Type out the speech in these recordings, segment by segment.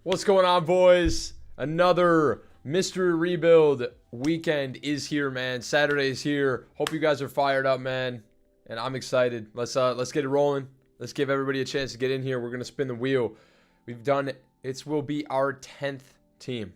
What's going on, boys? Another mystery rebuild weekend is here, man. Saturday is here. Hope you guys are fired up, man. And I'm excited. Let's get it rolling. Let's give everybody a chance to get in here. We're gonna spin the wheel. We've done it. Will be our 10th team.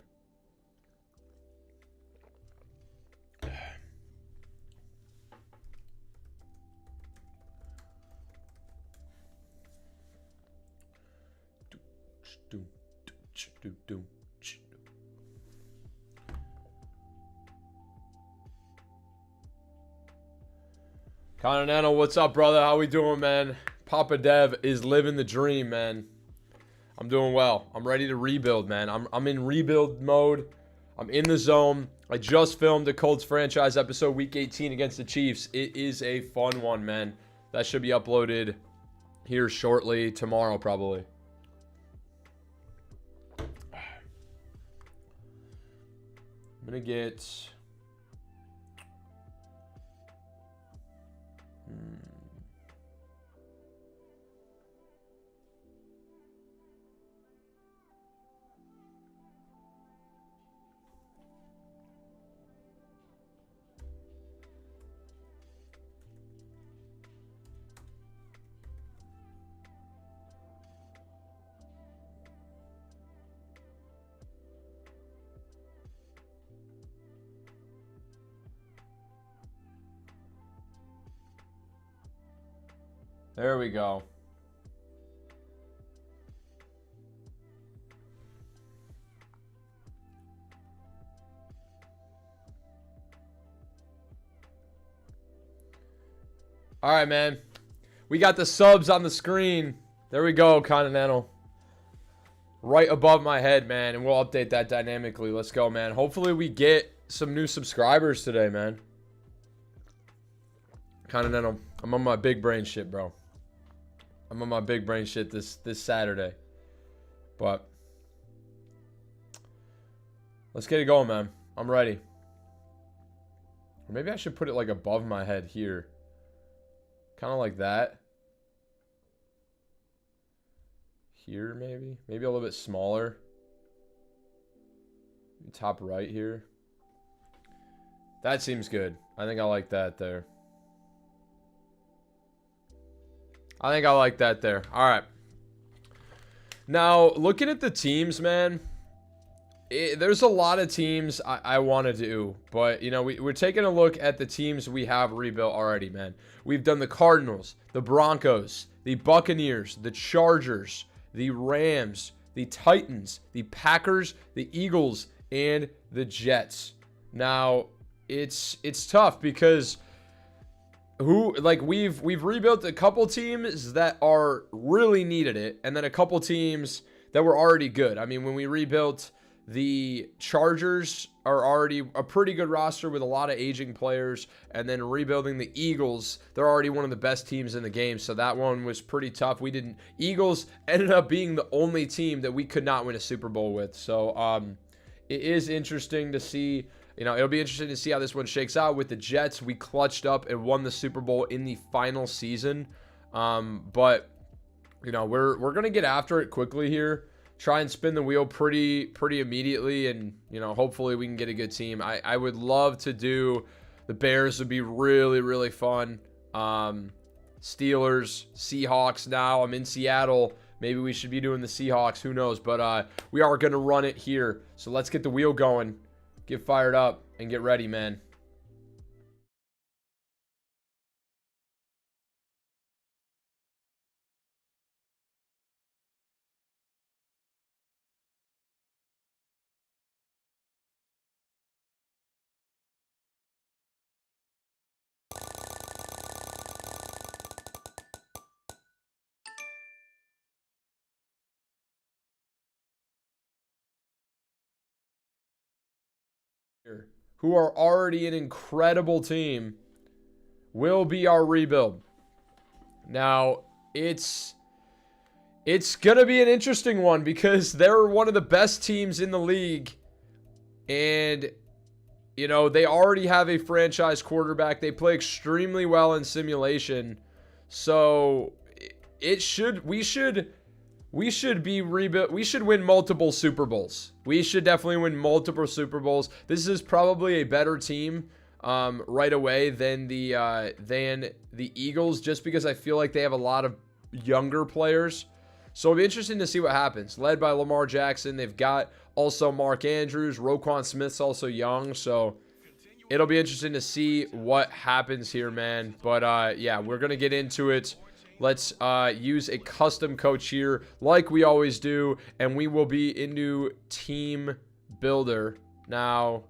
Continental, what's up, brother? How we doing, man? Papa Dev is living the dream, man. I'm doing well. I'm ready to rebuild, man. I'm in rebuild mode. I'm in the zone. I just filmed the Colts franchise episode week 18 against the Chiefs. It is a fun one, man. That should be uploaded here shortly, tomorrow probably. I'm gonna get there we go. All right, man. We got the subs on the screen. There we go, Continental. Right above my head, man. And we'll update that dynamically. Let's go, man. Hopefully we get some new subscribers today, man. Continental. I'm on my big brain shit, bro. I'm on my big brain shit this Saturday. But let's get it going, man. I'm ready. Or maybe I should put it like above my head here. Kind of like that. Here, maybe. Maybe a little bit smaller. Maybe top right here. That seems good. I think I like that there. I think I like that there. All right. Now, looking at the teams, man, there's a lot of teams I want to do. But, you know, we're taking a look at the teams we have rebuilt already, man. We've done the Cardinals, the Broncos, the Buccaneers, the Chargers, the Rams, the Titans, the Packers, the Eagles, and the Jets. Now, it's tough because we've rebuilt a couple teams that are really needed it, and then a couple teams that were already good. I mean, when we rebuilt the Chargers are already a pretty good roster with a lot of aging players, and then rebuilding the Eagles, they're already one of the best teams in the game, so that one was pretty tough. Eagles ended up being the only team that we could not win a Super Bowl with. So it is interesting to see. You know, it'll be interesting to see how this one shakes out. With the Jets, we clutched up and won the Super Bowl in the final season. But, you know, we're going to get after it quickly here. Try and spin the wheel pretty immediately. And, you know, hopefully we can get a good team. I would love to do the Bears. Would be really fun. Steelers, Seahawks now. I'm in Seattle. Maybe we should be doing the Seahawks. Who knows? But we are going to run it here. So let's get the wheel going. Get fired up and get ready, man. Who are already an incredible team, will be our rebuild. Now, it's going to be an interesting one because they're one of the best teams in the league. And, you know, they already have a franchise quarterback. They play extremely well in simulation. So we should We should be rebuilt. We should win multiple Super Bowls. We should definitely win multiple Super Bowls. This is probably a better team right away than the Eagles, just because I feel like they have a lot of younger players. So it'll be interesting to see what happens. Led by Lamar Jackson. They've got also Mark Andrews. Roquan Smith's also young. So it'll be interesting to see what happens here, man. But yeah, we're going to get into it. Let's use a custom coach here like we always do. And we will be into team builder. Now,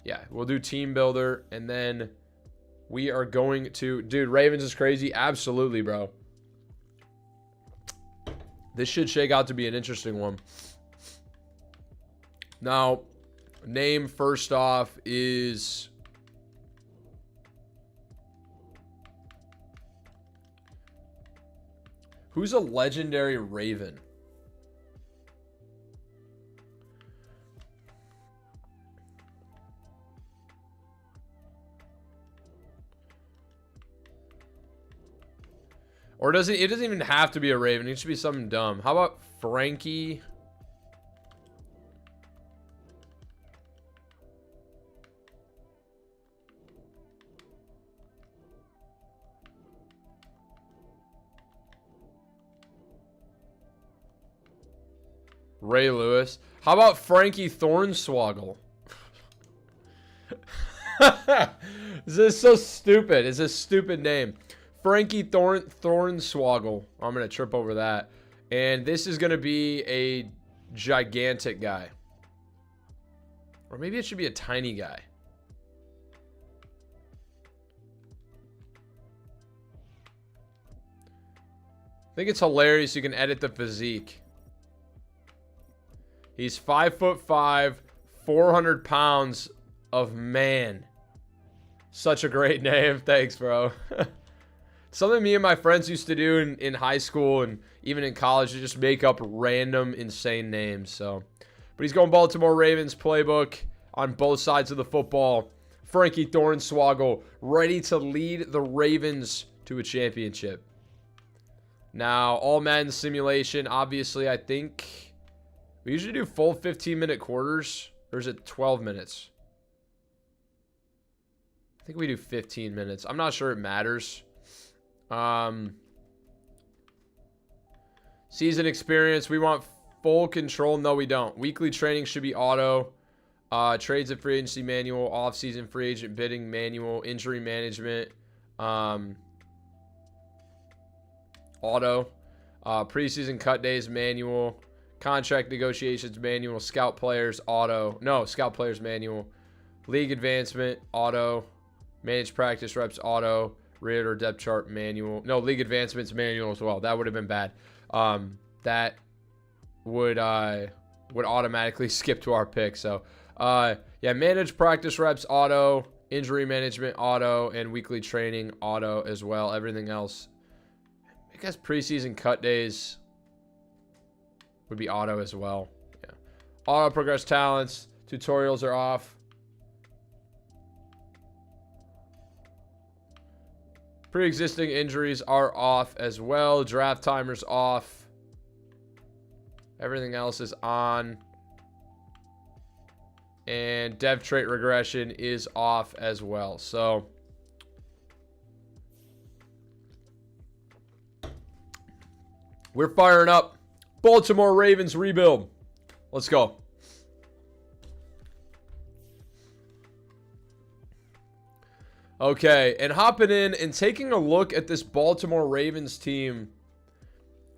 yeah, we'll do team builder. And then we are going to... Dude, Ravens is crazy. Absolutely, bro. This should shake out to be an interesting one. Now, name first off is... Who's a legendary Raven? Or it doesn't even have to be a Raven. It should be something dumb. How about Frankie? Ray Lewis. How about Frankie Thornswoggle? This is so stupid. It's a stupid name. Frankie Thornswoggle. I'm going to trip over that. And this is going to be a gigantic guy. Or maybe it should be a tiny guy. I think it's hilarious you can edit the physique. He's 5'5", 400 pounds of man. Such a great name. Thanks, bro. Something me and my friends used to do in high school and even in college, to just make up random insane names. So, but he's going Baltimore Ravens playbook on both sides of the football. Frankie Thornswoggle ready to lead the Ravens to a championship. Now, all Madden simulation, obviously, I think we usually do full 15-minute quarters. Or is it 12 minutes? I think we do 15 minutes. I'm not sure it matters. Season experience. We want full control. No, we don't. Weekly training should be auto. Trades and free agency manual. Off-season free agent bidding manual. Injury management. Auto. Preseason cut days manual. Contract negotiations manual. Scout players auto. No, scout players manual. League advancement auto. Managed practice reps auto. Read or depth chart manual. No, league advancements manual as well. That would have been bad. That would automatically skip to our pick. So yeah, managed practice reps auto. Injury management auto. And weekly training auto as well. Everything else, I guess preseason cut days would be auto as well. Yeah. Auto progress talents. Tutorials are off. Pre-existing injuries are off as well. Draft timers off. Everything else is on. And dev trait regression is off as well. So we're firing up. Baltimore Ravens rebuild. Let's go. Okay, and hopping in and taking a look at this Baltimore Ravens team,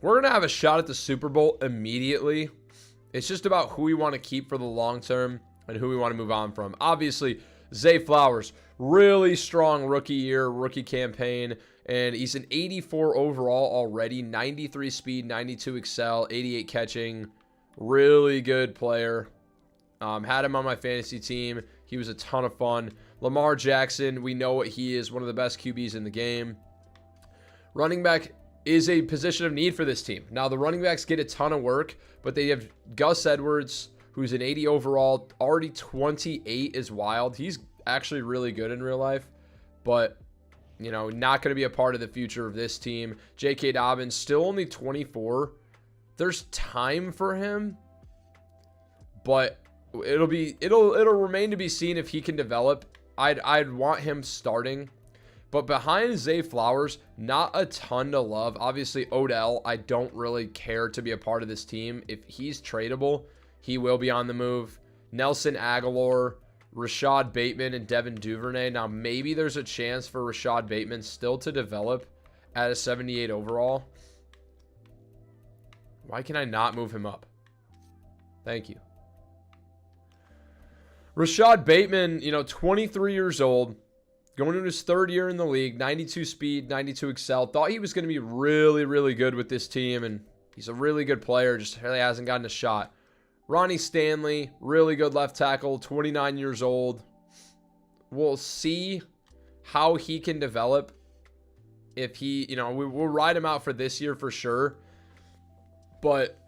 we're going to have a shot at the Super Bowl immediately. It's just about who we want to keep for the long term and who we want to move on from. Obviously, Zay Flowers, really strong rookie year, rookie campaign, and he's an 84 overall already, 93 speed, 92 excel, 88 catching, really good player. Had him on my fantasy team. He was a ton of fun. Lamar Jackson, we know what he is, one of the best QBs in the game. Running back is a position of need for this team. Now, the running backs get a ton of work, but they have Gus Edwards, who's an 80 overall, already 28 is wild. He's actually really good in real life, but, you know, not going to be a part of the future of this team. J.K. Dobbins, still only 24, there's time for him, but it'll remain to be seen if he can develop. I'd want him starting. But behind Zay Flowers, not a ton to love. Obviously, Odell, I don't really care to be a part of this team. If he's tradable, he will be on the move. Nelson Aguilar, Rashad Bateman, and Devin Duvernay. Now, maybe there's a chance for Rashad Bateman still to develop at a 78 overall. Why can I not move him up? Thank you. Rashad Bateman, 23 years old. Going into his third year in the league, 92 speed, 92 excel. Thought he was going to be really, really good with this team, and he's a really good player, just really hasn't gotten a shot. Ronnie Stanley, really good left tackle, 29 years old. We'll see how he can develop. If he, we'll ride him out for this year for sure. But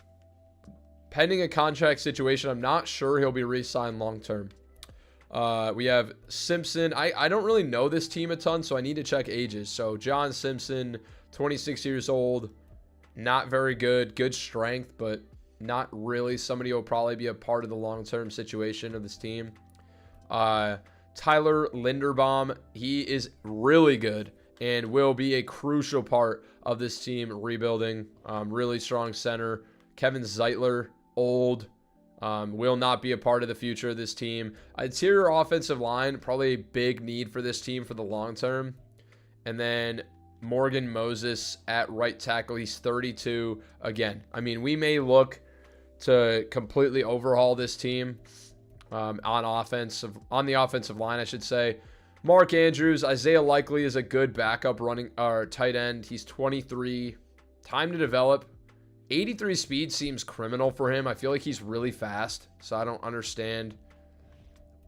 pending a contract situation, I'm not sure he'll be re-signed long-term. We have Simpson. I don't really know this team a ton, so I need to check ages. So John Simpson, 26 years old, not very good. Good strength, but not really somebody who will probably be a part of the long-term situation of this team. Tyler Linderbaum, he is really good and will be a crucial part of this team rebuilding. Really strong center. Kevin Zeitler, old. Will not be a part of the future of this team. Interior offensive line, probably a big need for this team for the long term. And then Morgan Moses at right tackle. He's 32. Again, we may look to completely overhaul this team on the offensive line, I should say. Mark Andrews, Isaiah Likely is a good backup running or tight end. He's 23. Time to develop. 83 speed seems criminal for him. I feel like he's really fast, so I don't understand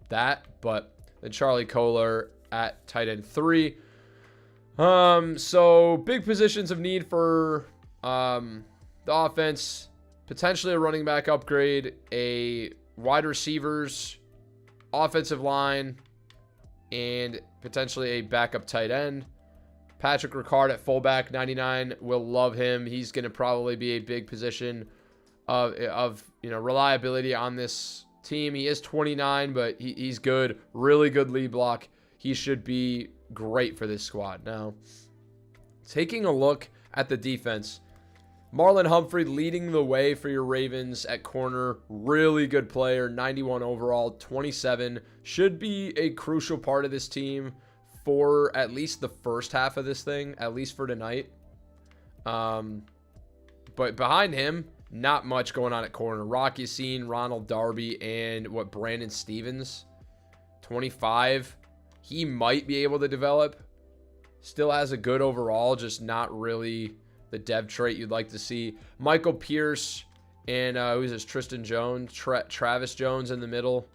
that. But then Charlie Kohler at tight end 3. So big positions of need for the offense. Potentially a running back upgrade, a wide receivers, offensive line, and potentially a backup tight end. Patrick Ricard at fullback, 99. Will love him. He's going to probably be a big position of reliability on this team. He is 29, but he's good. Really good lead block. He should be great for this squad. Now, taking a look at the defense, Marlon Humphrey leading the way for your Ravens at corner. Really good player, 91 overall, 27. Should be a crucial part of this team for at least the first half of this thing, at least for tonight. But behind him, not much going on at corner. Rock Yassin, Ronald Darby, and Brandon Stevens, 25. He might be able to develop. Still has a good overall, just not really the dev trait you'd like to see. Michael Pierce and who's this? Tristan Jones, Travis Jones in the middle.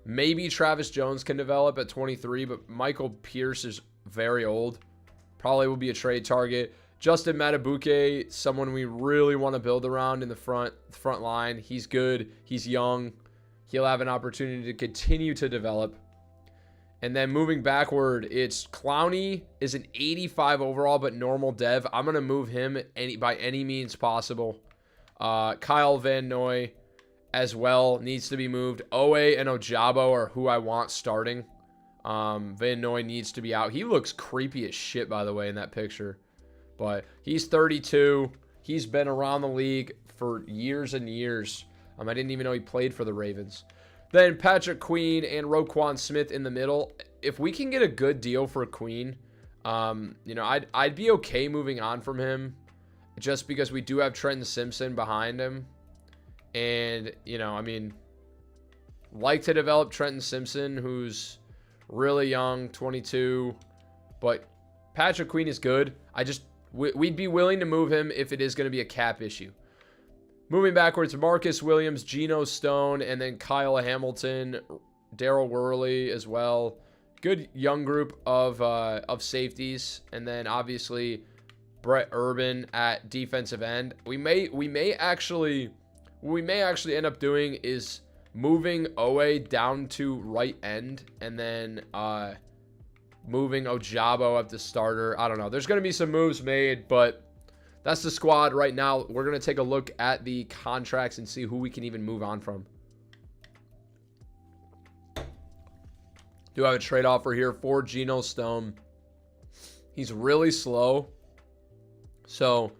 Maybe Travis Jones can develop at 23, but Michael Pierce is very old. Probably will be a trade target. Justin Matabuke, someone we really want to build around in the front line. He's good. He's young. He'll have an opportunity to continue to develop. And then moving backward, it's Clowney is an 85 overall, but normal dev. I'm going to move him by any means possible. Kyle Van Noy as well needs to be moved. Owe and Ojabo are who I want starting. Van Noy needs to be out. He looks creepy as shit, by the way, in that picture. But he's 32. He's been around the league for years and years. I didn't even know he played for the Ravens. Then Patrick Queen and Roquan Smith in the middle. If we can get a good deal for Queen, I'd be okay moving on from him, just because we do have Trenton Simpson behind him. And, like to develop Trenton Simpson, who's really young, 22. But Patrick Queen is good. We'd be willing to move him if it is going to be a cap issue. Moving backwards, Marcus Williams, Geno Stone, and then Kyle Hamilton, Daryl Worley as well. Good young group of safeties. And then obviously Brett Urban at defensive end. We may actually end up doing is moving Owe down to right end, and then moving Ojabo up to starter. I don't know. There's going to be some moves made, but That's the squad right now. We're going to take a look at the contracts and see who we can even move on from. Do have a trade offer here for Geno Stone. He's really slow. So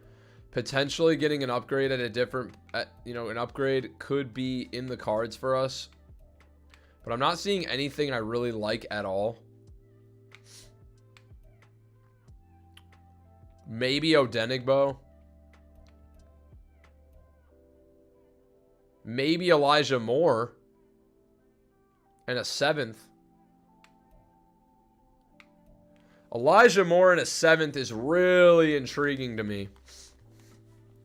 potentially getting an upgrade at a different, an upgrade could be in the cards for us. But I'm not seeing anything I really like at all. Maybe Odenigbo. Maybe Elijah Moore. And a 7th. Elijah Moore in a 7th is really intriguing to me.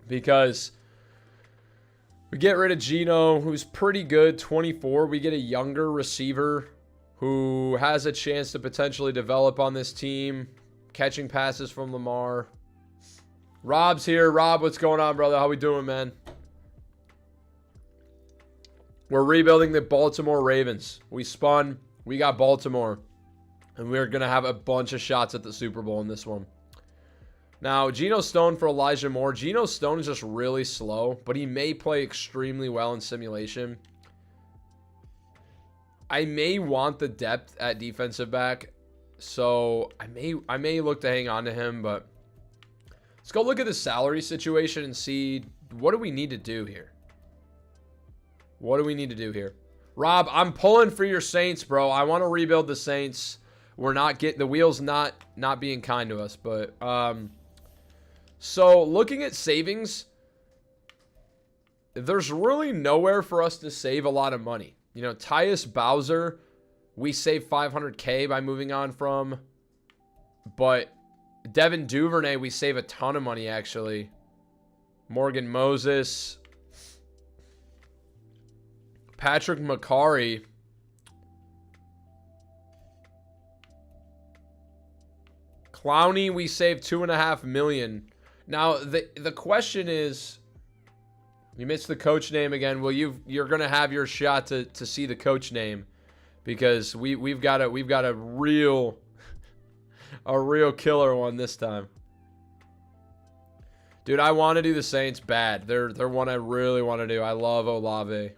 Because we get rid of Geno, who's pretty good, 24. We get a younger receiver who has a chance to potentially develop on this team. Catching passes from Lamar. Rob's here. Rob, what's going on, brother? How we doing, man? We're rebuilding the Baltimore Ravens. We spun. We got Baltimore. And we're going to have a bunch of shots at the Super Bowl in this one. Now, Geno Stone for Elijah Moore. Geno Stone is just really slow, but he may play extremely well in simulation. I may want the depth at defensive back. So I may look to hang on to him, but let's go look at the salary situation and see what do we need to do here. What do we need to do here? Rob, I'm pulling for your Saints, bro. I want to rebuild the Saints. We're not getting the wheels not being kind to us, but so looking at savings, there's really nowhere for us to save a lot of money. You know, Tyus Bowser, we save $500K by moving on from. But Devin Duvernay, we save a ton of money, actually. Morgan Moses. Patrick McCarry. Clowney, we save $2.5 million. Now, the question is, you missed the coach name again. Well, you're gonna have your shot to see the coach name. Because we've got a real killer one this time. Dude, I want to do the Saints bad. They're one I really want to do. I love Olave.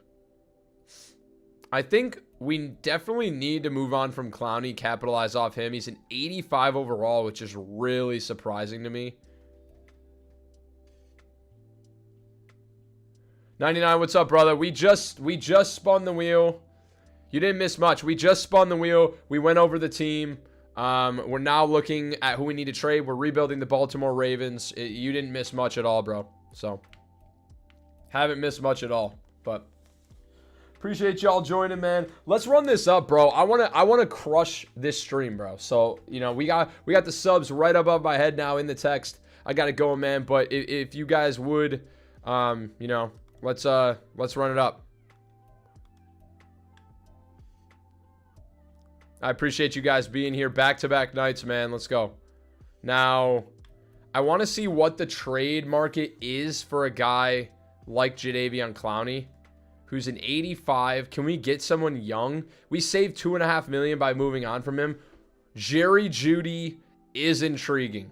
I think we definitely need to move on from Clowney, capitalize off him. He's an 85 overall, which is really surprising to me. 99, what's up, brother? We just spun the wheel. You didn't miss much. We just spun the wheel. We went over the team. We're now looking at who we need to trade. We're rebuilding the Baltimore Ravens. You didn't miss much at all, bro. So, haven't missed much at all. But appreciate y'all joining, man. Let's run this up, bro. I wanna crush this stream, bro. So, you know, we got the subs right above my head now in the text. I got it going, man. But if you guys would, you know, let's run it up. I appreciate you guys being here back-to-back nights, man. Let's go. Now, I want to see what the trade market is for a guy like Jadeveon Clowney, who's an 85. Can we get someone young? We saved $2.5 million by moving on from him. Jerry Jeudy is intriguing.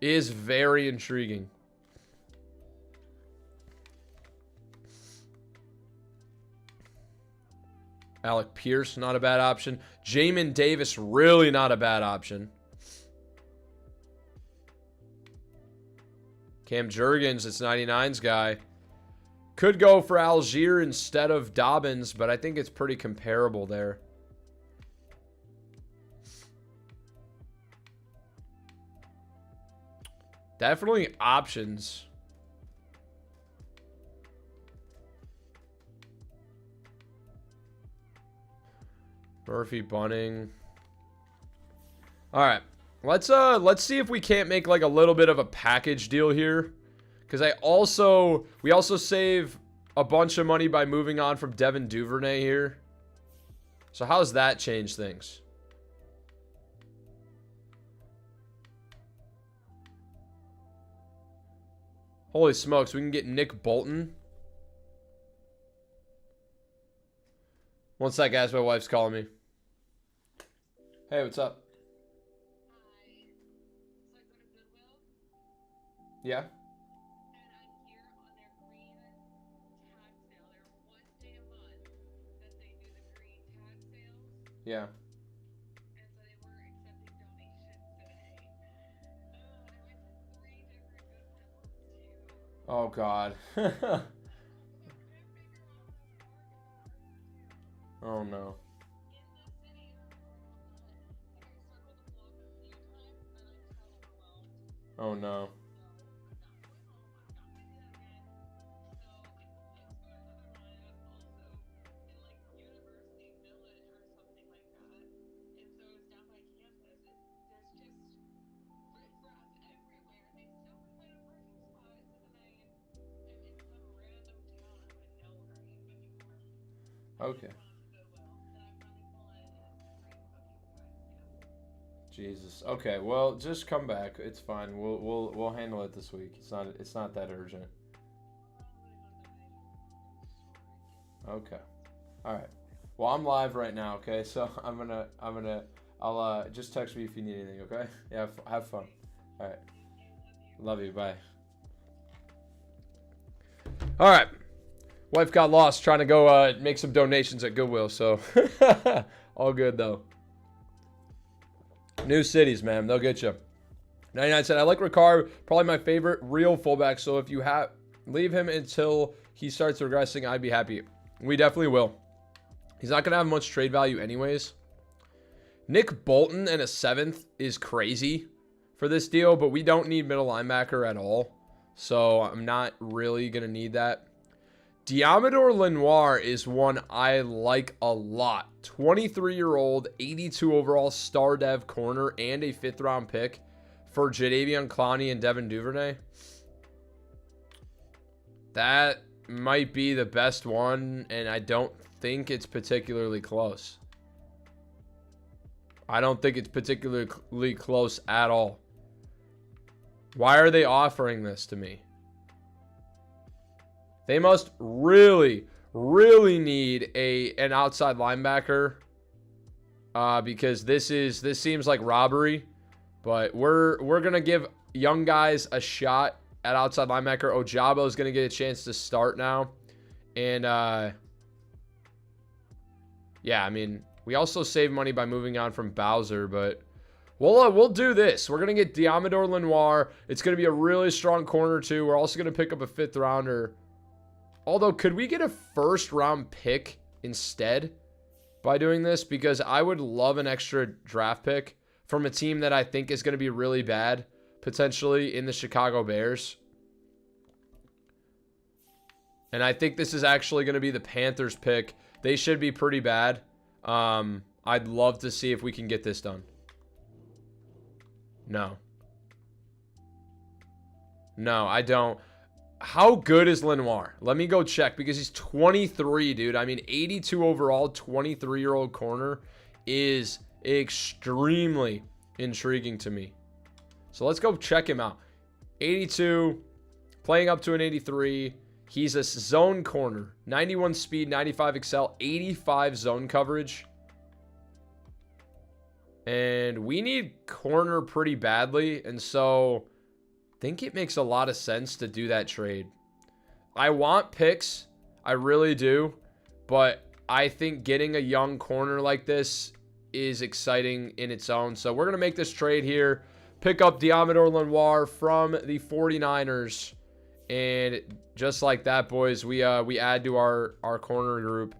Is very intriguing. Alec Pierce, not a bad option. Jamin Davis, really not a bad option. Cam Jurgens, it's 99's guy. Could go for Algier instead of Dobbins, but I think it's pretty comparable there. Definitely options. Murphy Bunning. All right. Let's see if we can't make like a little bit of a package deal here. Because we also save a bunch of money by moving on from Devin Duvernay here. So how's that change things? Holy smokes, we can get Nick Bolton. One sec, guys, my wife's calling me. Hey, what's up? Yeah. And I'm here on their green tag sale. They're one day a month that they do the green tag sales. Yeah. And so they were accepting donations today. I went to 3 different Goodwills too. Oh God. I couldn't figure out the parking numbers too. Oh no. In the city or parking lot, like I circled the block a few times and then I just got overwhelmed. Oh no. So I'm not going home. I'm not gonna do that again. So I went to another one. It was also in like University Village or something like that. And so it's down by campus. And there's just riffraff everywhere. They still couldn't find a parking spot. So then I'm in some random town. I wouldn't know where I am anymore. Okay. Goodwill that I'm running full in is the green fucking tag sale. Jesus. Okay. Well, just come back. It's fine. We'll handle it this week. It's not that urgent. Okay. All right. Well, I'm live right now. Okay. So I'll just text me if you need anything. Okay. Yeah. Have fun. All right. Love you. Bye. All right. Wife got lost trying to go make some donations at Goodwill. So all good though. New cities, man. They'll get you. 99 said, I like Ricard. Probably my favorite real fullback. So if you leave him until he starts regressing, I'd be happy. We definitely will. He's not going to have much trade value anyways. Nick Bolton and a 7th is crazy for this deal, but we don't need middle linebacker at all. So I'm not really going to need that. Diamador Lenoir is one I like a lot. 23-year-old, 82 overall star dev corner and a 5th round pick for Jadeveon Clowney and Devin Duvernay. That might be the best one, and I don't think it's particularly close. I don't think it's particularly close at all. Why are they offering this to me? They must really, really need an outside linebacker because this seems like robbery. But we're gonna give young guys a shot at outside linebacker. Ojabo is gonna get a chance to start now, and yeah, I mean we also save money by moving on from Bowser, but we'll do this. We're gonna get Diamador Lenoir. It's gonna be a really strong corner too. We're also gonna pick up a 5th rounder. Although, could we get a 1st round pick instead by doing this? Because I would love an extra draft pick from a team that I think is going to be really bad, potentially in the Chicago Bears. And I think this is actually going to be the Panthers pick. They should be pretty bad. I'd love to see if we can get this done. No. No, I don't. How good is Lenoir? Let me go check because he's 23, dude. I mean, 82 overall, 23-year-old corner is extremely intriguing to me. So let's go check him out. 82, playing up to an 83. He's a zone corner. 91 speed, 95 excel, 85 zone coverage. And we need corner pretty badly, and so think it makes a lot of sense to do that trade. I want picks. I really do. But I think getting a young corner like this is exciting in its own. So we're going to make this trade here. Pick up Diamador Lenoir from the 49ers. And just like that, boys, we add to our corner group.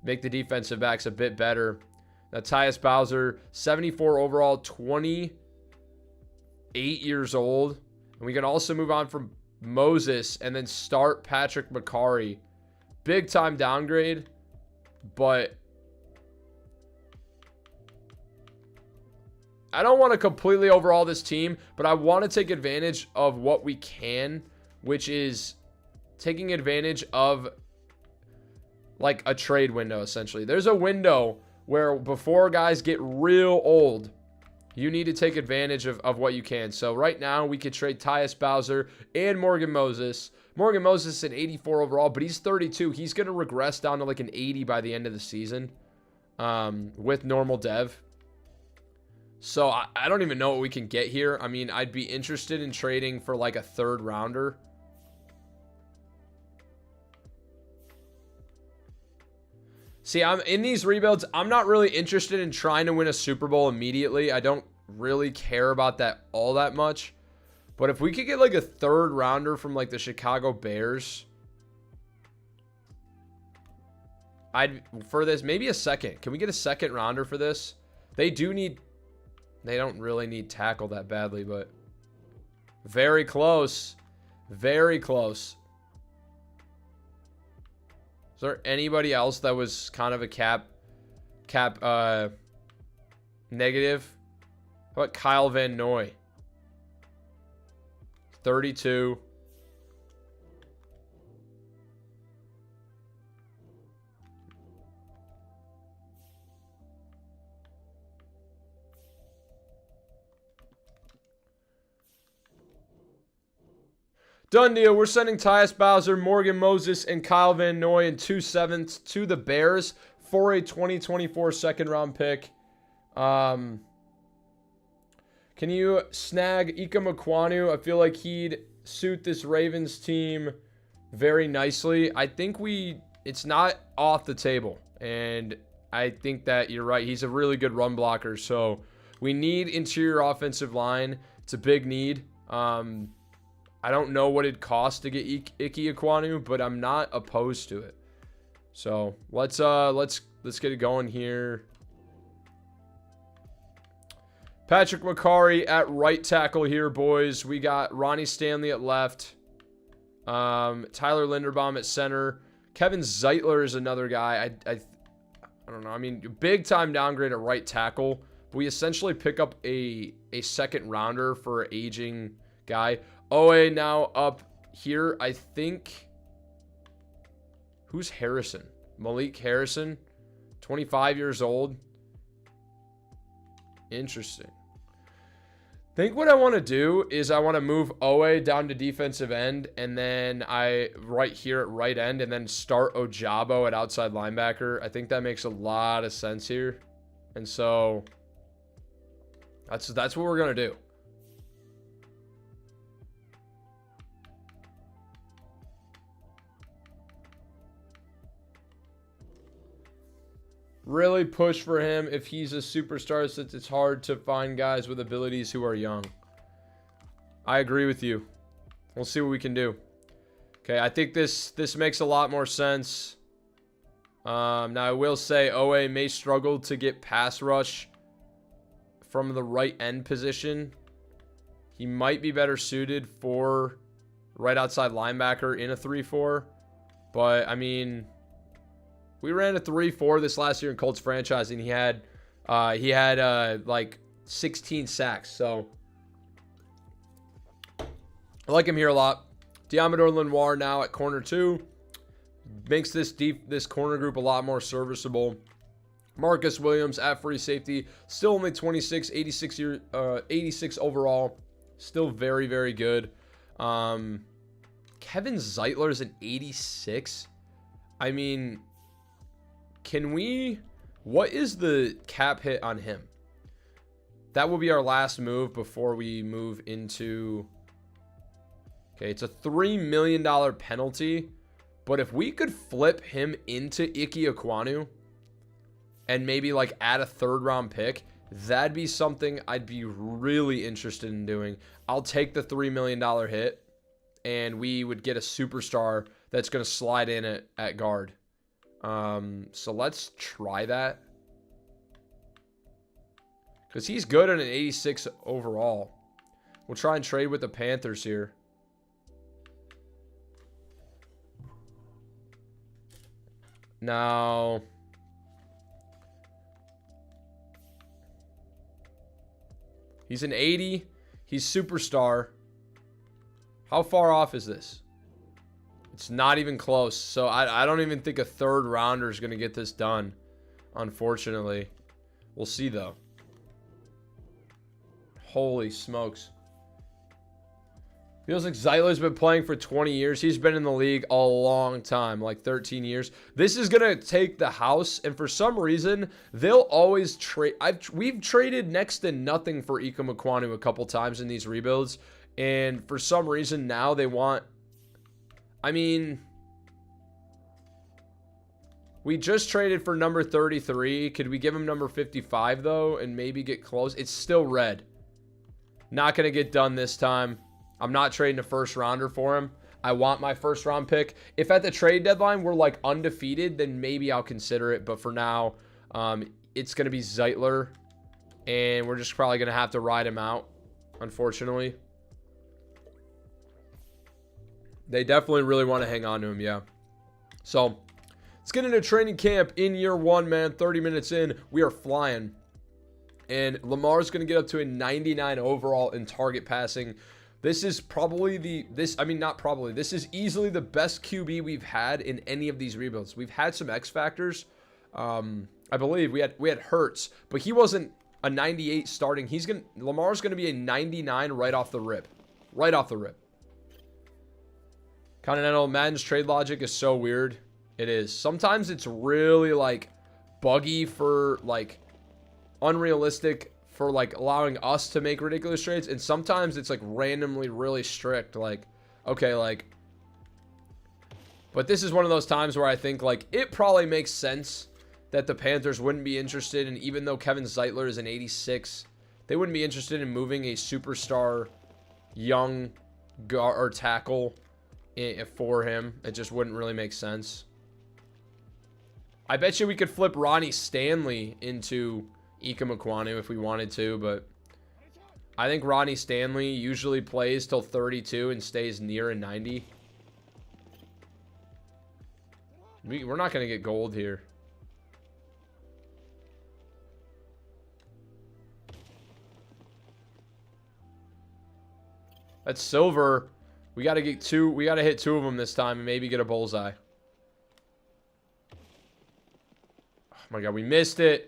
Make the defensive backs a bit better. Now, Tyus Bowser, 74 overall, 28 years old. And we can also move on from Moses and then start Patrick McCarry. Big time downgrade, but I don't want to completely overhaul this team, but I want to take advantage of what we can, which is taking advantage of like a trade window, essentially. There's a window where before guys get real old, you need to take advantage of what you can. So right now we could trade Tyus Bowser and Morgan Moses. Morgan Moses is an 84 overall, but he's 32. He's going to regress down to like an 80 by the end of the season with normal dev. So I don't even know what we can get here. I mean, I'd be interested in trading for like a 3rd rounder. See, I'm in these rebuilds. I'm not really interested in trying to win a Super Bowl immediately. I don't really care about that all that much. But if we could get like a 3rd rounder from like the Chicago Bears, for this, maybe a 2nd. Can we get a 2nd rounder for this? They don't really need tackle that badly, but very close. Very close. Is there anybody else that was kind of a cap negative? How about Kyle Van Noy? 32. Done deal. We're sending Tyus Bowser, Morgan Moses, and Kyle Van Noy in 2 7ths to the Bears for a 2024 2nd-round pick. Can you snag Ika Mekwonu? I feel like he'd suit this Ravens team very nicely. I think it's not off the table. And I think that you're right. He's a really good run blocker. So we need interior offensive line. It's a big need. I don't know what it costs to get Ike Ekwonu, but I'm not opposed to it. So let's get it going here. Patrick McCarry at right tackle here, boys. We got Ronnie Stanley at left. Tyler Linderbaum at center. Kevin Zeitler is another guy. I don't know. I mean, big time downgrade at right tackle. We essentially pick up a 2nd rounder for an aging guy. Owe now up here. I think. Who's Harrison? Malik Harrison. 25 years old. Interesting. I think what I want to do is I want to move Owe down to defensive end, and then right here at right end, and then start Ojabo at outside linebacker. I think that makes a lot of sense here. And so that's what we're going to do. Really push for him if he's a superstar, since it's hard to find guys with abilities who are young. I agree with you. We'll see what we can do. Okay, I think this makes a lot more sense. Now, I will say Owe may struggle to get pass rush from the right end position. He might be better suited for right outside linebacker in a 3-4. But, I mean, we ran a 3-4 this last year in Colts franchise, and he had like 16 sacks. So I like him here a lot. Diamador Lenoir now at corner 2 makes this corner group a lot more serviceable. Marcus Williams at free safety, still only 26, 86 overall, still very, very good. Kevin Zeitler is an 86. I mean, what is the cap hit on him? That will be our last move before we move into, okay, it's a $3 million penalty, but if we could flip him into Ike Ekwonu and maybe like add a 3rd round pick, that'd be something I'd be really interested in doing. I'll take the $3 million hit, and we would get a superstar that's going to slide in at guard. So let's try that, because he's good at an 86 overall. We'll try and trade with the Panthers here. Now, he's an 80. He's superstar. How far off is this? It's not even close. So I don't even think a 3rd rounder is going to get this done, unfortunately. We'll see, though. Holy smokes. Feels like Zeitler's been playing for 20 years. He's been in the league a long time, like 13 years. This is going to take the house, and for some reason, they'll always trade. We've traded next to nothing for Ika Mekwanu a couple times in these rebuilds, and for some reason now they want... I mean... We just traded for number 33. Could we give him number 55, though, and maybe get close? It's still red. Not going to get done this time. I'm not trading a first rounder for him. I want my first round pick. If at the trade deadline we're like undefeated, then maybe I'll consider it. But for now, it's going to be Zeitler. And we're just probably going to have to ride him out, unfortunately. They definitely really want to hang on to him, yeah. So, let's get into training camp in year one, man. 30 minutes in, we are flying. And Lamar's going to get up to a 99 overall in target passing. This is probably this is easily the best QB we've had in any of these rebuilds. We've had some X factors. I believe we had Hurts, but he wasn't a 98 starting. Lamar's going to be a 99 right off the rip. Right off the rip. Continental Madden's trade logic is so weird. It is. Sometimes it's really like buggy for like unrealistic for like allowing us to make ridiculous trades, and sometimes it's like randomly really strict, like okay, like, but this is one of those times where I think like it probably makes sense that the Panthers wouldn't be interested, and even though Kevin Zeitler is an 86, they wouldn't be interested in moving a superstar young guard or tackle for him. It just wouldn't really make sense. I bet you we could flip Ronnie Stanley into Ika Mekwanu if we wanted to, but I think Ronnie Stanley usually plays till 32 and stays near a 90. We're not going to get gold here. That's silver. We got to get two. We got to hit two of them this time and maybe get a bullseye. Oh my God, we missed it.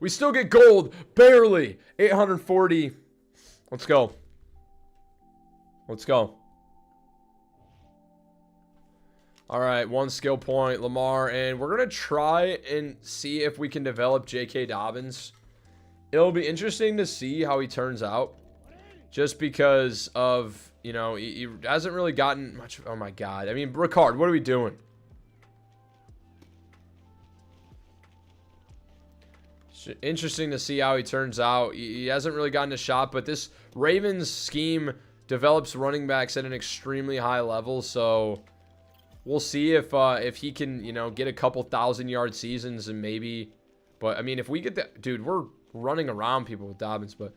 We still get gold. Barely. 840. Let's go. Let's go. All right, one skill point, Lamar. And we're going to try and see if we can develop J.K. Dobbins. It'll be interesting to see how he turns out. Just because of, you know, he hasn't really gotten much. Oh, my God. I mean, Ricard, what are we doing? Interesting to see how he turns out. He hasn't really gotten a shot, but this Ravens scheme develops running backs at an extremely high level, so we'll see if he can, you know, get a couple 1,000-yard seasons and maybe. But I mean, if we get that, dude, we're running around people with Dobbins, but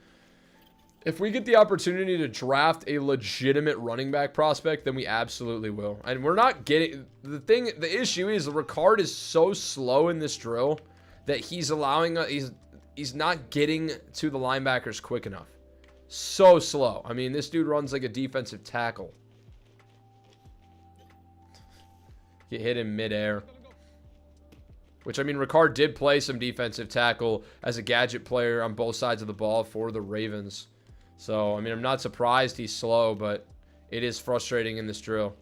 if we get the opportunity to draft a legitimate running back prospect, then we absolutely will. And we're not getting the issue is Ricard is so slow in this drill that he's allowing he's not getting to the linebackers quick enough. So slow. I mean, this dude runs like a defensive tackle. Get hit in midair. Which, I mean, Ricard did play some defensive tackle as a gadget player on both sides of the ball for the Ravens. So, I mean, I'm not surprised he's slow, but it is frustrating in this drill.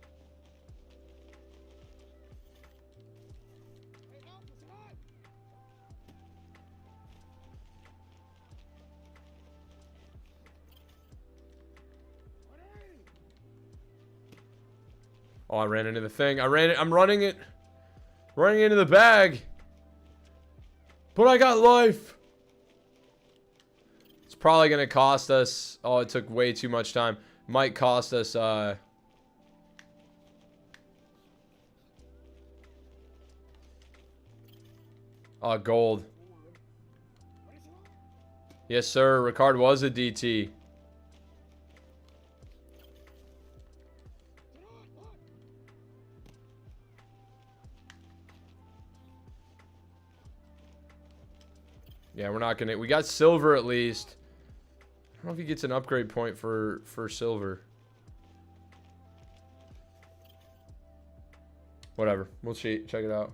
Oh, I ran into the thing. I'm running it. Running into the bag. But I got life. It's probably going to cost us. Oh, it took way too much time. Might cost us. Gold. Yes, sir. Ricard was a DT. Yeah, we're not gonna. We got silver at least. I don't know if he gets an upgrade point for silver. Whatever. We'll check it out.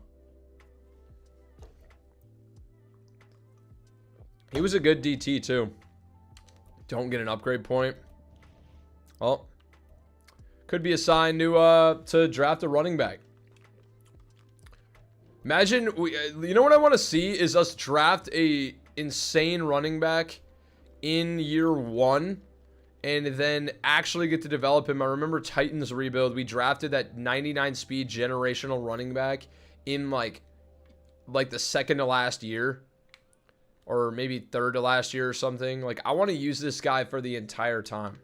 He was a good DT too. Don't get an upgrade point. Oh, Could be a sign to draft a running back. Imagine, you know what I want to see is us draft a insane running back in year 1 and then actually get to develop him. I remember Titans rebuild. We drafted that 99 speed generational running back in like the second to last year or maybe third to last year or something. Like, I want to use this guy for the entire time.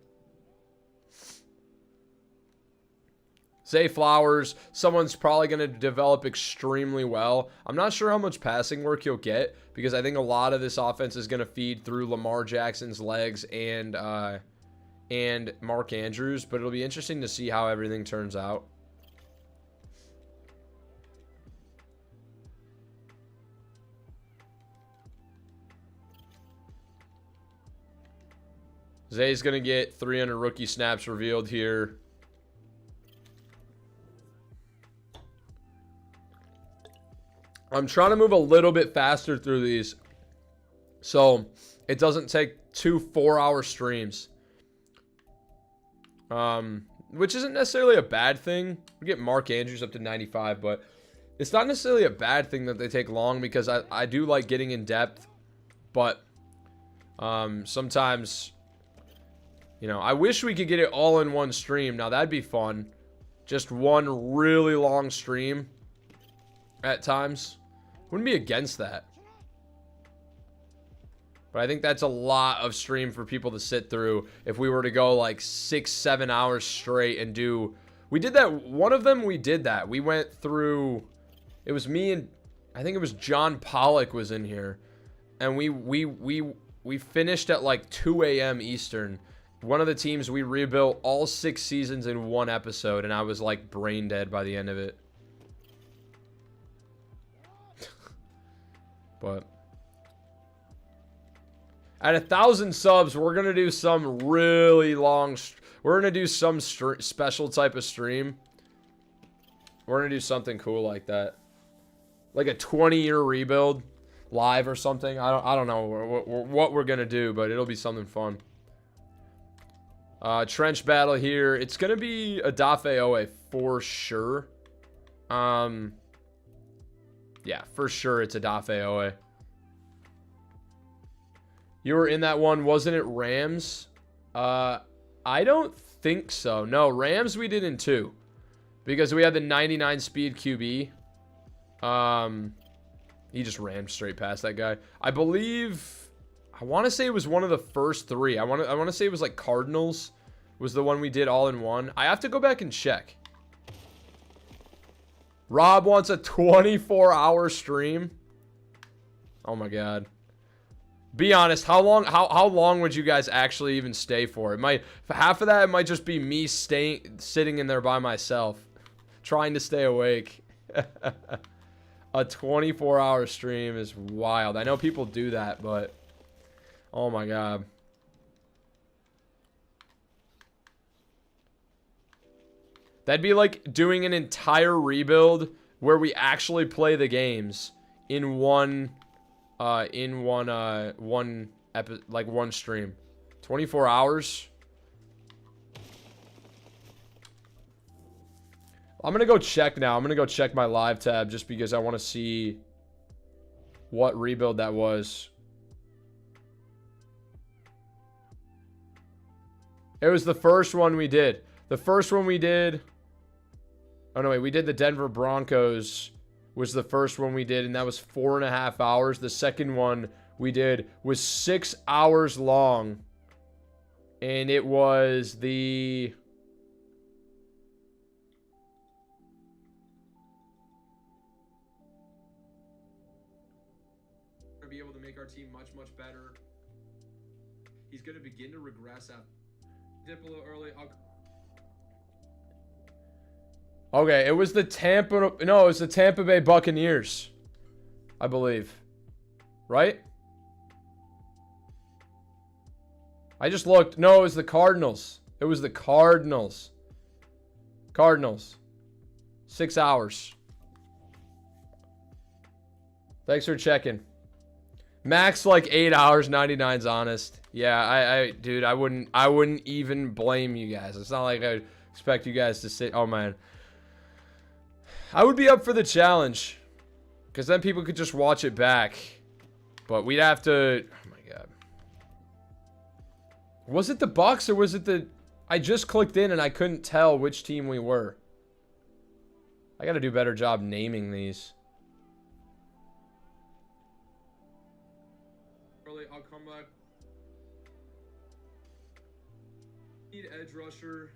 Zay Flowers, someone's probably going to develop extremely well. I'm not sure how much passing work he'll get because I think a lot of this offense is going to feed through Lamar Jackson's legs and Mark Andrews, but it'll be interesting to see how everything turns out. Zay's going to get 300 rookie snaps revealed here. I'm trying to move a little bit faster through these so it doesn't take 2 4-hour streams. Which isn't necessarily a bad thing. We get Mark Andrews up to 95, but it's not necessarily a bad thing that they take long because I do like getting in depth, but sometimes, you know, I wish we could get it all in one stream. Now that'd be fun. Just one really long stream at times. Wouldn't be against that. But I think that's a lot of stream for people to sit through if we were to go like 6-7 hours straight and do... We did that. One of them we did that. We went through... It was me and... I think it was John Pollock was in here. And we finished at like 2 a.m. Eastern. One of the teams we rebuilt all 6 seasons in one episode. And I was like brain dead by the end of it. But at 1,000 subs, we're going to do some really long... We're going to do some special type of stream. We're going to do something cool like that. Like a 20-year rebuild live or something. I don't know what we're going to do, but it'll be something fun. Trench battle here. It's going to be a Dafe Owe for sure. Yeah, for sure it's a Dafe Owe. You were in that one, wasn't it Rams? I don't think so. No, Rams we did in 2. Because we had the 99 speed QB. He just ran straight past that guy. I believe... I want to say it was one of the first 3. I want to say it was like Cardinals was the one we did all in one. I have to go back and check. Rob wants a 24-hour stream. Oh my god. Be honest, how long would you guys actually even stay for? It might, for half of that, it might just be me sitting in there by myself, trying to stay awake. A 24-hour stream is wild. I know people do that, but oh my god. That'd be like doing an entire rebuild where we actually play the games in one stream. 24 hours. I'm gonna go check now. I'm gonna go check my live tab just because I want to see what rebuild that was. It was the first one we did. The first one we did... Oh, no, wait. We did the Denver Broncos was the first one we did, and that was 4.5 hours. The second one we did was 6 hours long, and it was the... to be able to make our team much better. He's going to begin to regress out. Dip a little early. Okay, it was the Tampa Bay Buccaneers, I believe. Right? I just looked. No, it was the Cardinals. It was the Cardinals. Cardinals. 6 hours. Thanks for checking. Max like 8 hours. 99's honest. Yeah, dude, I wouldn't even blame you guys. It's not like I Expect you guys to say, oh man. I would be up for the challenge. Because then people could just watch it back. But we'd have to, oh my god. Was it the Bucks or was it the, I just clicked in and I couldn't tell which team we were. I gotta do a better job naming these. Early, I'll come back. Need edge rusher.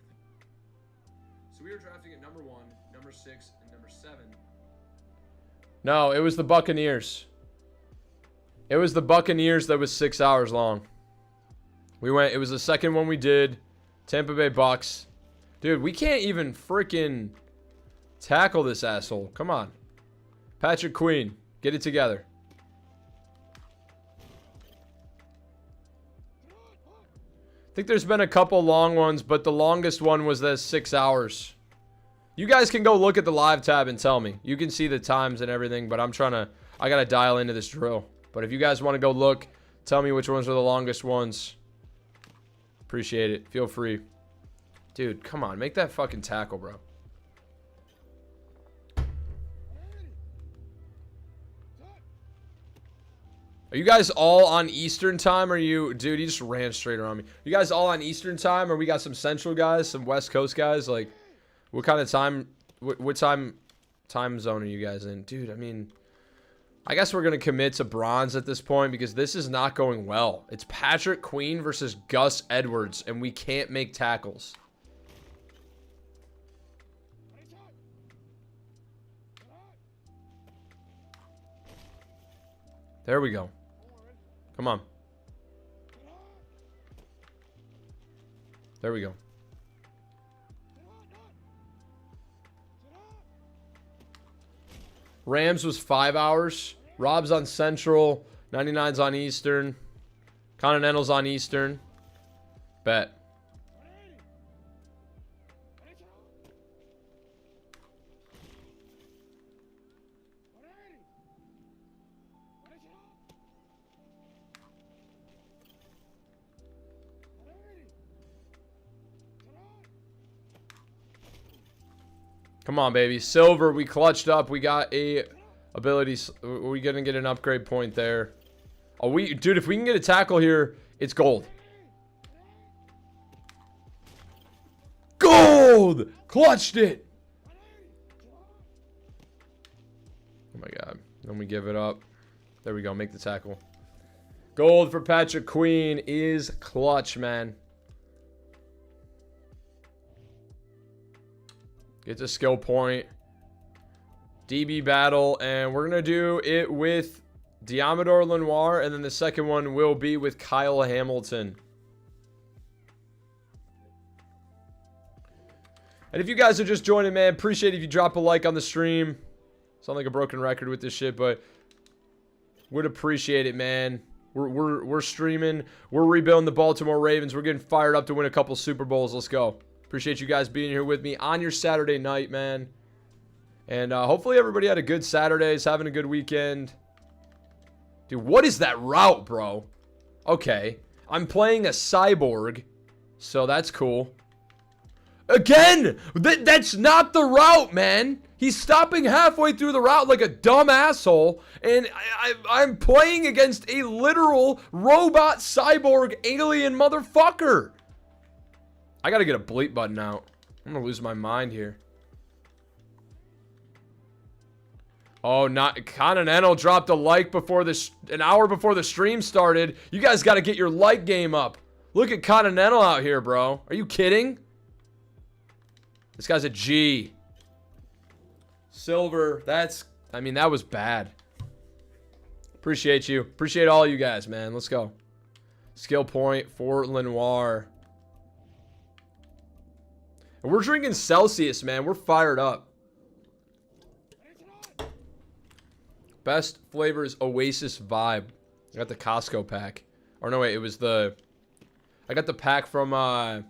So we were drafting at number 1, number 6, and number 7. No, it was the Buccaneers. It was the Buccaneers that was 6 hours long. We went, it was the second one we did. Tampa Bay Bucks. Dude, we can't even freaking tackle this asshole. Come on. Patrick Queen, get it together. I think there's been a couple long ones, but the longest one was the 6 hours. You guys can go look at the live tab and tell me. You can see the times and everything, but I gotta dial into this drill. But if you guys want to go look, tell me which ones are the longest ones. Appreciate it. Feel free. Dude, come on. Make that fucking tackle, bro. Are you guys all on Eastern time? Or you... Dude, he just ran straight around me. You guys all on Eastern time? Or we got some Central guys? Some West Coast guys? Like, what kind of time... What time zone are you guys in? Dude, I mean... I guess we're going to commit to bronze at this point because this is not going well. It's Patrick Queen versus Gus Edwards, and we can't make tackles. There we go. Come on. There we go. Rams was 5 hours. Rob's on Central. 99's on Eastern. Continental's on Eastern. Bet. Come on, baby. Silver, we clutched up. We got a ability. We're going to get an upgrade point there. Oh, dude, if we can get a tackle here, it's gold. Gold! Clutched it! Oh, my God. Then we give it up. There we go. Make the tackle. Gold for Patrick Queen is clutch, man. Gets a skill point. DB battle. And we're going to do it with Diamador Lenoir. And then the second one will be with Kyle Hamilton. And if you guys are just joining, man, appreciate it if you drop a like on the stream. Sound like a broken record with this shit, but would appreciate it, man. We're streaming. We're rebuilding the Baltimore Ravens. We're getting fired up to win a couple Super Bowls. Let's go. Appreciate you guys being here with me on your Saturday night, man. And hopefully everybody had a good Saturday. Is having a good weekend. Dude, what is that route, bro? Okay. I'm playing a cyborg. So that's cool. Again! That's not the route, man. He's stopping halfway through the route like a dumb asshole. And I'm playing against a literal robot cyborg alien motherfucker. I gotta get a bleep button out. I'm gonna lose my mind here. Oh, not Continental dropped a like before this, an hour before the stream started. You guys gotta get your like game up. Look at Continental out here, bro. Are you kidding? This guy's a G. Silver, I mean, that was bad. Appreciate you. Appreciate all you guys, man. Let's go. Skill point for Lenoir. And we're drinking Celsius, man. We're fired up. Best flavor is Oasis Vibe. I got the Costco pack. Or no, wait, it was I got the pack from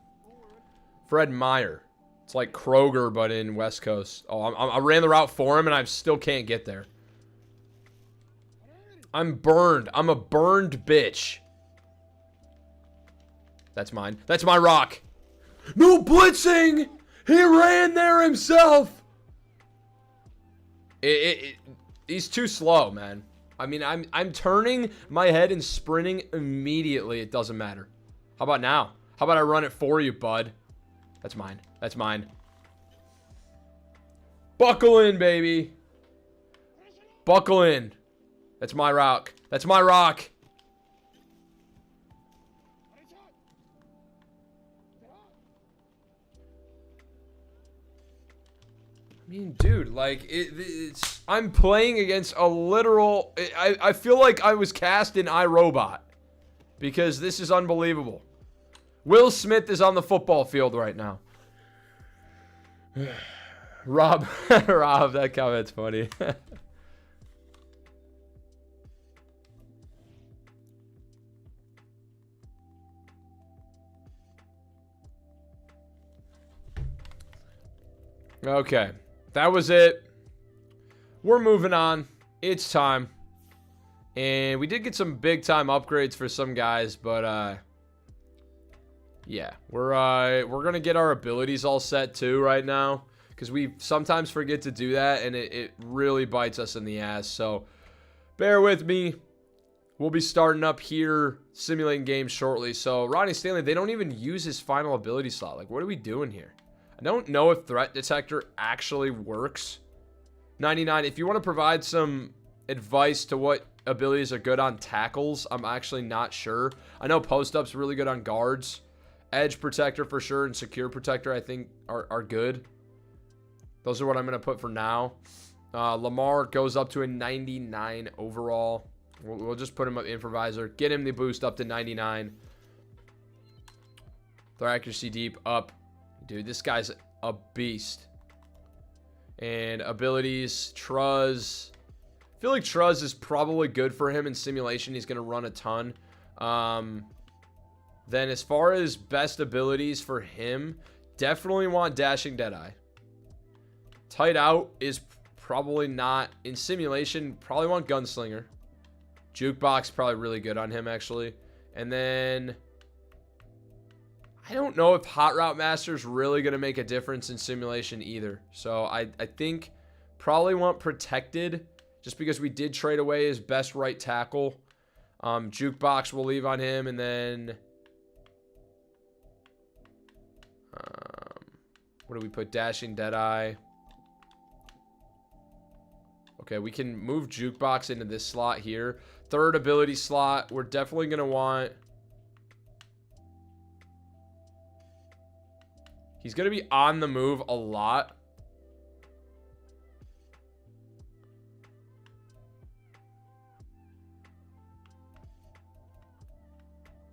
Fred Meyer. It's like Kroger, but in West Coast. Oh, I ran the route for him, and I still can't get there. I'm burned. I'm a burned bitch. That's mine. That's my rock. No blitzing! He ran there himself. He's too slow, man. I mean, I'm turning my head and sprinting immediately. It doesn't matter. How about now? How about I run it for you, bud? That's mine. That's mine. Buckle in, baby. Buckle in. That's my rock. That's my rock. I mean, dude, like, it's... I'm playing against a literal... I feel like I was cast in iRobot. Because this is unbelievable. Will Smith is on the football field right now. Rob, Rob, that comment's funny. Okay, that was it. We're moving on. It's time. And we did get some big time upgrades for some guys, but yeah, we're gonna get our abilities all set too right now, because we sometimes forget to do that, and it really bites us in the ass. So bear with me. We'll be starting up here, simulating games shortly. So Ronnie Stanley, they don't even use his final ability slot. Like, what are we doing here? I don't know if threat detector actually works. 99, if you want to provide some advice to what abilities are good on tackles, I'm actually not sure. I know post-up's really good on guards. Edge protector for sure, and secure protector I think are good. Those are what I'm going to put for now. Lamar goes up to a 99 overall. We'll just put him up improviser. Get him the boost up to 99. Throw accuracy deep up. Dude, this guy's a beast. And abilities, Truz. I feel like Truz is probably good for him in simulation. He's going to run a ton. Then as far as best abilities for him, definitely want Dashing Deadeye. Tight out is probably not. In simulation, probably want Gunslinger. Jukebox, probably really good on him, actually. And then... I don't know if Hot Route Master is really going to make a difference in simulation either. So I think probably want Protected, just because we did trade away his best right tackle. Jukebox we'll leave on him, and then... what do we put? Dashing Deadeye. Okay, we can move Jukebox into this slot here. Third ability slot, we're definitely going to want... He's going to be on the move a lot.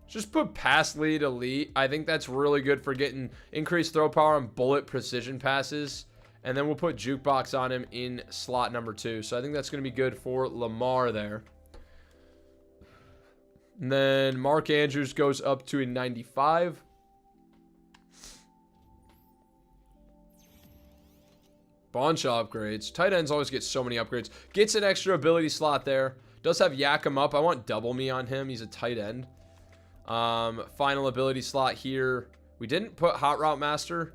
Just put pass lead elite. I think that's really good for getting increased throw power and bullet precision passes. And then we'll put Jukebox on him in slot number 2. So I think that's going to be good for Lamar there. And then Mark Andrews goes up to a 95. Bunch of upgrades. Tight ends always get so many upgrades. Gets an extra ability slot there. Does have Yak him up. I want double me on him. He's a tight end. Final ability slot here. We didn't put Hot Route Master.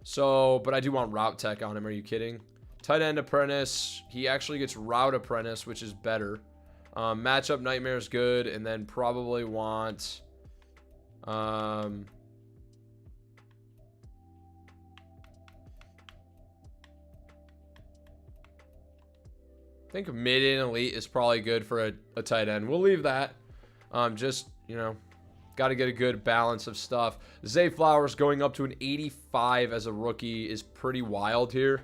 So, but I do want Route Tech on him. Are you kidding? Tight end Apprentice. He actually gets Route Apprentice, which is better. Matchup Nightmare is good. And then probably want... I think mid and elite is probably good for a tight end. We'll leave that. Just, you know, got to get a good balance of stuff. Zay Flowers going up to an 85 as a rookie is pretty wild here.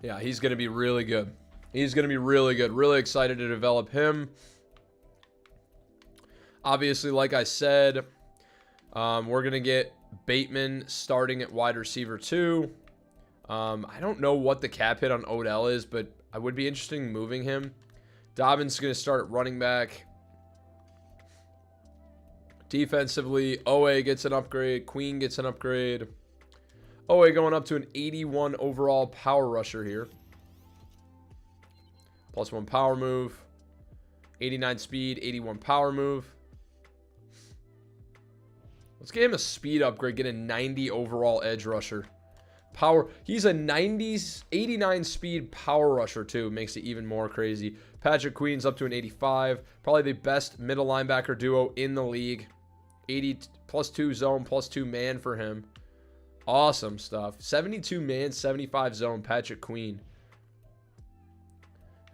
Yeah, he's going to be really good. He's going to be really good. Really excited to develop him. Obviously, like I said, we're going to get Bateman starting at wide receiver 2. I don't know what the cap hit on Odell is, but I would be interested in moving him. Dobbins is going to start at running back. Defensively, Owe gets an upgrade. Queen gets an upgrade. Owe going up to an 81 overall power rusher here. +1 power move. 89 speed, 81 power move. Let's get him a speed upgrade, get a 90 overall edge rusher. Power. He's a 89 speed power rusher too. Makes it even more crazy. Patrick Queen's up to an 85. Probably the best middle linebacker duo in the league. 80 +2 zone, +2 man for him. Awesome stuff. 72 man, 75 zone, Patrick Queen.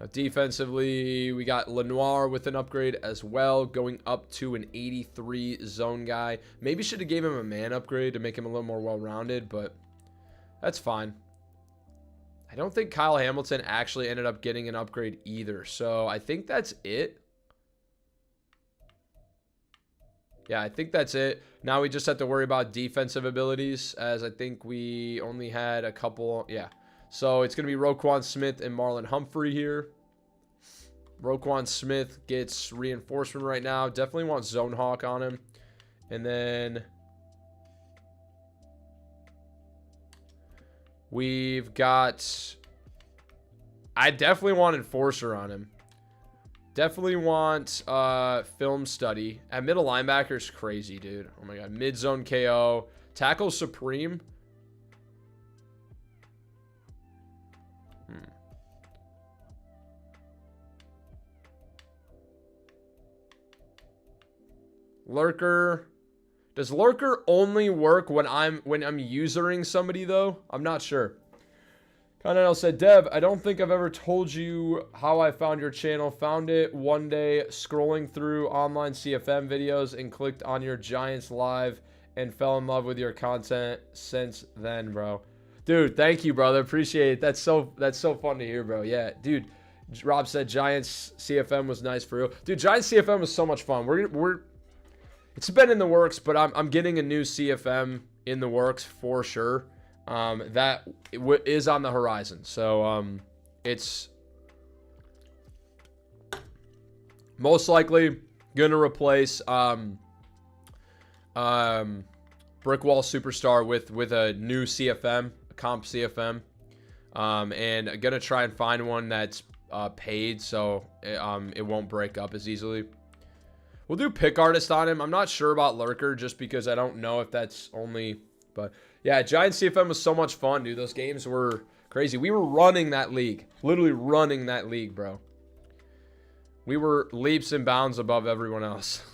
Now defensively, we got Lenoir with an upgrade as well, going up to an 83 zone guy. Maybe should have gave him a man upgrade to make him a little more well-rounded, but that's fine. I don't think Kyle Hamilton actually ended up getting an upgrade either, so I think that's it. Yeah, I think that's it. Now we just have to worry about defensive abilities, as I think we only had a couple. Yeah. So it's going to be Roquan Smith and Marlon Humphrey here. Roquan Smith gets reinforcement right now. Definitely want Zone Hawk on him. And then we've got... I definitely want Enforcer on him. Definitely want Film Study. At middle linebacker is crazy, dude. Oh my god. Mid-zone KO. Tackle Supreme. Lurker. Does Lurker only work when I'm usering somebody though? I'm not sure. Cardinals said, Dev, I don't think I've ever told you how I found your channel. Found it one day scrolling through online CFM videos and clicked on your Giants live and fell in love with your content since then, bro. Dude, thank you, brother. Appreciate it. That's so fun to hear, bro. Yeah, dude. Rob said Giants CFM was nice for you. Dude, Giants CFM was so much fun. It's been in the works, but I'm getting a new CFM in the works for sure. That is on the horizon. So it's most likely gonna replace Brick Wall Superstar with a new CFM, a comp CFM, and I'm gonna try and find one that's paid, so it won't break up as easily. We'll do Pick Artist on him. I'm not sure about Lurker just because I don't know if that's only... But, yeah, Giants CFM was so much fun, dude. Those games were crazy. We were running that league. Literally running that league, bro. We were leaps and bounds above everyone else.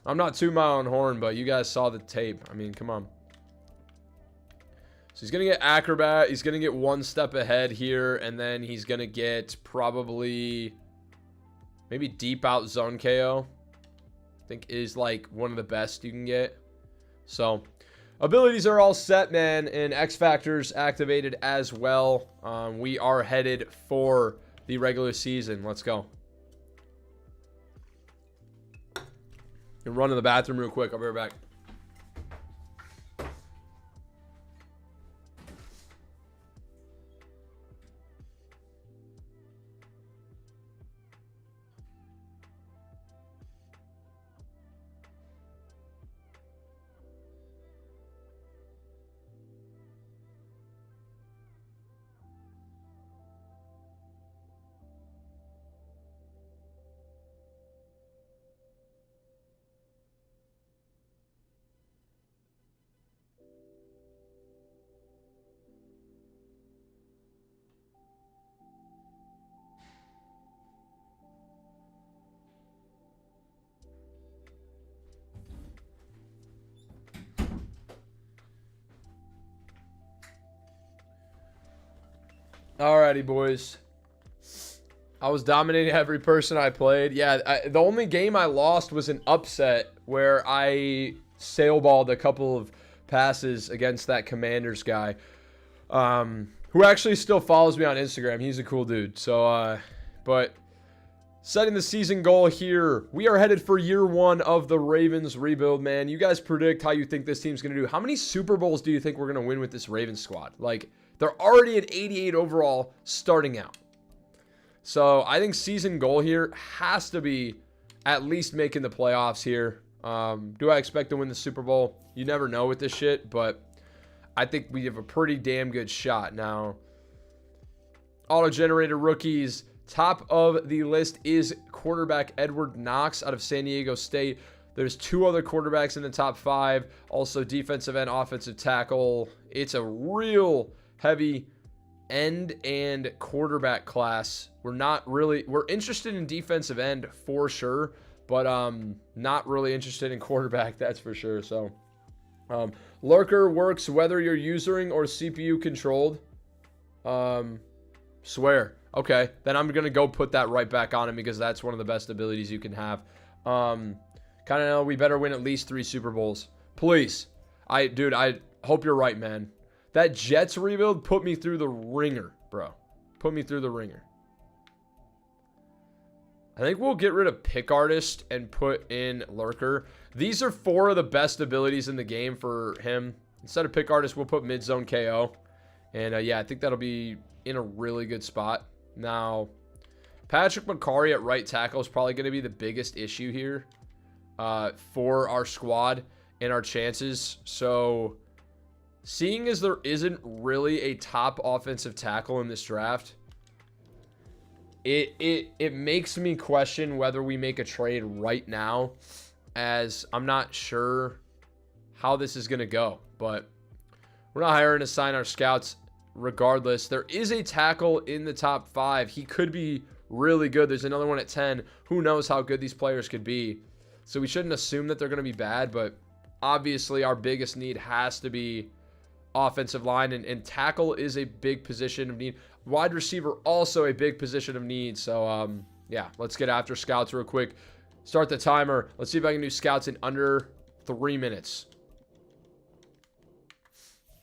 I'm not tooting my own horn, but you guys saw the tape. I mean, come on. So he's going to get Acrobat. He's going to get one step ahead here, and then he's going to get probably... maybe deep out zone KO. I think is like one of the best you can get. So abilities are all set, man, and X Factors activated as well. We are headed for the regular season. Let's go. And run to the bathroom real quick. I'll be right back. Alrighty, boys. I was dominating every person I played. Yeah, the only game I lost was an upset where I sailballed a couple of passes against that Commanders guy, who actually still follows me on Instagram. He's a cool dude. So, but setting the season goal here. We are headed for year one of the Ravens rebuild, man. You guys predict how you think this team's going to do. How many Super Bowls do you think we're going to win with this Ravens squad? Like, they're already at 88 overall starting out. So I think season goal here has to be at least making the playoffs here. Do I expect to win the Super Bowl? You never know with this shit, but I think we have a pretty damn good shot. Now, auto-generated rookies. Top of the list is quarterback Edward Knox out of San Diego State. There's 2 other quarterbacks in the top 5. Also defensive end, offensive tackle. It's a real heavy end and quarterback class. We're interested in defensive end for sure, but not really interested in quarterback, that's for sure. So Lurker works whether you're using or CPU controlled. Swear. Okay, then I'm gonna go put that right back on him because that's one of the best abilities you can have. Kind of know we better win at least 3 Super Bowls. Please. Dude, I hope you're right, man. That Jets rebuild put me through the ringer, bro. Put me through the ringer. I think we'll get rid of Pick Artist and put in Lurker. These are 4 of the best abilities in the game for him. Instead of Pick Artist, we'll put Mid-Zone KO. And yeah, I think that'll be in a really good spot. Now, Patrick McCarry at right tackle is probably going to be the biggest issue here for our squad and our chances. So, seeing as there isn't really a top offensive tackle in this draft, it makes me question whether we make a trade right now, as I'm not sure how this is going to go. But we're not hiring to sign our scouts regardless. There is a tackle in the top 5. He could be really good. There's another one at 10. Who knows how good these players could be. So we shouldn't assume that they're going to be bad, but obviously our biggest need has to be offensive line, and tackle is a big position of need. Wide receiver also a big position of need. So yeah, let's get after scouts real quick. Start the timer. Let's see if I can do scouts in under 3 minutes.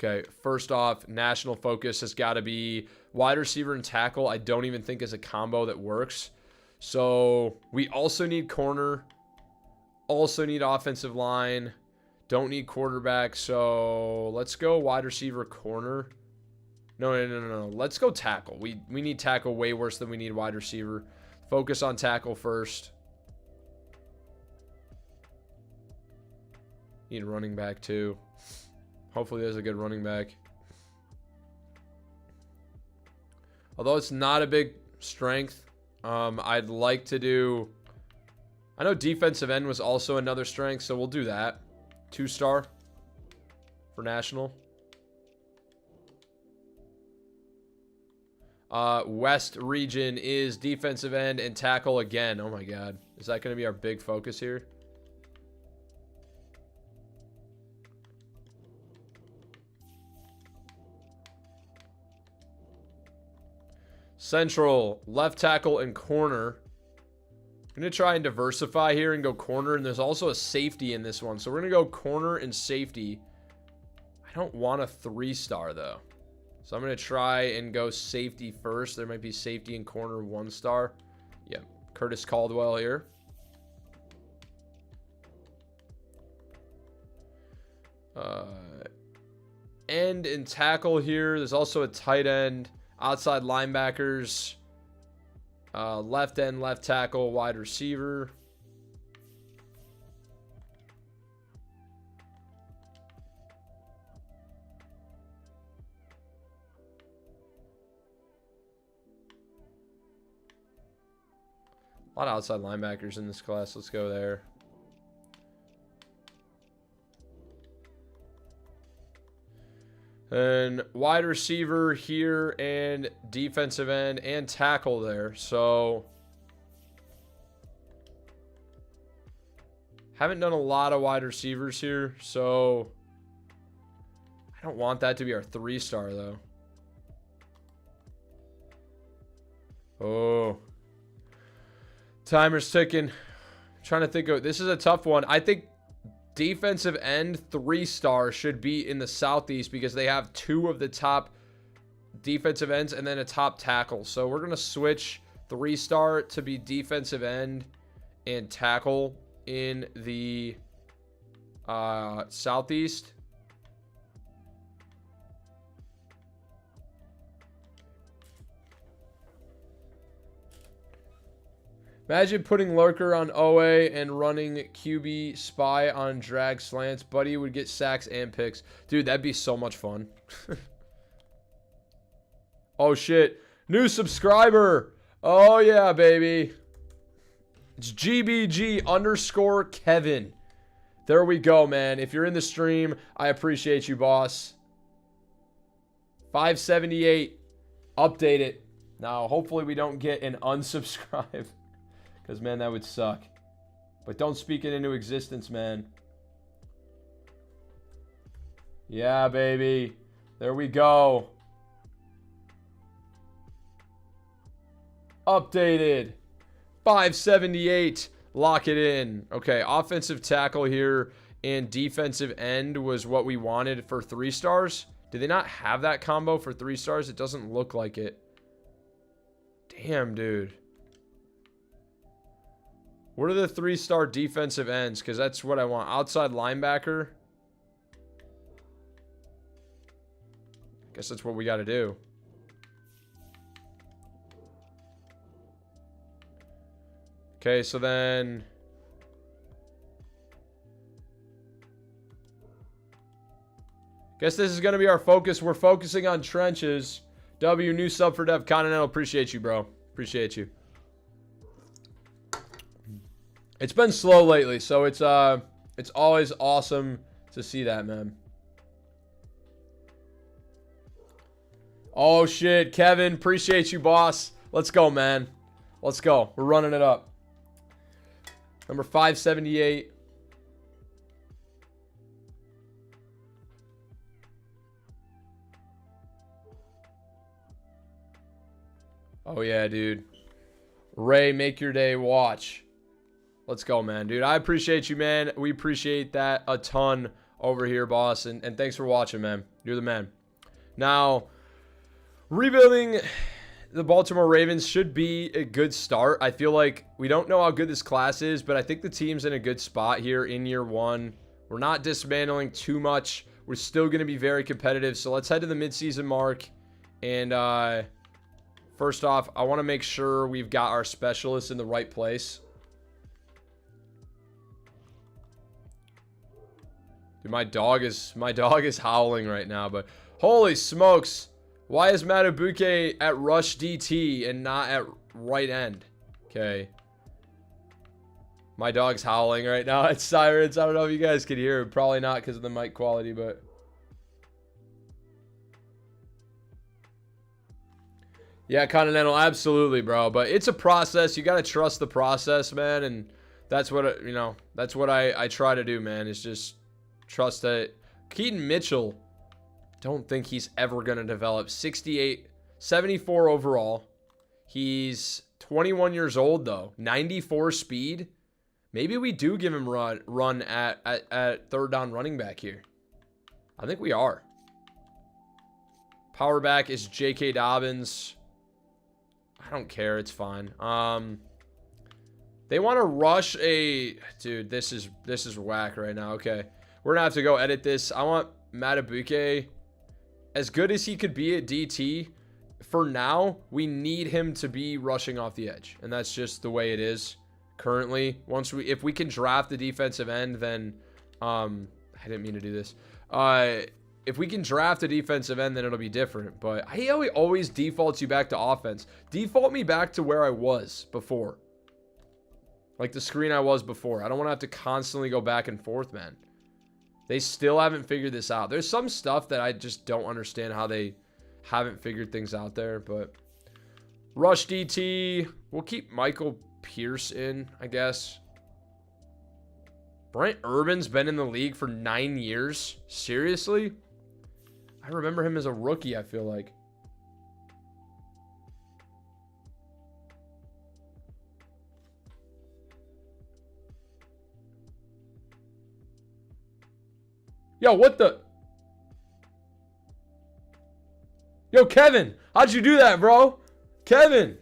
Okay, first off, national focus has got to be wide receiver and tackle. I don't even think is a combo that works. So we also need corner. Also need offensive line. Don't need quarterback. So let's go wide receiver, corner. No. Let's go tackle. We need tackle way worse than we need wide receiver. Focus on tackle first. Need running back too. Hopefully there's a good running back. Although it's not a big strength, I'd like to do... I know defensive end was also another strength, so we'll do that. 2-star for national. West region is defensive end and tackle again. Oh my god. Is that going to be our big focus here? Central, left tackle and corner. I'm going to try and diversify here and go corner. And there's also a safety in this one. So we're going to go corner and safety. I don't want a 3-star though. So I'm going to try and go safety first. There might be safety and corner 1-star. Yeah, Curtis Caldwell here. End and tackle here. There's also a tight end. Outside linebackers. Left end, left tackle, wide receiver. A lot of outside linebackers in this class. Let's go there. And wide receiver here and defensive end and tackle there. So haven't done a lot of wide receivers here. So I don't want that to be our 3-star though. Oh. Timer's ticking. I'm trying to think of, this is a tough one. I think defensive end 3-star should be in the Southeast because they have 2 of the top defensive ends and then a top tackle. So we're going to switch 3-star to be defensive end and tackle in the Southeast. Imagine putting Lurker on OA and running QB spy on drag slants. Buddy would get sacks and picks. Dude, that'd be so much fun. Oh, shit. New subscriber. Oh, yeah, baby. It's GBG_Kevin. There we go, man. If you're in the stream, I appreciate you, boss. 578. Update it. Now, hopefully we don't get an unsubscribe. Because, man, that would suck. But don't speak it into existence, man. Yeah, baby. There we go. Updated. 578. Lock it in. Okay, offensive tackle here and defensive end was what we wanted for 3 stars. Do they not have that combo for 3 stars? It doesn't look like it. Damn, dude. What are the 3-star defensive ends? Because that's what I want. Outside linebacker. Guess that's what we got to do. Okay, so then... Guess this is going to be our focus. We're focusing on trenches. W, new sub for Dev. Continental, appreciate you, bro. Appreciate you. It's been slow lately, so it's always awesome to see that, man. Oh, shit. Kevin, appreciate you, boss. Let's go, man. Let's go. We're running it up. Number 578. Oh, yeah, dude. Ray, make your day. Watch. Let's go, man. Dude, I appreciate you, man. We appreciate that a ton over here, boss. And thanks for watching, man. You're the man. Now, rebuilding the Baltimore Ravens should be a good start. I feel like we don't know how good this class is, but I think the team's in a good spot here in year 1. We're not dismantling too much. We're still going to be very competitive. So let's head to the midseason mark. And first off, I want to make sure we've got our specialists in the right place. Dude, my dog is howling right now, but holy smokes. Why is Matabuke at rush DT and not at right end? Okay. My dog's howling right now. It's sirens. I don't know if you guys can hear it. Probably not because of the mic quality, but... Yeah, Continental, absolutely, bro. But it's a process. You got to trust the process, man. And that's what, you know, that's what I try to do, man, is just trust that. Keaton Mitchell, don't think he's ever going to develop. 68, 74 overall. He's 21 years old, though. 94 speed. Maybe we do give him run at third down running back here. I think we are. Power back is J.K. Dobbins. I don't care. It's fine. They want to rush a... Dude, this is whack right now. Okay. We're going to have to go edit this. I want Matabuke. As good as he could be at DT, for now, we need him to be rushing off the edge. And that's just the way it is currently. If we can draft the defensive end, then... I didn't mean to do this. If we can draft a defensive end, then it'll be different. But he always defaults you back to offense. Default me back to where I was before. Like the screen I was before. I don't want to have to constantly go back and forth, man. They still haven't figured this out. There's some stuff that I just don't understand how they haven't figured things out there. But rush DT. We'll keep Michael Pierce in, I guess. Brent Urban's been in the league for 9 years. Seriously? I remember him as a rookie, I feel like. Yo, what the? Yo, Kevin, how'd you do that, bro? Kevin.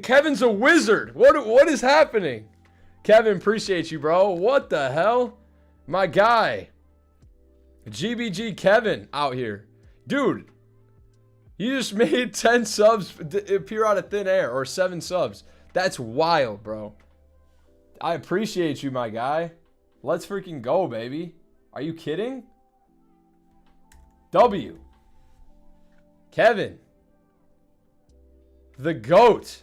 Kevin's a wizard. What is happening? Kevin, appreciate you, bro. What the hell? My guy. GBG Kevin out here. Dude, you just made 10 subs appear out of thin air, or 7 subs. That's wild, bro. I appreciate you, my guy. Let's freaking go, baby. Are you kidding? W. Kevin. The GOAT.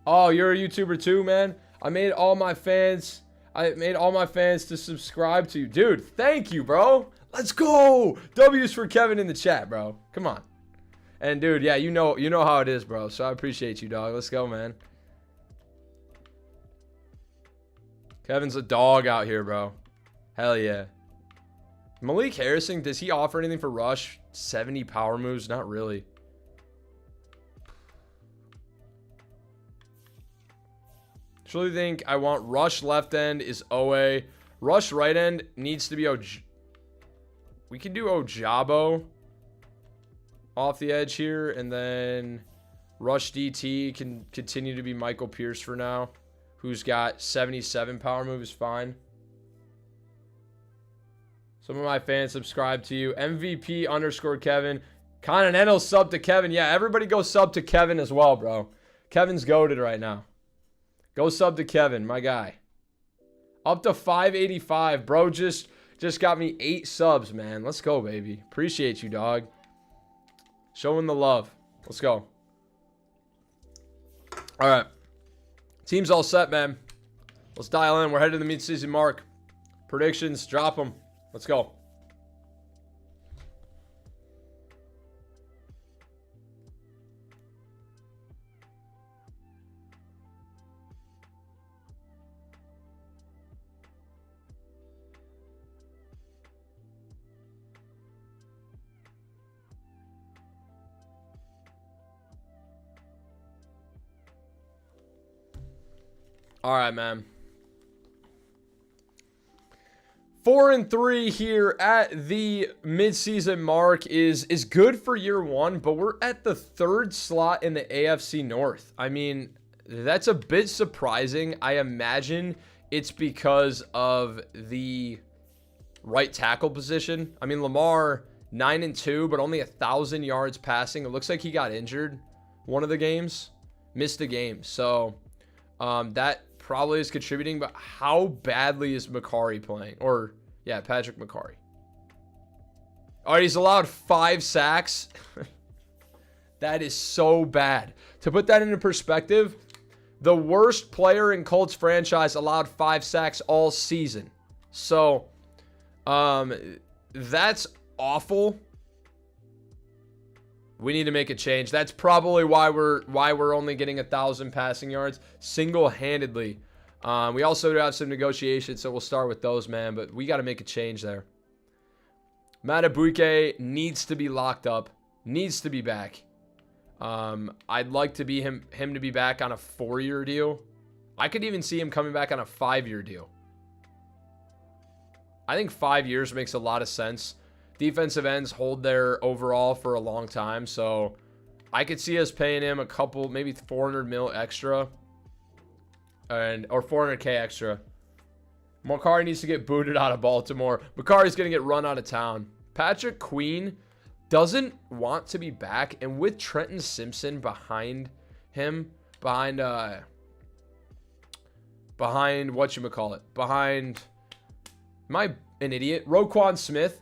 Oh, you're a YouTuber too, man? I made all my fans to subscribe to you. Dude, thank you, bro. Let's go. W's for Kevin in the chat, bro. Come on. And dude, yeah, you know how it is, bro. So I appreciate you, dog. Let's go, man. Kevin's a dog out here, bro. Hell yeah. Malik Harrison, does he offer anything for rush? 70 power moves? Not really. Truly think I want rush left end is OA. Rush right end needs to be we can do Ojabo off the edge here, and then rush DT can continue to be Michael Pierce for now, who's got 77 power move is fine. Some of my fans subscribe to you. MVP _ Kevin. Continental sub to Kevin. Yeah, everybody go sub to Kevin as well, bro. Kevin's goated right now. Go sub to Kevin, my guy. Up to 585. Bro just got me 8 subs, man. Let's go, baby. Appreciate you, dog. Showing the love. Let's go. All right. Team's all set, man. Let's dial in. We're headed to the mid-season mark. Predictions, drop them. Let's go. All right, man. 4-3 here at the midseason mark is good for year one, but we're at the 3rd slot in the AFC North. I mean, that's a bit surprising. I imagine it's because of the right tackle position. I mean, Lamar 9-2, but only 1,000 yards passing. It looks like he got injured one of the games, missed a game. So that probably is contributing, but how badly is Macari playing? Or, yeah, Patrick Macari. All right, he's allowed 5 sacks. That is so bad. To put that into perspective, the worst player in Colts franchise allowed 5 sacks all season. So, that's awful. We need to make a change. That's probably why we're only getting 1,000 passing yards single-handedly. We also do have some negotiations, so we'll start with those, man. But we got to make a change there. Matabuike needs to be locked up. Needs to be back. I'd like to be him to be back on a 4-year deal. I could even see him coming back on a 5-year deal. I think 5 years makes a lot of sense. Defensive ends hold their overall for a long time, so I could see us paying him a couple, maybe 400 mil extra, or 400K extra. Macari needs to get booted out of Baltimore. Macari's gonna get run out of town. Patrick Queen doesn't want to be back, and with Trenton Simpson behind him, behind whatchamacallit, behind an idiot, Roquan Smith.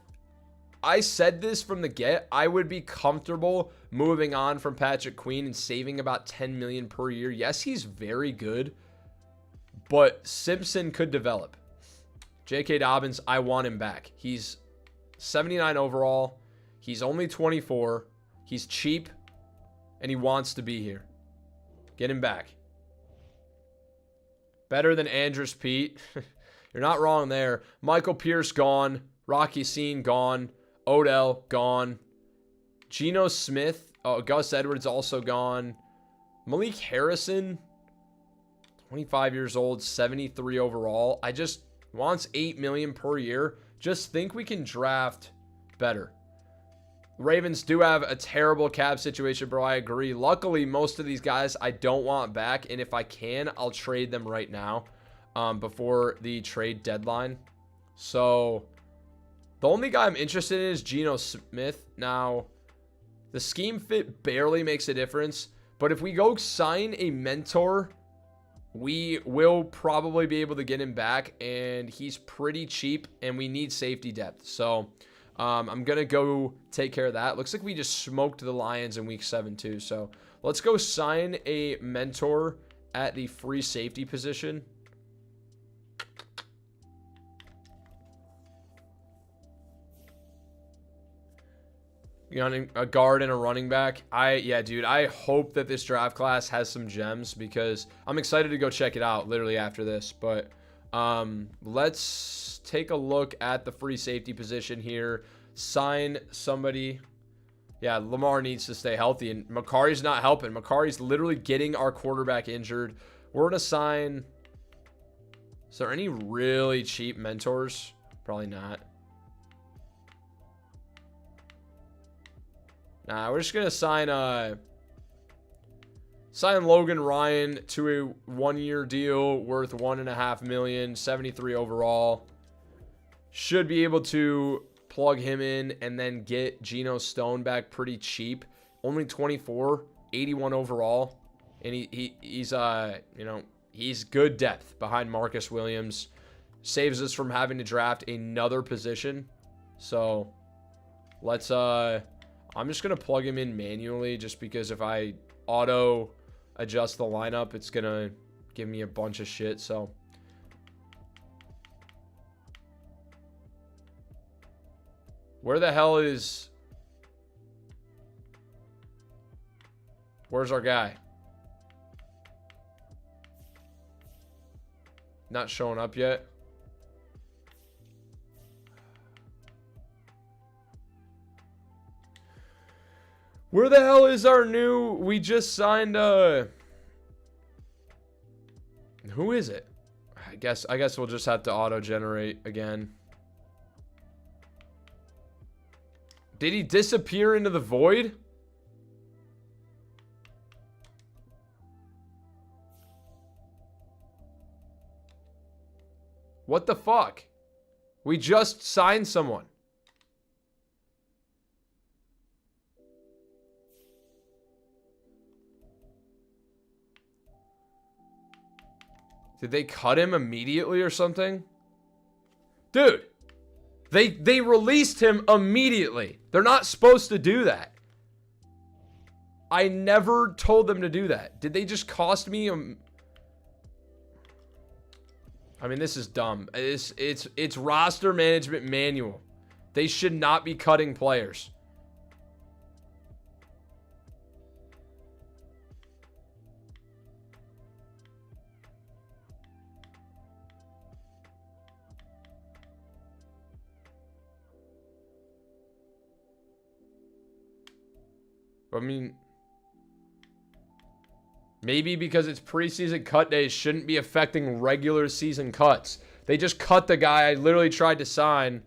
I said this from the get. I would be comfortable moving on from Patrick Queen and saving about $10 million per year. Yes, he's very good, but Simpson could develop. J.K. Dobbins, I want him back. He's 79 overall. He's only 24. He's cheap, and he wants to be here. Get him back. Better than Andrus Pete. You're not wrong there. Michael Pierce gone. Rocky Scene gone. Odell gone. Geno Smith. Oh, Gus Edwards also gone. Malik Harrison, 25 years old, 73 overall. I just wants $8 million per year. Just think we can draft better. Ravens do have a terrible cap situation, bro. I agree. Luckily, most of these guys I don't want back, and if I can, I'll trade them right now before the trade deadline. So the only guy I'm interested in is Geno Smith. Now, the scheme fit barely makes a difference, but if we go sign a mentor, we will probably be able to get him back, and he's pretty cheap, and we need safety depth. So I'm going to go take care of that. Looks like we just smoked the Lions in week 7 too. So let's go sign a mentor at the free safety position. You know, a guard and a running back. Yeah, dude, I hope that this draft class has some gems because I'm excited to go check it out literally after this. But let's take a look at the free safety position here. Sign somebody. Yeah, Lamar needs to stay healthy, and Makari's not helping. Makari's literally getting our quarterback injured. We're going to sign... Is there any really cheap mentors? Probably not. Nah, we're just going to sign Logan Ryan to a 1-year deal worth $1.5 million, 73 overall. Should be able to plug him in and then get Geno Stone back pretty cheap. Only 24, 81 overall. And he's you know, he's good depth behind Marcus Williams. Saves us from having to draft another position. So let's I'm just going to plug him in manually just because if I auto adjust the lineup, it's going to give me a bunch of shit. So where the hell is... Where's our guy? Not showing up yet. Where the hell is our new... We just signed... Who is it? I guess we'll just have to auto-generate again. Did he disappear into the void? What the fuck? We just signed someone. Did they cut him immediately or something? Dude, they released him immediately. They're not supposed to do that. I never told them to do that. Did they just cost me I mean, this is dumb. It's roster management manual. They should not be cutting players. I mean, maybe because it's preseason cut days shouldn't be affecting regular season cuts. They just cut the guy I literally tried to sign.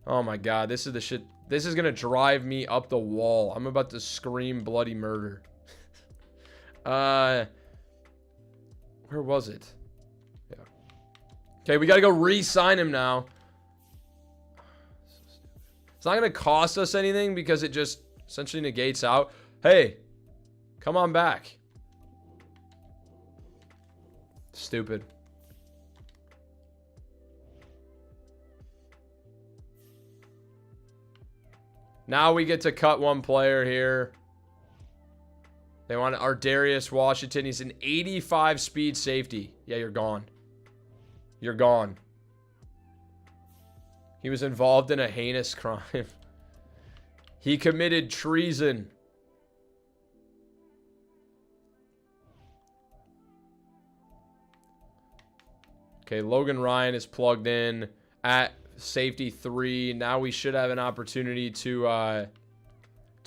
Oh my God, this is the shit. This is going to drive me up the wall. I'm about to scream bloody murder. Where was it? Yeah. Okay, we got to go re-sign him now. It's not going to cost us anything because it just essentially negates out. Hey, come on back. Stupid. Now we get to cut one player here. They want our Darius Washington. He's an 85 speed safety. Yeah, you're gone. You're gone. He was involved in a heinous crime. He committed treason. Okay, Logan Ryan is plugged in at safety 3. Now we should have an opportunity to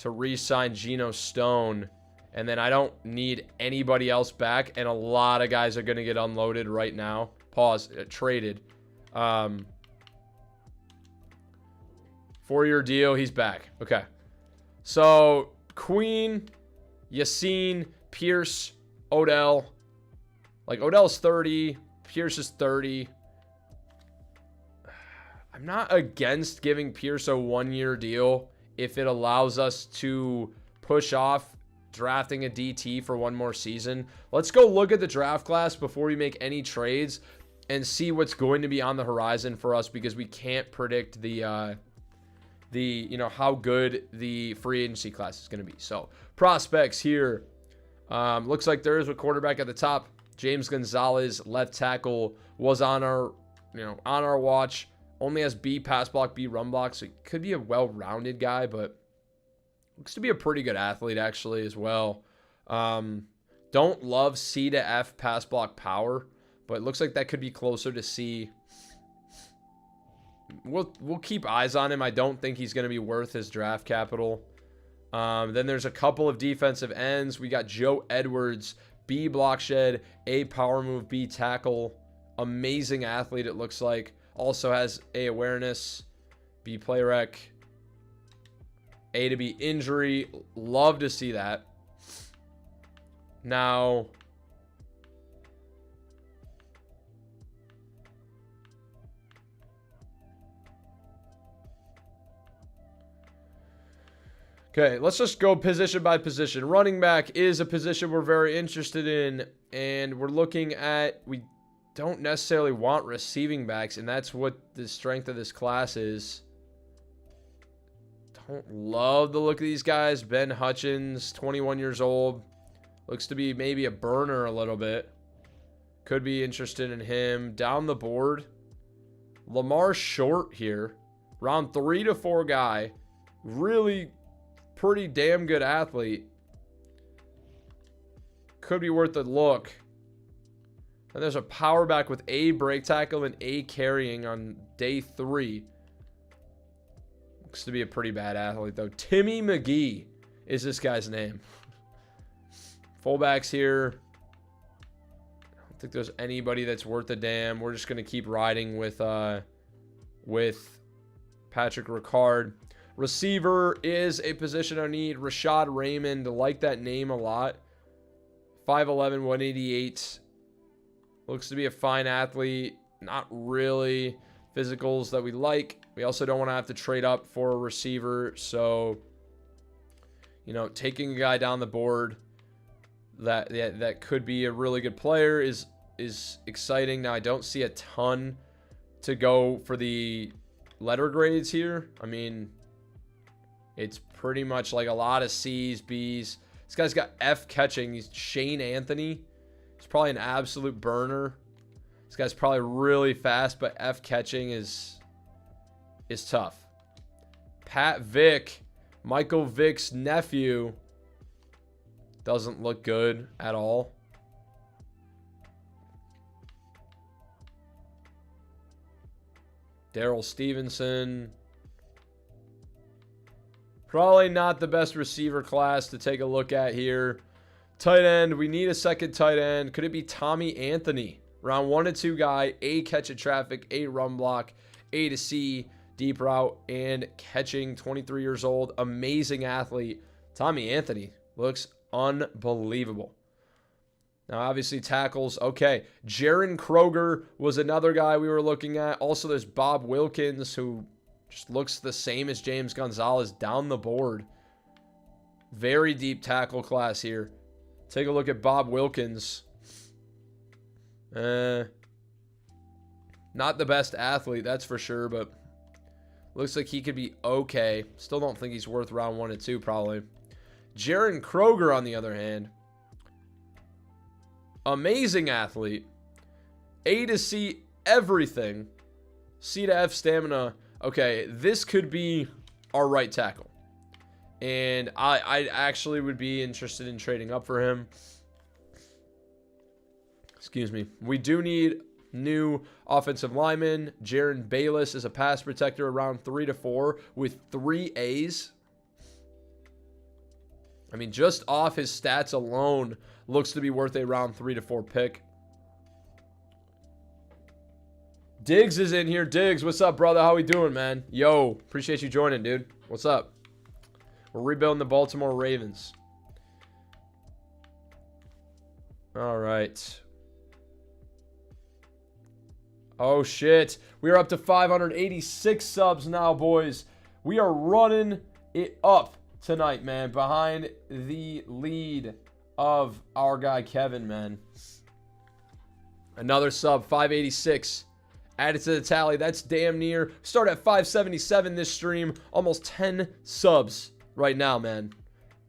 re-sign Geno Stone. And then I don't need anybody else back. And a lot of guys are going to get unloaded right now. Pause. Traded. 4-year deal. He's back. Okay. So, Queen, Yassine, Pierce, Odell. Like, Odell's 30. Pierce is 30. I'm not against giving Pierce a 1-year deal if it allows us to push off drafting a DT for one more season. Let's go look at the draft class before we make any trades and see what's going to be on the horizon for us because we can't predict the you know, how good the free agency class is going to be. So, prospects here. Looks like there is a quarterback at the top. James Gonzalez, left tackle, was on our, on our watch. Only has B pass block, B run block, so he could be a well-rounded guy, but looks to be a pretty good athlete actually as well. Don't love C to F pass block power, but it looks like that could be closer to C. We'll keep eyes on him. I don't think he's going to be worth his draft capital. Then there's a couple of defensive ends. We got Joe Edwards, B block shed, A power move, B tackle. Amazing athlete it looks like. Also has A awareness, B play rec, A to B injury. Love to see that. Now, okay, let's just go position by position. Running back is a position we're very interested in, and we're looking at, we don't necessarily want receiving backs, and that's what the strength of this class is. Don't love the look of these guys. Ben Hutchins, 21 years old. Looks to be maybe a burner a little bit. Could be interested in him. Down the board, Lamar Short here. Round 3 to 4 guy. Really pretty damn good athlete. Could be worth a look. And there's a power back with A break tackle and A carrying on day 3. Looks to be a pretty bad athlete though. Timmy McGee is this guy's name. Fullbacks here. I don't think there's anybody that's worth a damn. We're just going to keep riding with Patrick Ricard. Receiver is a position I need. Rashad Raymond. I like that name a lot. 5'11", 188. Looks to be a fine athlete. Not really physicals that we like. We also don't want to have to trade up for a receiver. So, taking a guy down the board that could be a really good player is exciting. Now, I don't see a ton to go for the letter grades here. I mean, it's pretty much like a lot of C's, B's. This guy's got F catching. He's Shane Anthony. He's probably an absolute burner. This guy's probably really fast, but F catching is tough. Pat Vick, Michael Vick's nephew, doesn't look good at all. Darrell Stevenson. Probably not the best receiver class to take a look at here. Tight end. We need a second tight end. Could it be Tommy Anthony? Round 1 to 2 guy. A catch at traffic. A run block. A to C. Deep route. And catching. 23 years old. Amazing athlete. Tommy Anthony looks unbelievable. Now, obviously, tackles. Okay. Jaron Kroger was another guy we were looking at. Also, there's Bob Wilkins, who just looks the same as James Gonzalez down the board. Very deep tackle class here. Take a look at Bob Wilkins. Not the best athlete, that's for sure, but looks like he could be okay. Still don't think he's worth round 1 and 2, probably. Jaron Kroger, on the other hand. Amazing athlete. A to C, everything. C to F stamina. Okay, this could be our right tackle. And I actually would be interested in trading up for him. Excuse me. We do need new offensive lineman. Jaron Bayless is a pass protector around 3 to 4 with 3 A's. I mean, just off his stats alone, looks to be worth a round 3 to 4 pick. Diggs is in here. Diggs, what's up, brother? How we doing, man? Yo, appreciate you joining, dude. What's up? We're rebuilding the Baltimore Ravens. All right. Oh, shit. We are up to 586 subs now, boys. We are running it up tonight, man. Behind the lead of our guy, Kevin, man. Another sub, 586. Added to the tally. That's damn near. Start at 577 this stream. Almost 10 subs right now, man.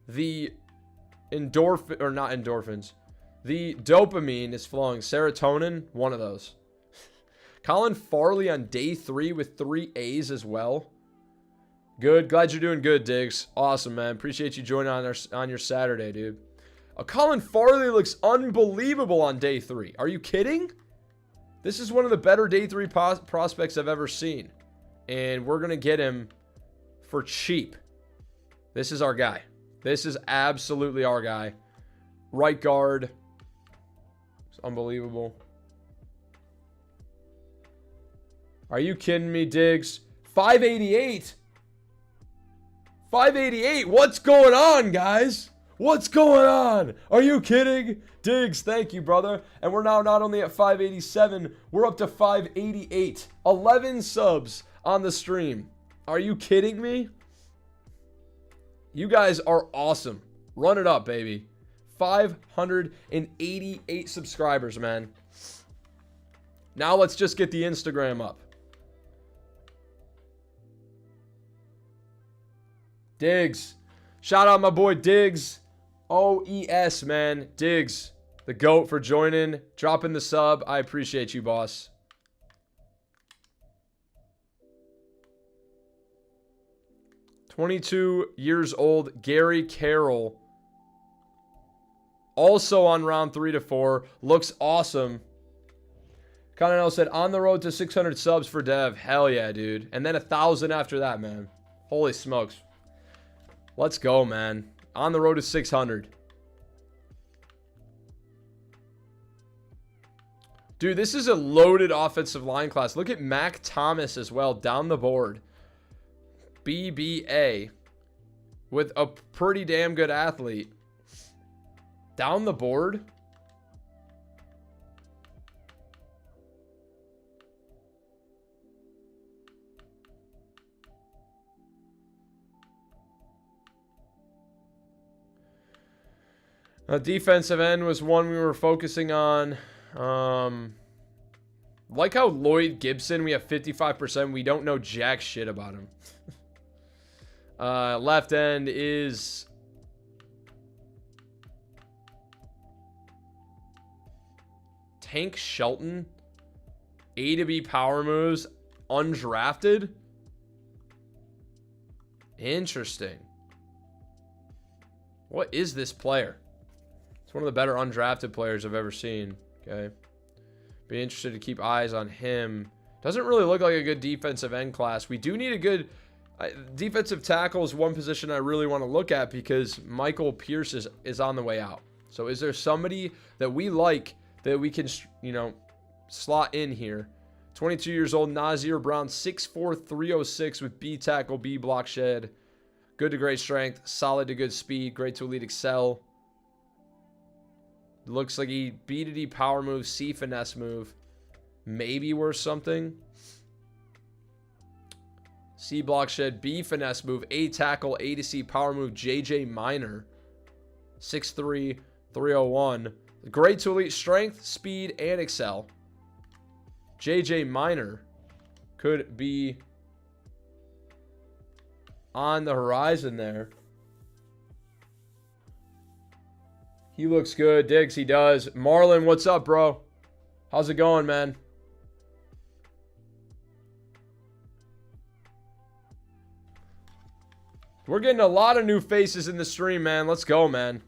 The endorphin, or not endorphins. The dopamine is flowing. Serotonin, one of those. Colin Farley on day 3 with 3 A's as well. Good. Glad you're doing good, Diggs. Awesome, man. Appreciate you joining on your Saturday, dude. Colin Farley looks unbelievable on day 3. Are you kidding? This is one of the better day 3 prospects I've ever seen. And we're going to get him for cheap. This is our guy. This is absolutely our guy. Right guard. It's unbelievable. Are you kidding me, Diggs? 588. 588. What's going on, guys? What's going on? Are you kidding? Diggs, thank you, brother. And we're now not only at 587, we're up to 588. 11 subs on the stream. Are you kidding me? You guys are awesome. Run it up, baby. 588 subscribers, man. Now let's just get the Instagram up. Diggs. Shout out my boy Diggs. OES, man. Diggs, the GOAT, for joining. Dropping the sub. I appreciate you, boss. $22 years old. Gary Carroll. Also on round 3 to 4. Looks awesome. Cardinals said, on the road to 600 subs for Dev. Hell yeah, dude. And then 1,000 after that, man. Holy smokes. Let's go, man. On the road to 600. Dude, this is a loaded offensive line class. Look at Mac Thomas as well down the board. BBA. With a pretty damn good athlete. Down the board. Defensive end was one we were focusing on. Like how Lloyd Gibson, we have 55%. We don't know jack shit about him. Left end is Tank Shelton. A to B power moves. Undrafted. Interesting. What is this player? It's one of the better undrafted players I've ever seen. Okay. Be interested to keep eyes on him. Doesn't really look like a good defensive end class. We do need a good defensive tackle is one position I really want to look at because Michael Pierce is on the way out. So is there somebody that we like that we can, you know, slot in here? 22 years old, Nazir Brown, 6'4", 306 with B tackle, B block shed. Good to great strength, solid to good speed, great to elite excel. Looks like he B to D power move, C finesse move. Maybe worth something. C block shed, B finesse move, A tackle, A to C power move, JJ Minor. 6'3", 301. Great to elite strength, speed, and excel. JJ Minor could be on the horizon there. He looks good. Diggs, he does. Marlon, what's up, bro? How's it going, man? We're getting a lot of new faces in the stream, man. Let's go, man.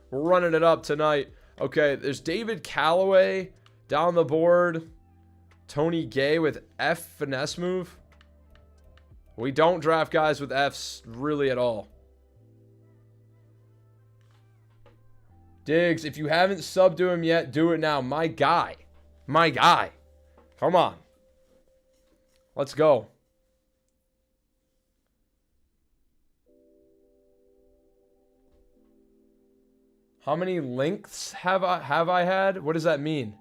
We're running it up tonight. Okay, there's David Callaway down the board. Tony Gay with F finesse move. We don't draft guys with Fs really at all. Diggs, if you haven't subbed to him yet, do it now. My guy. My guy. Come on. Let's go. How many lengths have I had? What does that mean?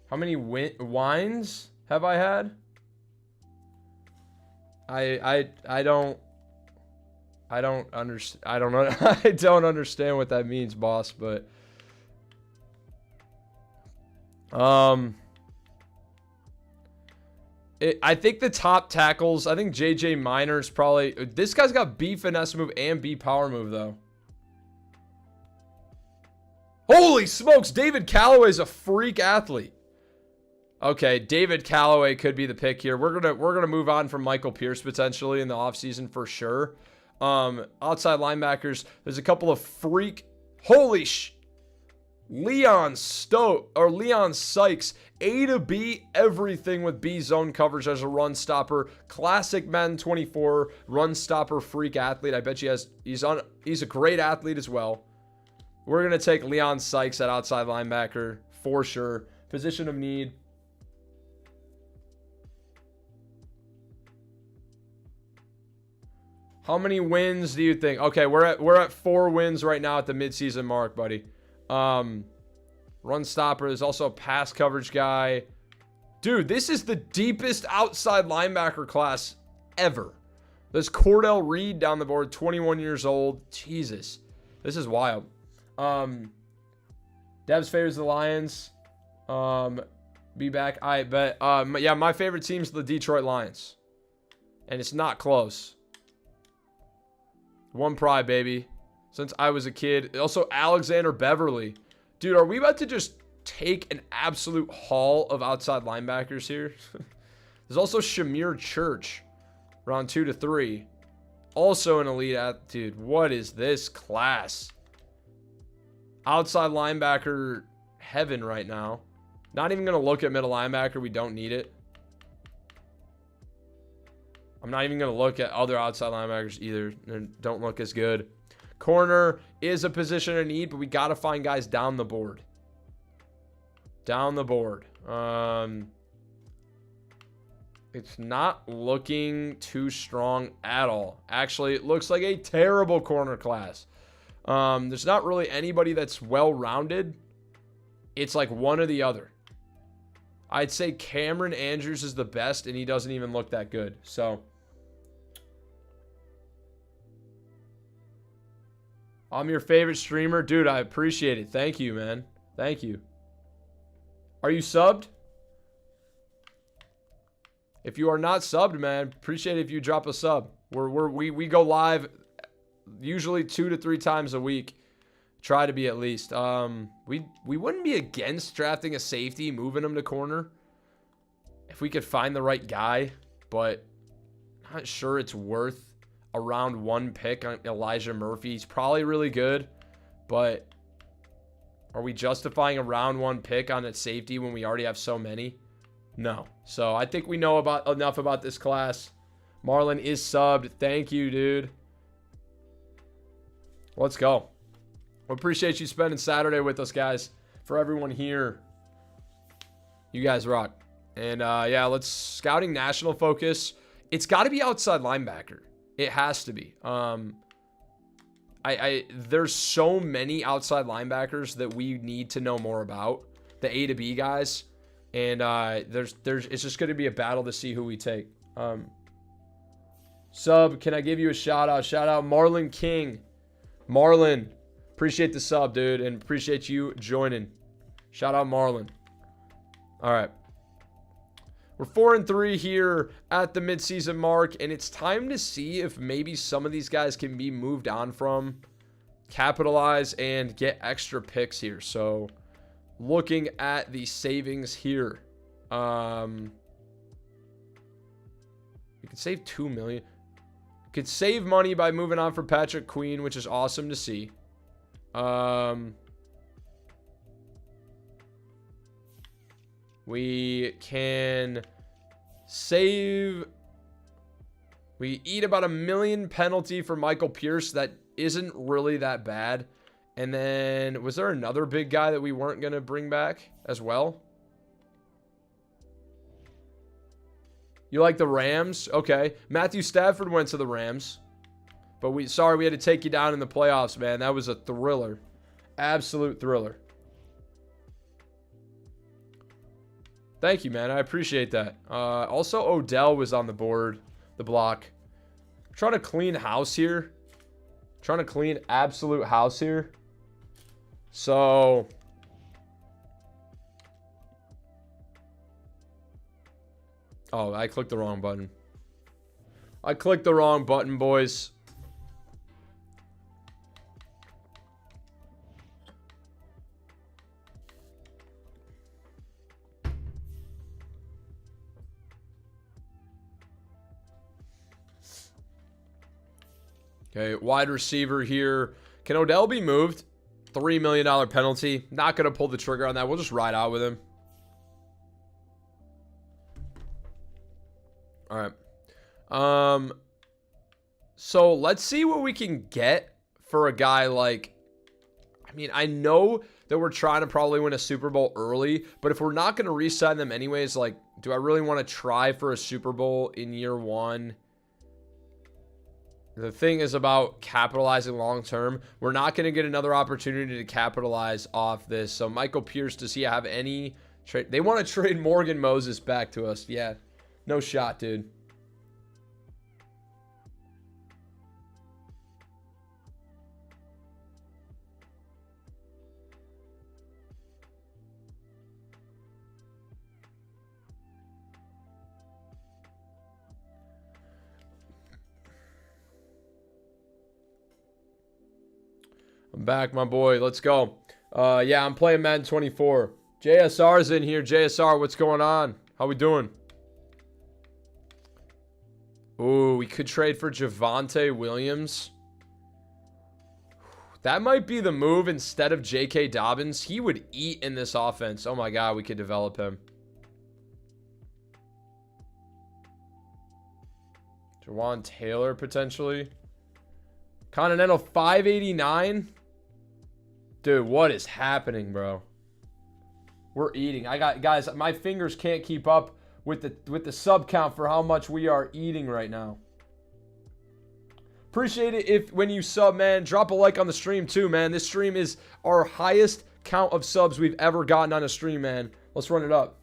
How many wines have I had? I don't understand. I don't know. I don't understand what that means, boss, but I think the top tackles, I think JJ Minor's probably, this guy's got B finesse move and B power move though. Holy smokes, David Callaway's a freak athlete. Okay, David Callaway could be the pick here. We're gonna move on from Michael Pierce potentially in the offseason for sure. Outside linebackers, there's a couple of freak. Holy Leon Sykes, A to B, everything with B zone coverage as a run stopper. Classic Madden 24 run stopper freak athlete. I bet he's a great athlete as well. We're gonna take Leon Sykes at outside linebacker for sure. Position of need. How many wins do you think? Okay, we're at 4 wins right now at the midseason mark, buddy. Run stopper. There's also a pass coverage guy. Dude, this is the deepest outside linebacker class ever. There's Cordell Reed down the board, 21 years old. Jesus, this is wild. Debs favors the Lions. Be back. I bet. Yeah, my favorite team's the Detroit Lions, and it's not close. One pride, baby. Since I was a kid. Also, Alexander Beverly. Dude, are we about to just take an absolute haul of outside linebackers here? There's also Shamir Church. Round 2 to 3. Also an elite dude, what is this class? Outside linebacker heaven right now. Not even going to look at middle linebacker. We don't need it. I'm not even going to look at other outside linebackers either. They don't look as good. Corner is a position of need, but we got to find guys down the board. Down the board. It's not looking too strong at all. Actually, it looks like a terrible corner class. There's not really anybody that's well-rounded. It's like one or the other. I'd say Cameron Andrews is the best, and he doesn't even look that good. So I'm your favorite streamer. Dude, I appreciate it. Thank you, man. Thank you. Are you subbed? If you are not subbed, man, appreciate it if you drop a sub. We go live usually 2 to 3 times a week. Try to be at least. We wouldn't be against drafting a safety, moving him to corner if we could find the right guy, but not sure it's worth a round 1 pick on Elijah Murphy. He's probably really good, but are we justifying a round 1 pick on a safety when we already have so many? No. So I think we know enough about this class. Marlon is subbed. Thank you, dude. Let's go. We appreciate you spending Saturday with us, guys. For everyone here, you guys rock. And yeah, let's scouting national focus. It's got to be outside linebacker. It has to be. There's so many outside linebackers that we need to know more about. The A to B guys. And it's just going to be a battle to see who we take. Sub, can I give you a shout out? Shout out Marlon King. Marlon, appreciate the sub, dude, and appreciate you joining. Shout out Marlon. All right. We're 4-3 here at the midseason mark, and it's time to see if maybe some of these guys can be moved on from, capitalize, and get extra picks here. So, looking at the savings here, we could save $2 million. Could save money by moving on from Patrick Queen, which is awesome to see. We can save. We eat about $1 million penalty for Michael Pierce. That isn't really that bad. And then, was there another big guy that we weren't going to bring back as well? You like the Rams? Okay. Matthew Stafford went to the Rams. But we had to take you down in the playoffs, man. That was a thriller. Absolute thriller. Thank you, man. I appreciate that. Also, Odell was on the board, the block. Trying to clean house here. Trying to clean absolute house here. So, Oh, I clicked the wrong button. I clicked the wrong button, boys. Okay, wide receiver here. Can Odell be moved? $3 million penalty. Not going to pull the trigger on that. We'll just ride out with him. All right. So let's see what we can get for a guy like... I mean, I know that we're trying to probably win a Super Bowl early, but if we're not going to re-sign them anyways, like, do I really want to try for a Super Bowl in year one? The thing is about capitalizing long term. We're not going to get another opportunity to capitalize off this. So Michael Pierce, does he have any trade? They want to trade Morgan Moses back to us. Yeah, no shot, dude. I'm back, my boy. Let's go. Yeah, I'm playing Madden 24. JSR's in here. JSR, what's going on? How we doing? Ooh, we could trade for Javonte Williams. That might be the move instead of J.K. Dobbins. He would eat in this offense. Oh, my God. We could develop him. Jawan Taylor, potentially. Continental 589. Dude, what is happening, bro? We're eating. I got, guys, my fingers can't keep up with the sub count for how much we are eating right now. Appreciate it if when you sub, man. Drop a like on the stream too, man. This stream is our highest count of subs we've ever gotten on a stream, man. Let's run it up.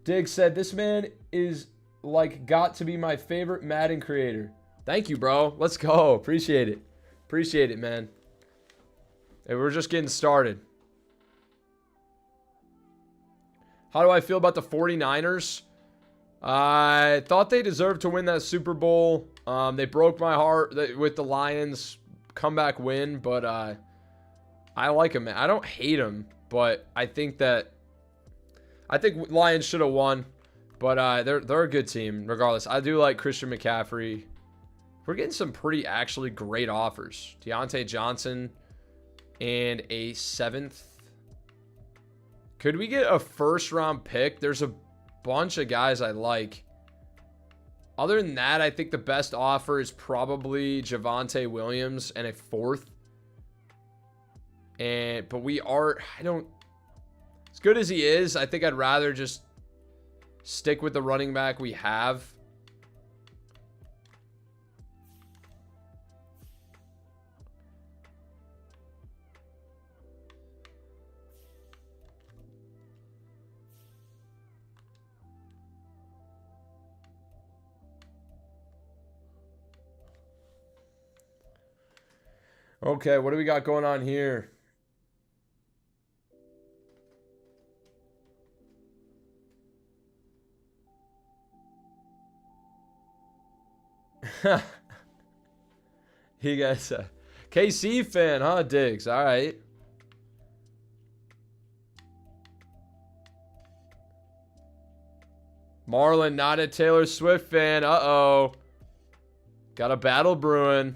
Diggs said, this man is like got to be my favorite Madden creator. Thank you, bro. Let's go. Appreciate it. Appreciate it, man. Hey, we're just getting started. How do I feel about the 49ers? I thought they deserved to win that Super Bowl. They broke my heart with the Lions comeback win, but I like them, man. I don't hate them, but I think Lions should have won. But they're a good team regardless. I do like Christian McCaffrey. We're getting some pretty actually great offers. Deontay Johnson and a 7th. Could we get a first-round pick? There's a bunch of guys I like. Other than that, I think the best offer is probably Javonte Williams and a 4th. But as good as he is, I think I'd rather just stick with the running back we have. Okay, what do we got going on here? You guys, KC fan, huh, Diggs? All right. Marlon, not a Taylor Swift fan. Uh-oh. Got a battle brewing.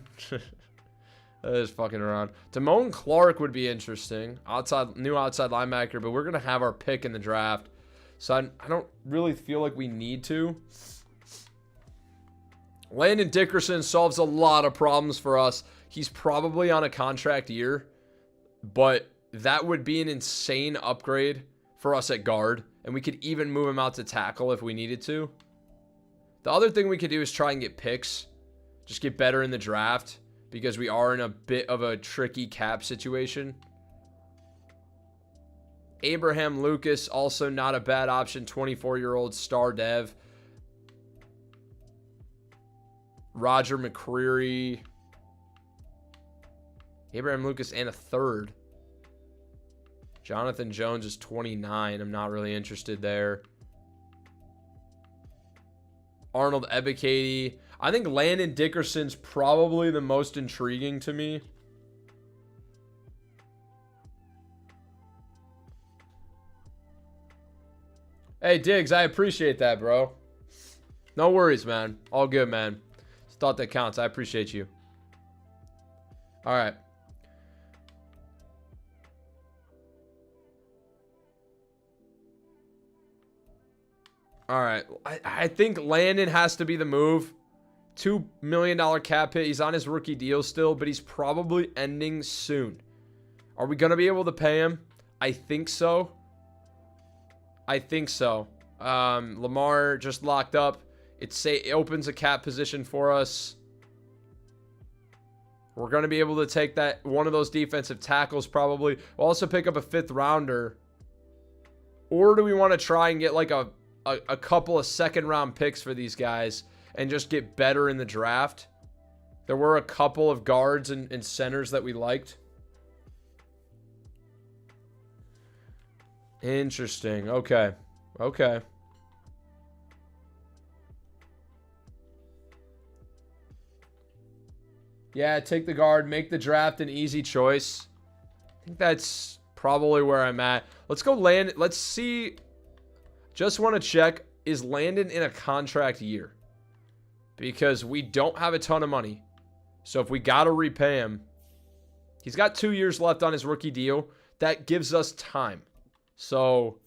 That is fucking around. Damone Clark would be interesting. New outside linebacker, but we're going to have our pick in the draft. So I don't really feel like we need to. Landon Dickerson solves a lot of problems for us. He's probably on a contract year, but that would be an insane upgrade for us at guard, and we could even move him out to tackle if we needed to. The other thing we could do is try and get picks. Just get better in the draft, because we are in a bit of a tricky cap situation. Abraham Lucas, also not a bad option. 24-year-old star dev. Roger McCreary. Abraham Lucas and a 3rd. Jonathan Jones is 29. I'm not really interested there. Arnold Ebiketie. I think Landon Dickerson's probably the most intriguing to me. Hey, Diggs, I appreciate that, bro. No worries, man. All good, man. It's thought that counts. I appreciate you. All right. All right. I think Landon has to be the move. $2 million cap hit. He's on his rookie deal still, but he's probably ending soon. Are we going to be able to pay him? I think so. I think so. Lamar just locked up. It opens a cap position for us. We're going to be able to take that one of those defensive tackles probably. We'll also pick up a 5th rounder. Or do we want to try and get like a couple of 2nd round picks for these guys and just get better in the draft? There were a couple of guards and centers that we liked. Interesting. Okay. Okay. Yeah, take the guard, make the draft an easy choice. I think that's probably where I'm at. Let's go land. Let's see. Just want to check, is Landon in a contract year? Because we don't have a ton of money. So if we got to repay him, he's got 2 years left on his rookie deal. That gives us time. So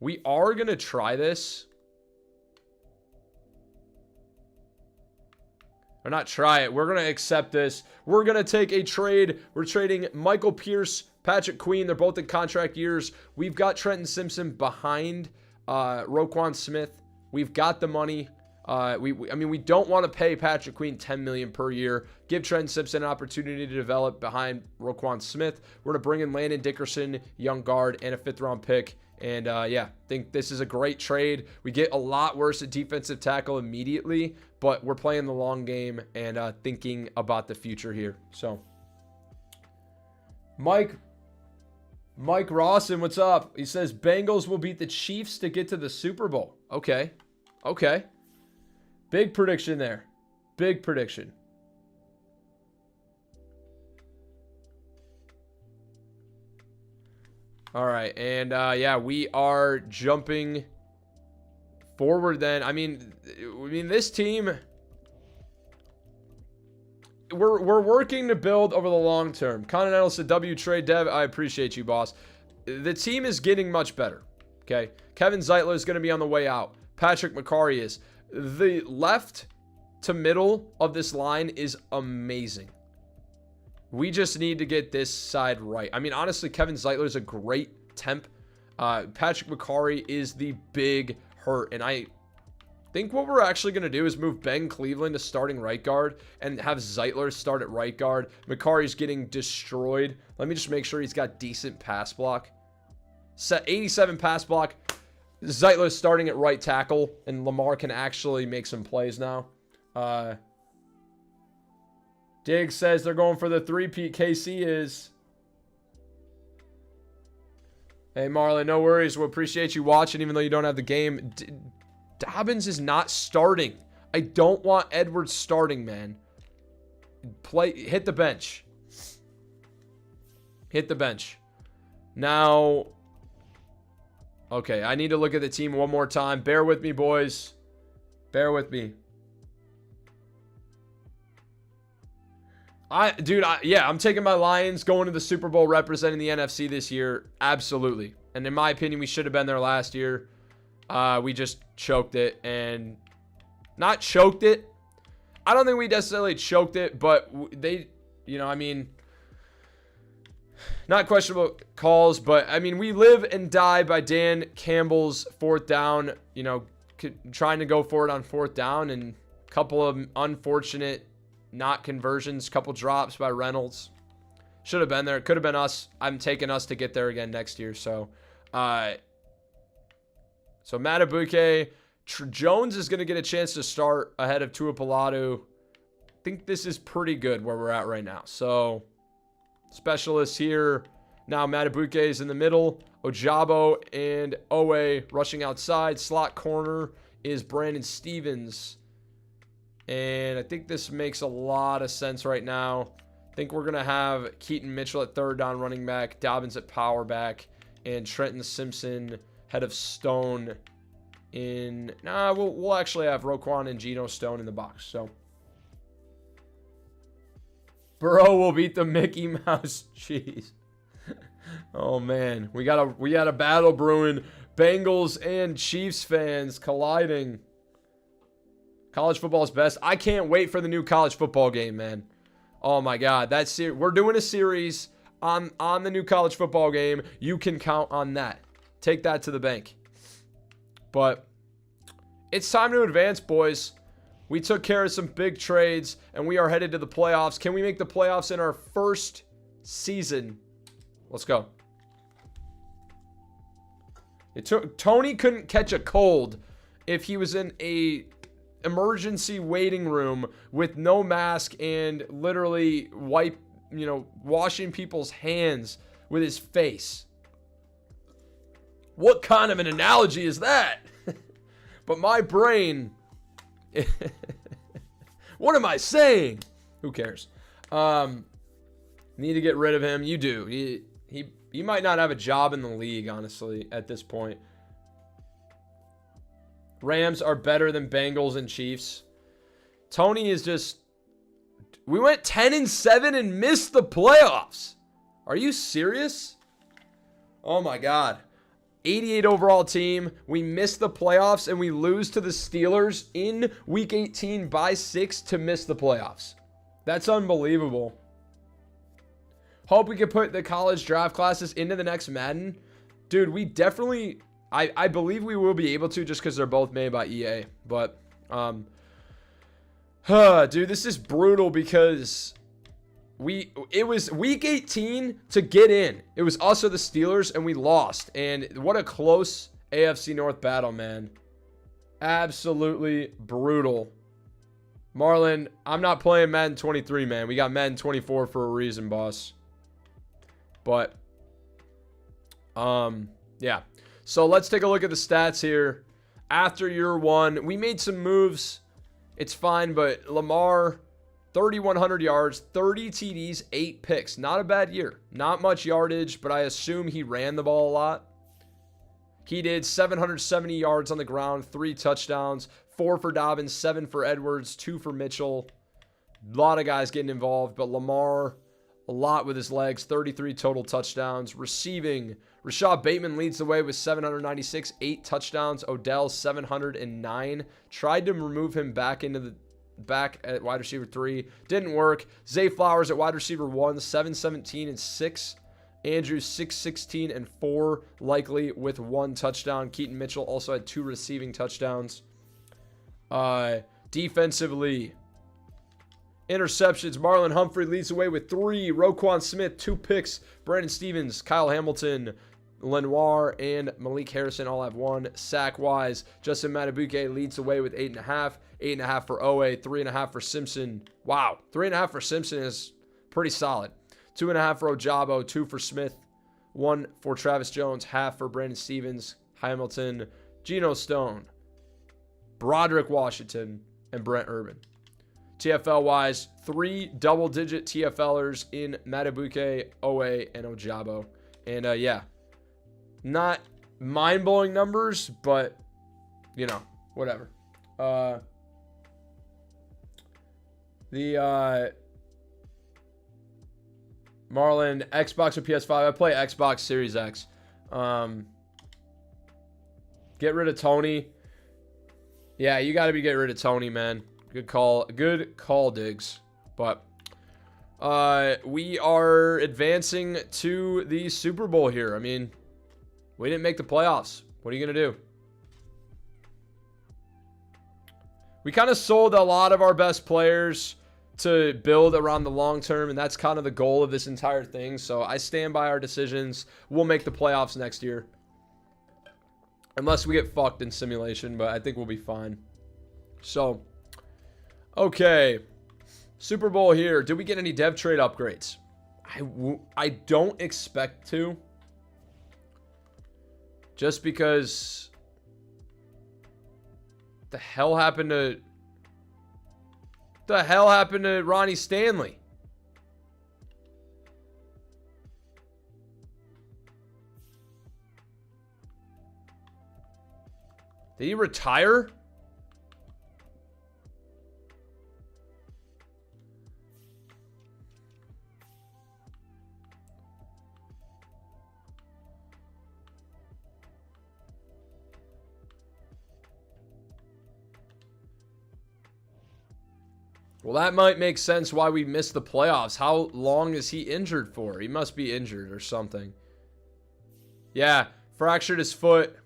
we are going to try this. Or not try it. We're going to accept this. We're going to take a trade. We're trading Michael Pierce, Patrick Queen. They're both in contract years. We've got Trenton Simpson behind Roquan Smith. We've got the money. I mean, we don't want to pay Patrick Queen $10 million per year. Give Trenton Simpson an opportunity to develop behind Roquan Smith. We're going to bring in Landon Dickerson, young guard, and a 5th round pick. And yeah, think this is a great trade. We get a lot worse at defensive tackle immediately, but we're playing the long game and thinking about the future here. So, Mike Rawson, what's up? He says Bengals will beat the Chiefs to get to the Super Bowl. Okay. Okay. Big prediction there. Big prediction. All right, and yeah, we are jumping forward then. I mean this team, we're working to build over the long term. Continental said W trade dev. I appreciate you, boss. The team is getting much better. Okay, Kevin Zeitler is going to be on the way out. Patrick McCarry is. The left to middle of this line is amazing. We just need to get this side right. I mean, honestly, Kevin Zeitler is a great temp. Patrick McCarry is the big hurt. And I think what we're actually going to do is move Ben Cleveland to starting right guard and have Zeitler start at right guard. McCarry's getting destroyed. Let me just make sure he's got decent pass block. Set 87 pass block. Zeitler's starting at right tackle. And Lamar can actually make some plays now. Diggs says they're going for the 3-peat. KC is. Hey, Marlon, no worries. We appreciate you watching, even though you don't have the game. Dobbins is not starting. I don't want Edwards starting, man. Hit the bench. Hit the bench. Now. Okay, I need to look at the team one more time. Bear with me, boys. Bear with me. Yeah, I'm taking my Lions going to the Super Bowl representing the NFC this year. Absolutely. And in my opinion, we should have been there last year. We just choked it and not choked it. I don't think we necessarily choked it, but they, I mean, not questionable calls, but I mean, we live and die by Dan Campbell's 4th down, trying to go for it on 4th down and a couple of unfortunate not conversions, couple drops by Reynolds. Should have been there. It could have been us. I'm taking us to get there again next year. So Matabuke. Jones is going to get a chance to start ahead of Tua Palatu. I think this is pretty good where we're at right now. So specialists here. Now Matabuke is in the middle. Ojabo and Owe rushing outside. Slot corner is Brandon Stevens. And I think this makes a lot of sense right now. I think we're going to have Keaton Mitchell at third down running back, Dobbins at power back, and Trenton Simpson head of Stone in... Nah, we'll actually have Roquan and Geno Stone in the box. So Burrow will beat the Mickey Mouse cheese. Oh, man. We got a battle brewing. Bengals and Chiefs fans colliding. College football is best. I can't wait for the new college football game, man. Oh, my God. We're doing a series on the new college football game. You can count on that. Take that to the bank. But it's time to advance, boys. We took care of some big trades, and we are headed to the playoffs. Can we make the playoffs in our first season? Let's go. Tony couldn't catch a cold if he was in a emergency waiting room with no mask and literally washing people's hands with his face. What kind of an analogy is that? But my brain... What am I saying? Who cares? Need to get rid of him. You do. He might not have a job in the league, honestly, at this point. Rams are better than Bengals and Chiefs. Tony is just... We went 10-7 and missed the playoffs. Are you serious? Oh my God. 88 overall team. We miss the playoffs and we lose to the Steelers in week 18 by 6 to miss the playoffs. That's unbelievable. Hope we can put the college draft classes into the next Madden. Dude, we definitely... I believe we will be able to just because they're both made by EA. But, dude, this is brutal because it was week 18 to get in. It was us or the Steelers, and we lost. And what a close AFC North battle, man. Absolutely brutal. Marlon, I'm not playing Madden 23, man. We got Madden 24 for a reason, boss. But, yeah. So let's take a look at the stats here. After year one, we made some moves. It's fine, but Lamar, 3,100 yards, 30 TDs, 8 picks. Not a bad year. Not much yardage, but I assume he ran the ball a lot. He did 770 yards on the ground, 3 touchdowns, 4 for Dobbins, 7 for Edwards, 2 for Mitchell. A lot of guys getting involved, but Lamar, a lot with his legs, 33 total touchdowns. Receiving, Rashad Bateman leads the way with 796, 8 touchdowns. Odell, 709. Tried to remove him back at wide receiver 3. Didn't work. Zay Flowers at wide receiver 1, 717 and 6. Andrews, 616 and 4, likely with 1 touchdown. Keaton Mitchell also had 2 receiving touchdowns. Defensively, interceptions. Marlon Humphrey leads the way with 3. Roquan Smith, 2 picks. Brandon Stevens, Kyle Hamilton, Lenoir, and Malik Harrison all have 1. Sack-wise, Justin Matabuke leads the way with 8.5. 8.5 for Owe, 3.5 for Simpson. Wow, 3.5 for Simpson is pretty solid. 2.5 for Ojabo, 2 for Smith, 1 for Travis Jones, half for Brandon Stevens, Hamilton, Geno Stone, Broderick Washington, and Brent Urban. TFL-wise, 3 double-digit TFLers in Matabuke, Owe, and Ojabo. And, yeah, not mind-blowing numbers, but, whatever. Marlon, Xbox or PS5? I play Xbox Series X. Get rid of Tony. Yeah, you got to get rid of Tony, man. Good call. Good call, Diggs. But we are advancing to the Super Bowl here. I mean, we didn't make the playoffs. What are you going to do? We kind of sold a lot of our best players to build around the long term, and that's kind of the goal of this entire thing. So I stand by our decisions. We'll make the playoffs next year. Unless we get fucked in simulation, but I think we'll be fine. So, okay. Super Bowl here. Did we get any dev trade upgrades? I don't expect to. Just because The hell happened to... The hell happened to Ronnie Stanley? Did he retire? Well, that might make sense why we missed the playoffs. How long is he injured for? He must be injured or something. Yeah, fractured his foot.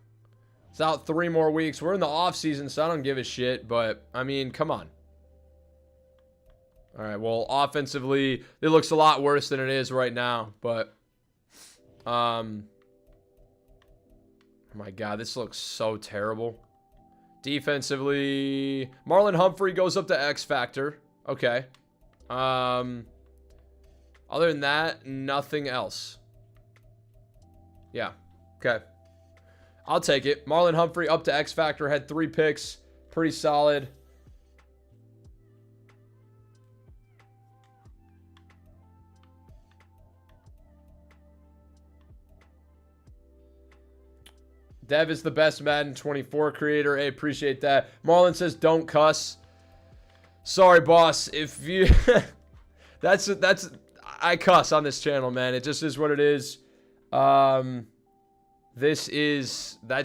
It's out 3 more weeks. We're in the off season, so I don't give a shit. But, I mean, come on. All right, well, offensively, it looks a lot worse than it is right now. But, oh my God, this looks so terrible. Defensively, Marlon Humphrey goes up to X Factor. Okay. Other than that, nothing else. Yeah. Okay. I'll take it. Marlon Humphrey up to X Factor, had 3 picks. Pretty solid. Dev is the best Madden 24 creator. Hey, appreciate that. Marlon says don't cuss. Sorry, boss. If you that's I cuss on this channel, man. It just is what it is. That's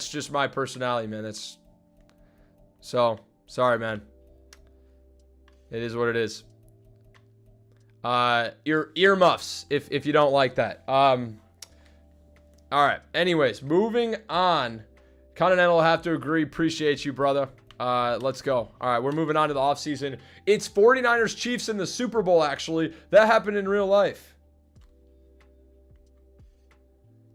just my personality, man. That's so sorry, man. It is what it is. Earmuffs if you don't like that. All right. Anyways, moving on. Continental will have to agree. Appreciate you, brother. Let's go. All right, we're moving on to the offseason. It's 49ers Chiefs in the Super Bowl, actually. That happened in real life.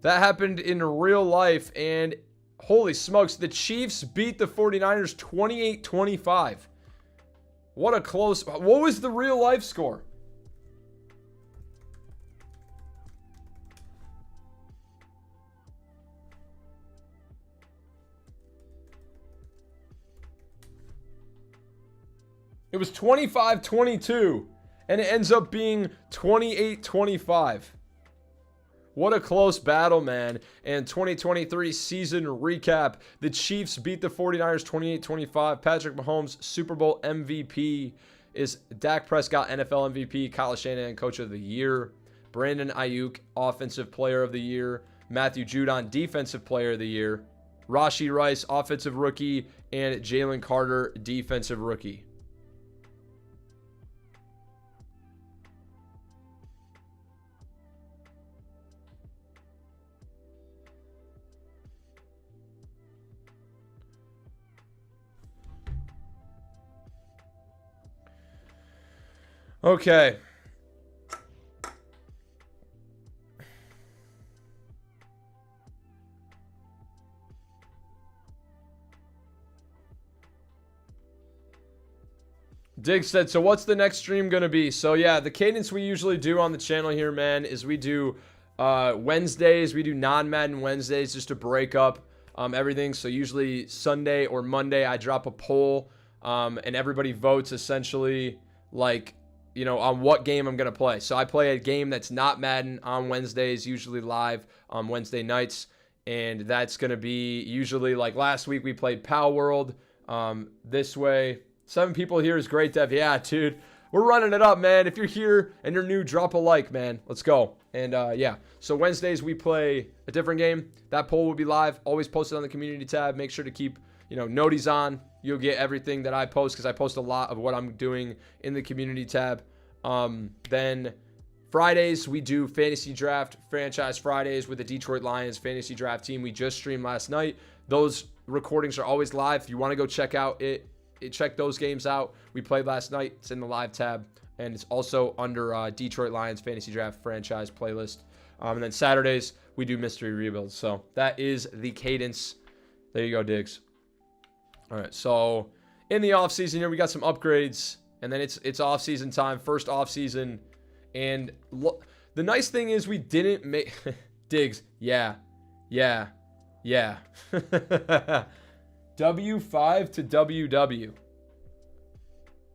That happened in real life, and holy smokes, the Chiefs beat the 49ers 28-25. What a close... What was the real life score? It was 25-22, and it ends up being 28-25. What a close battle, man. And 2023 season recap. The Chiefs beat the 49ers 28-25. Patrick Mahomes, Super Bowl MVP. Is Dak Prescott NFL MVP. Kyle Shanahan, Coach of the Year. Brandon Ayuk, Offensive Player of the Year. Matthew Judon, Defensive Player of the Year. Rashee Rice, Offensive Rookie. And Jalen Carter, Defensive Rookie. Okay. Dig said, so what's the next stream going to be? So yeah, the cadence we usually do on the channel here, man, is we do Wednesdays. We do non-Madden Wednesdays just to break up everything. So usually Sunday or Monday, I drop a poll and everybody votes essentially like... you know, on what game I'm going to play. So I play a game that's not Madden on Wednesdays, usually live on Wednesday nights. And that's going to be usually like last week we played Pow World. This way, 7 people here is great, Dev. Yeah, dude, we're running it up, man. If you're here and you're new, drop a like, man. Let's go. And yeah, so Wednesdays we play a different game. That poll will be live, always posted on the community tab. Make sure to keep, you know, noties on. You'll get everything that I post because I post a lot of what I'm doing in the community tab. Then Fridays, we do Fantasy Draft Franchise Fridays with the Detroit Lions Fantasy Draft team. We just streamed last night. Those recordings are always live. If you want to go check out check those games out. We played last night. It's in the live tab. And it's also under Detroit Lions Fantasy Draft Franchise playlist. And then Saturdays, we do Mystery Rebuilds. So that is the cadence. There you go, Diggs. All right, so in the offseason here, we got some upgrades, and then it's offseason time, first offseason, and the nice thing is we didn't make... Diggs, yeah. W5 to WW.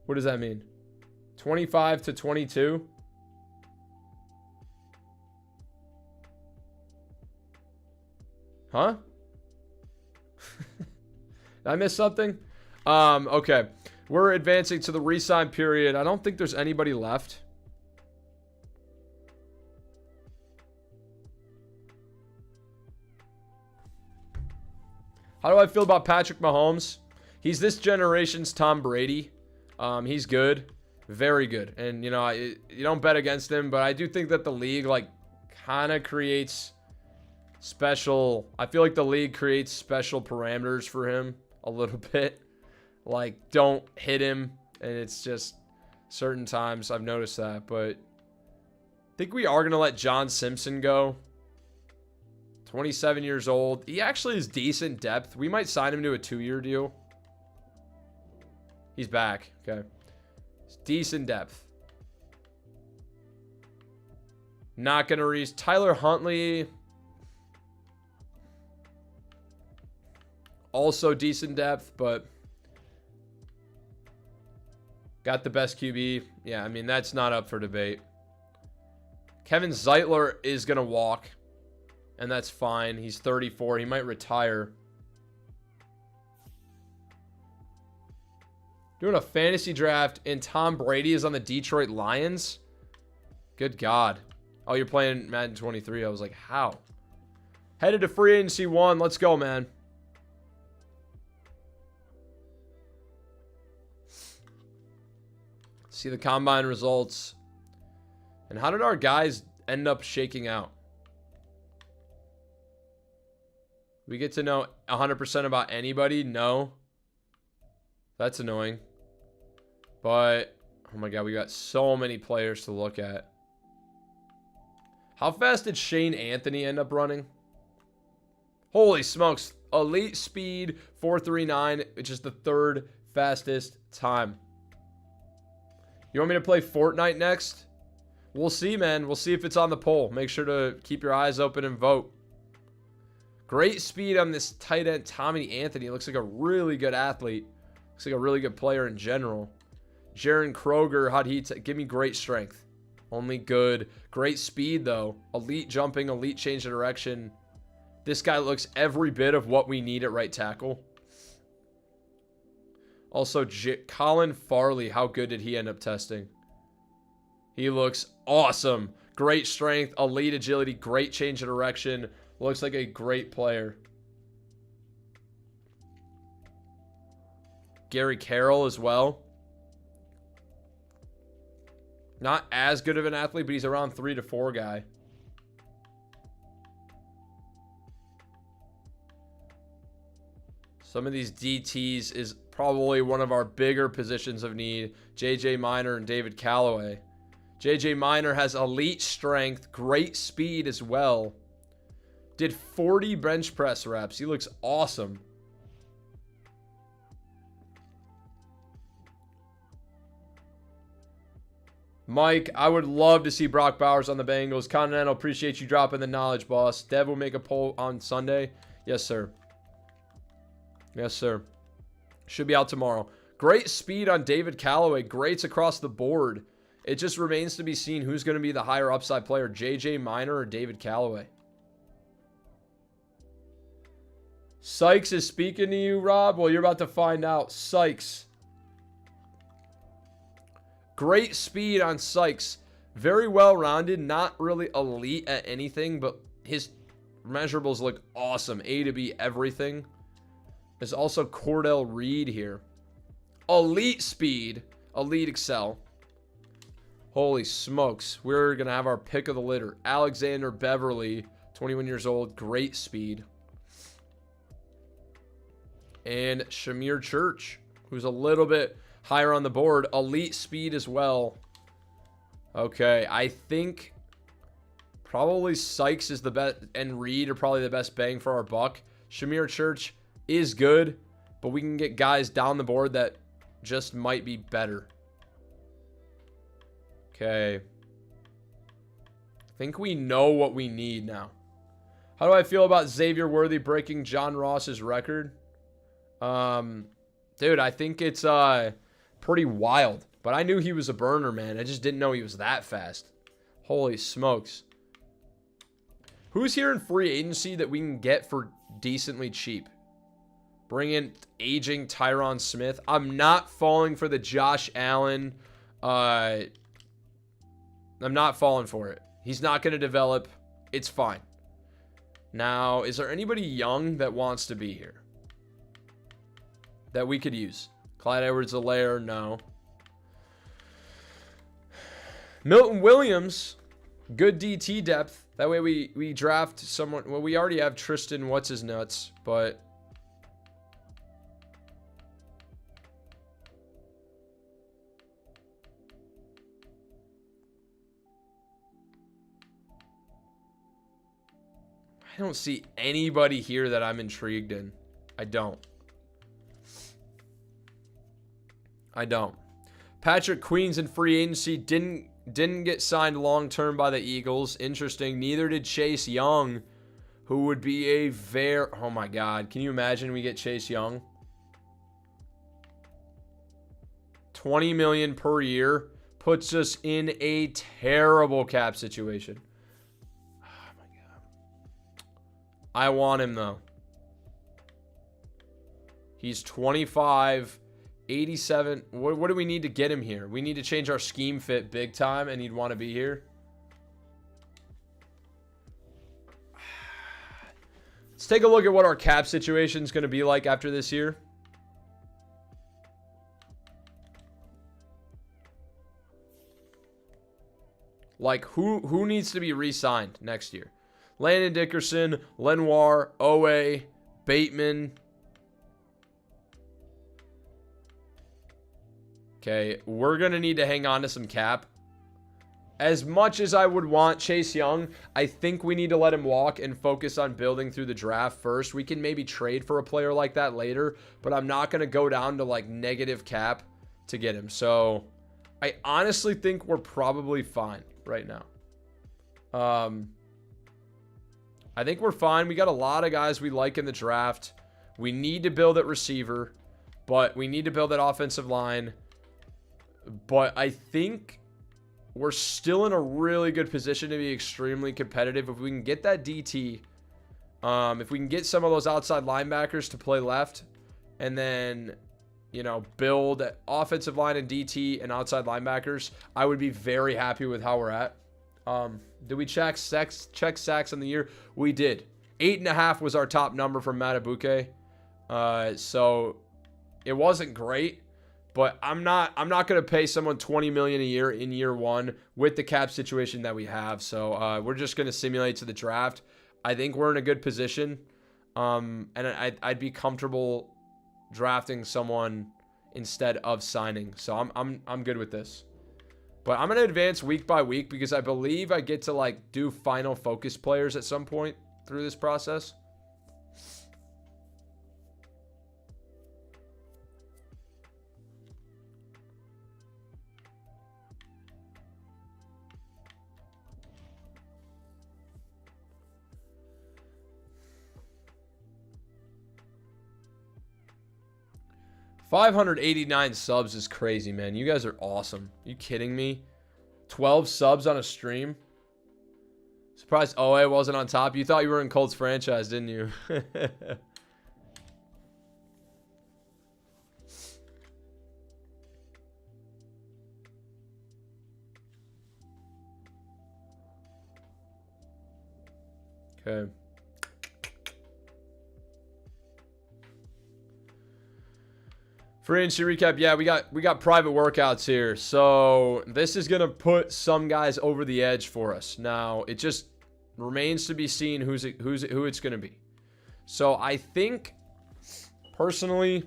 What does that mean? 25 to 22? Huh? Did I miss something? Okay. We're advancing to the re-sign period. I don't think there's anybody left. How do I feel about Patrick Mahomes? He's this generation's Tom Brady. He's good. Very good. And, you know, you don't bet against him, but I do think that the league, like, kind of creates special... I feel like the league creates special parameters for him a little bit. Like, don't hit him. And it's just certain times I've noticed that. But I think we are going to let John Simpson go. 27 years old. He actually is decent depth. We might sign him to a 2-year deal. He's back. Okay. It's decent depth. Not going to reach. Tyler Huntley. Also decent depth, but got the best QB. Yeah, I mean, that's not up for debate. Kevin Zeitler is going to walk. And that's fine. He's 34. He might retire. Doing a fantasy draft, and Tom Brady is on the Detroit Lions? Good God. Oh, you're playing Madden 23. I was like, how? Headed to free agency 1. Let's go, man. See the combine results. And how did our guys end up shaking out? We get to know 100% about anybody? No. That's annoying. But, oh my God, we got so many players to look at. How fast did Shane Anthony end up running? Holy smokes. Elite speed, 4.39, which is the 3rd fastest time. You want me to play Fortnite next? We'll see, man. We'll see if it's on the poll. Make sure to keep your eyes open and vote. Great speed on this tight end, Tommy Anthony. Looks like a really good athlete. Looks like a really good player in general. Jaron Kroger, how'd he give me great strength? Only good. Great speed, though. Elite jumping, elite change of direction. This guy looks every bit of what we need at right tackle. Also, Colin Farley, how good did he end up testing? He looks awesome. Great strength, elite agility, great change of direction. Looks like a great player. Gary Carroll as well. Not as good of an athlete, but he's around 3 to 4 guy. Some of these DTs is probably one of our bigger positions of need. J.J. Minor and David Callaway. J.J. Minor has elite strength, great speed as well. Did 40 bench press reps. He looks awesome. Mike, I would love to see Brock Bowers on the Bengals. Continental, appreciate you dropping the knowledge, boss. Dev will make a poll on Sunday. Yes, sir. Yes, sir. Should be out tomorrow. Great speed on David Callaway. Greats across the board. It just remains to be seen who's going to be the higher upside player, J.J. Minor or David Callaway. Sykes is speaking to you, Rob. Well, you're about to find out. Sykes. Great speed on Sykes. Very well-rounded. Not really elite at anything, but his measurables look awesome. A to B everything. There's also Cordell Reed here. Elite speed. Elite excel. Holy smokes. We're going to have our pick of the litter. Alexander Beverly, 21 years old. Great speed. And Shamir Church, who's a little bit higher on the board. Elite speed as well. Okay, I think probably Sykes is the best, and Reed are probably the best bang for our buck. Shamir Church is good, but we can get guys down the board that just might be better. Okay. I think we know what we need now. How do I feel about Xavier Worthy breaking John Ross's record? Dude, I think it's pretty wild. But I knew he was a burner, man. I just didn't know he was that fast. Holy smokes. Who's here in free agency that we can get for decently cheap? Bring in aging Tyron Smith. I'm not falling for the Josh Allen. I'm not falling for it. He's not going to develop. It's fine. Now, is there anybody young that wants to be here that we could use? Clyde Edwards-Helaire, no. Milton Williams, good DT depth. That way we draft someone. Well, we already have Tristan what's-his-nuts, but I don't see anybody here that I'm intrigued in. I don't. Patrick Queen's in free agency. Didn't get signed long-term by the Eagles. Interesting. Neither did Chase Young, who would be a very... Oh, my God. Can you imagine we get Chase Young? $20 million per year puts us in a terrible cap situation. Oh, my God. I want him, though. He's 25... 87. What do we need to get him here? We need to change our scheme fit big time, and he'd want to be here. Let's take a look at what our cap situation is going to be like after this year. Like, who needs to be re-signed next year? Landon Dickerson, Lenoir, Owe, Bateman. Okay, we're going to need to hang on to some cap. As much as I would want Chase Young, I think we need to let him walk and focus on building through the draft first. We can maybe trade for a player like that later, but I'm not going to go down to like negative cap to get him. So I honestly think we're probably fine right now. I think we're fine. We got a lot of guys we like in the draft. We need to build at receiver, but we need to build that offensive line. But I think we're still in a really good position to be extremely competitive. If we can get that DT, if we can get some of those outside linebackers to play left, and then, you know, build offensive line and DT and outside linebackers, I would be very happy with how we're at. Did we check sacks on the year? We did. 8.5 was our top number from Matabuke. So it wasn't great. But I'm not going to pay someone $20 million a year in year one with the cap situation that we have. So we're just going to simulate to the draft. I think we're in a good position, and I'd be comfortable drafting someone instead of signing. So I'm good with this. But I'm going to advance week by week because I believe I get to like do final focus players at some point through this process. $589 subs is crazy, man. You guys are awesome. Are you kidding me? 12 subs on a stream? Surprised OA wasn't on top. You thought you were in Colts franchise, didn't you? Okay. Free agency recap. Yeah, we got private workouts here. So this is going to put some guys over the edge for us. Now, it just remains to be seen who it's going to be. So I think, personally,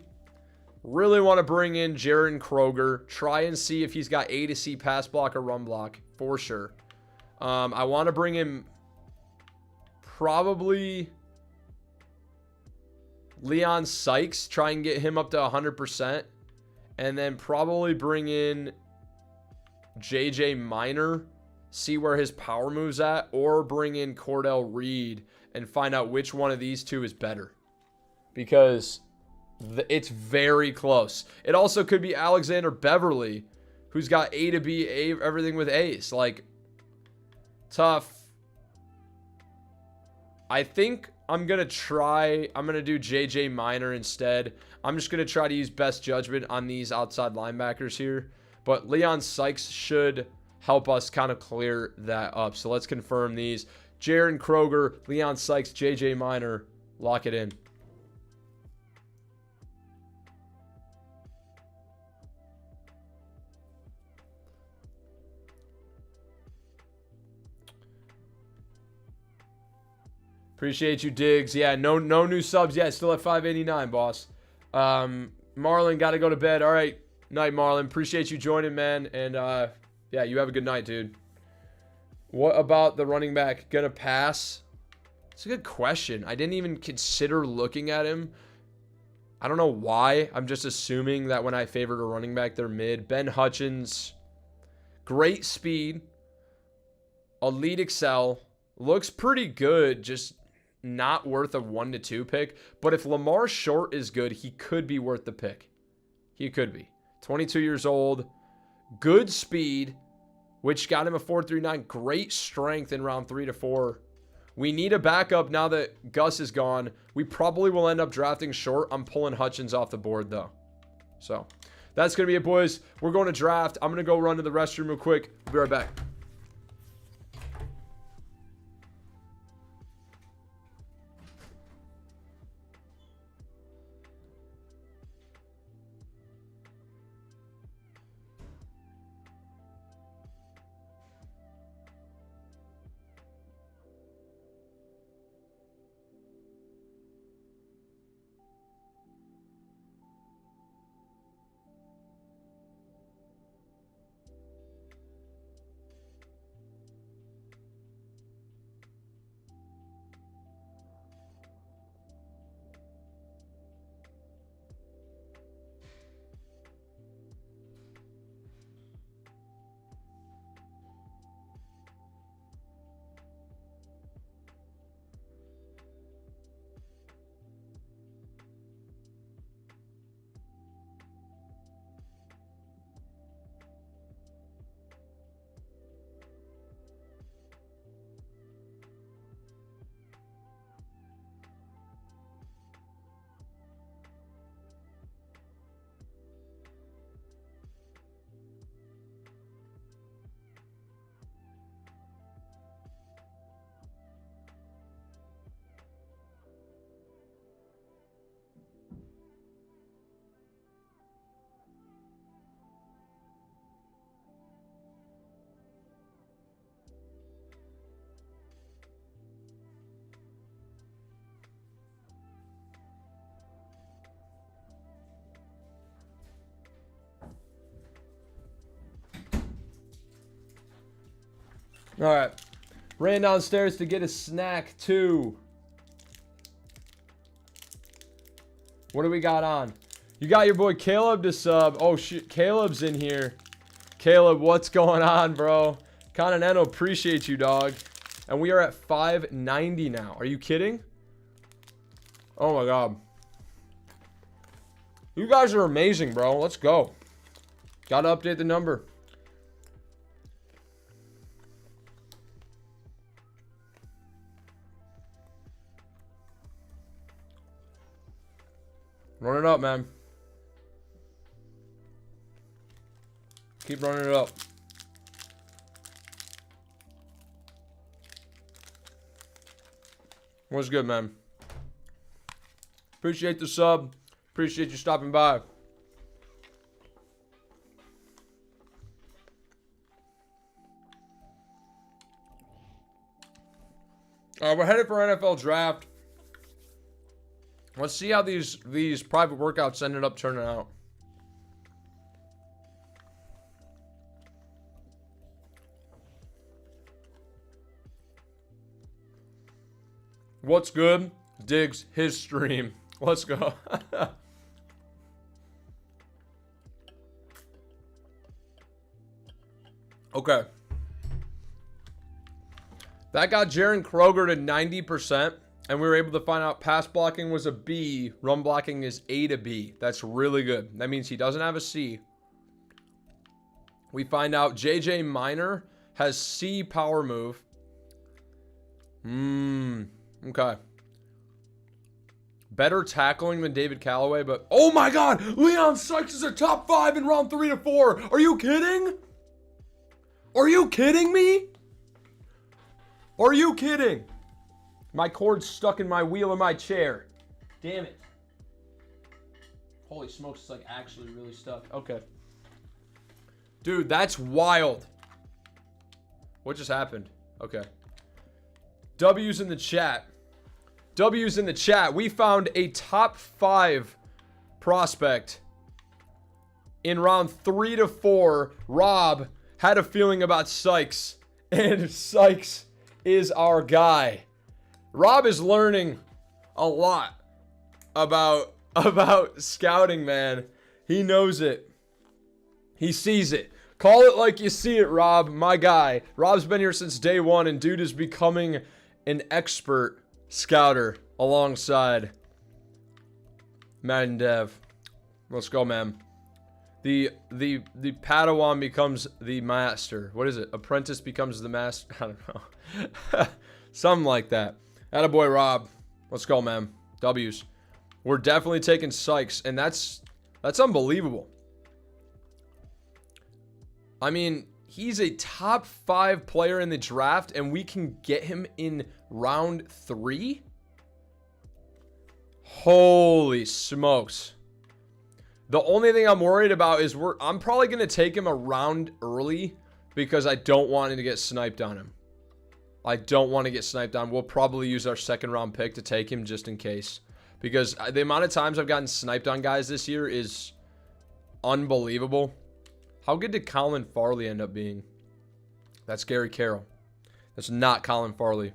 really want to bring in Jaron Kroger. Try and see if he's got A to C pass block or run block, for sure. I want to bring him probably Leon Sykes, try and get him up to 100%. And then probably bring in JJ Minor, see where his power move's at, or bring in Cordell Reed and find out which one of these two is better. Because It's very close. It also could be Alexander Beverly, who's got A to B, everything with A's. Like, tough. I think I'm going to do JJ Minor instead. I'm just going to try to use best judgment on these outside linebackers here. But Leon Sykes should help us kind of clear that up. So let's confirm these. Jaron Kroger, Leon Sykes, JJ Minor. Lock it in. Appreciate you, Diggs. Yeah, no new subs yet. Still at 589, boss. Marlon, got to go to bed. All right. Night, Marlon. Appreciate you joining, man. And, yeah, you have a good night, dude. What about the running back? Gonna pass? It's a good question. I didn't even consider looking at him. I don't know why. I'm just assuming that when I favored a running back, they're mid. Ben Hutchins. Great speed. Elite Excel. Looks pretty good. Just not worth a 1 to 2 pick. But if Lamar Short is good, he could be worth the pick. He could be. 22 years old. Good speed, which got him a 4.39. Great strength in round 3 to 4. We need a backup now that Gus is gone. We probably will end up drafting Short. I'm pulling Hutchins off the board, though. So, that's going to be it, boys. We're going to draft. I'm going to go run to the restroom real quick. Be right back. All right. Ran downstairs to get a snack, too. What do we got on? You got your boy Caleb to sub. Oh, shit. Caleb's in here. Caleb, what's going on, bro? Continental, appreciate you, dog. And we are at 590 now. Are you kidding? Oh, my God. You guys are amazing, bro. Let's go. Got to update the number. Run it up, man. Keep running it up. What's good, man? Appreciate the sub. Appreciate you stopping by. We're headed for NFL draft. Let's see how these private workouts ended up turning out. What's good? Diggs his stream. Let's go. Okay. That got Jaron Kroger to 90%. And we were able to find out pass blocking was a B. Run blocking is A to B. That's really good. That means he doesn't have a C. We find out JJ Minor has C power move. Okay. Better tackling than David Callaway, but oh my god, Leon Sykes is a top 5 in round 3 to 4. Are you kidding? Are you kidding me? Are you kidding? My cord's stuck in my wheel of my chair. Damn it. Holy smokes, it's like actually really stuck. Okay. Dude, that's wild. What just happened? Okay. W's in the chat. W's in the chat. We found a top 5 prospect in round 3 to 4. Rob had a feeling about Sykes, and Sykes is our guy. Rob is learning a lot about scouting, man. He knows it. He sees it. Call it like you see it, Rob, my guy. Rob's been here since day one, and dude is becoming an expert scouter alongside Madden Dev. Let's go, man. The Padawan becomes the master. What is it? Apprentice becomes the master. I don't know. Something like that. Attaboy, Rob. Let's go, man. W's. We're definitely taking Sykes, and that's unbelievable. I mean, he's a top 5 player in the draft, and we can get him in round 3? Holy smokes. The only thing I'm worried about is I'm probably going to take him a round early because I don't want him to get sniped on him. I don't want to get sniped on. We'll probably use our 2nd round pick to take him just in case. Because the amount of times I've gotten sniped on guys this year is unbelievable. How good did Colin Farley end up being? That's Gary Carroll. That's not Colin Farley.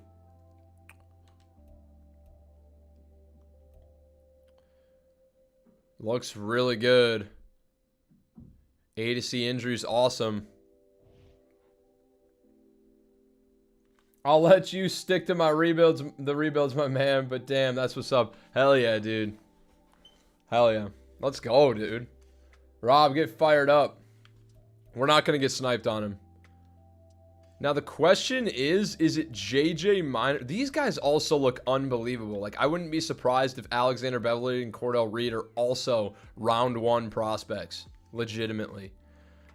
Looks really good. A to C injuries, awesome. I'll let you stick to my rebuilds. The rebuilds, my man. But damn, that's what's up. Hell yeah, dude. Hell yeah. Let's go, dude. Rob, get fired up. We're not going to get sniped on him. Now, the question is it JJ Minor? These guys also look unbelievable. Like, I wouldn't be surprised if Alexander Beverly and Cordell Reed are also round 1 prospects. Legitimately.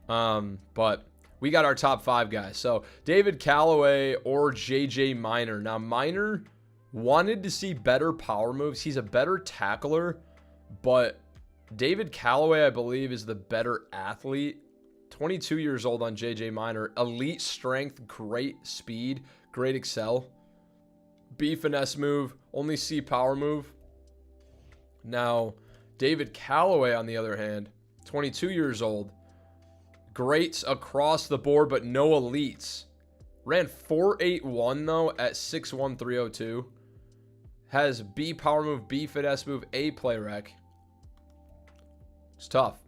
But we got our top 5 guys. So, David Callaway or JJ Minor. Now, Minor wanted to see better power moves. He's a better tackler. But David Callaway, I believe, is the better athlete. 22 years old on JJ Minor. Elite strength, great speed, great excel. B finesse move, only C power move. Now, David Callaway, on the other hand, 22 years old. Greats across the board, but no elites. Ran 4.81 though at 6'1", 302. Has B power move, B finesse move, A play rec. It's tough.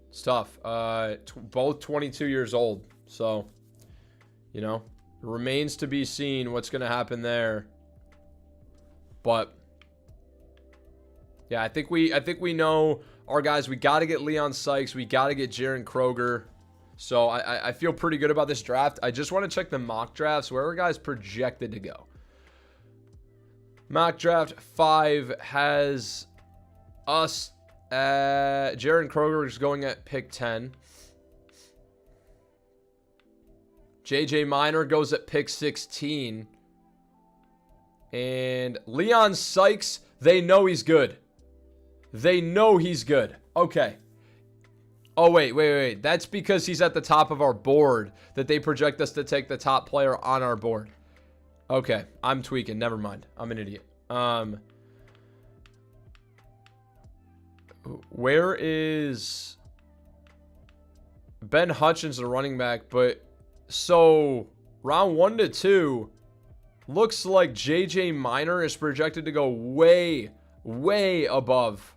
It's tough. Both 22 years old. So, you know, it remains to be seen what's going to happen there. But yeah, I think we know our guys. We got to get Leon Sykes. We got to get Jaron Kroger. So I feel pretty good about this draft. I just want to check the mock drafts. Where are guys projected to go? Mock draft 5 has us. Jaron Kroger is going at pick 10. JJ Minor goes at pick 16. And Leon Sykes, they know he's good. They know he's good. Okay. Oh, wait. That's because he's at the top of our board that they project us to take the top player on our board. Okay. I'm tweaking. Never mind. I'm an idiot. Where is Ben Hutchins, the running back? But so round 1 to 2 looks like JJ Minor is projected to go way above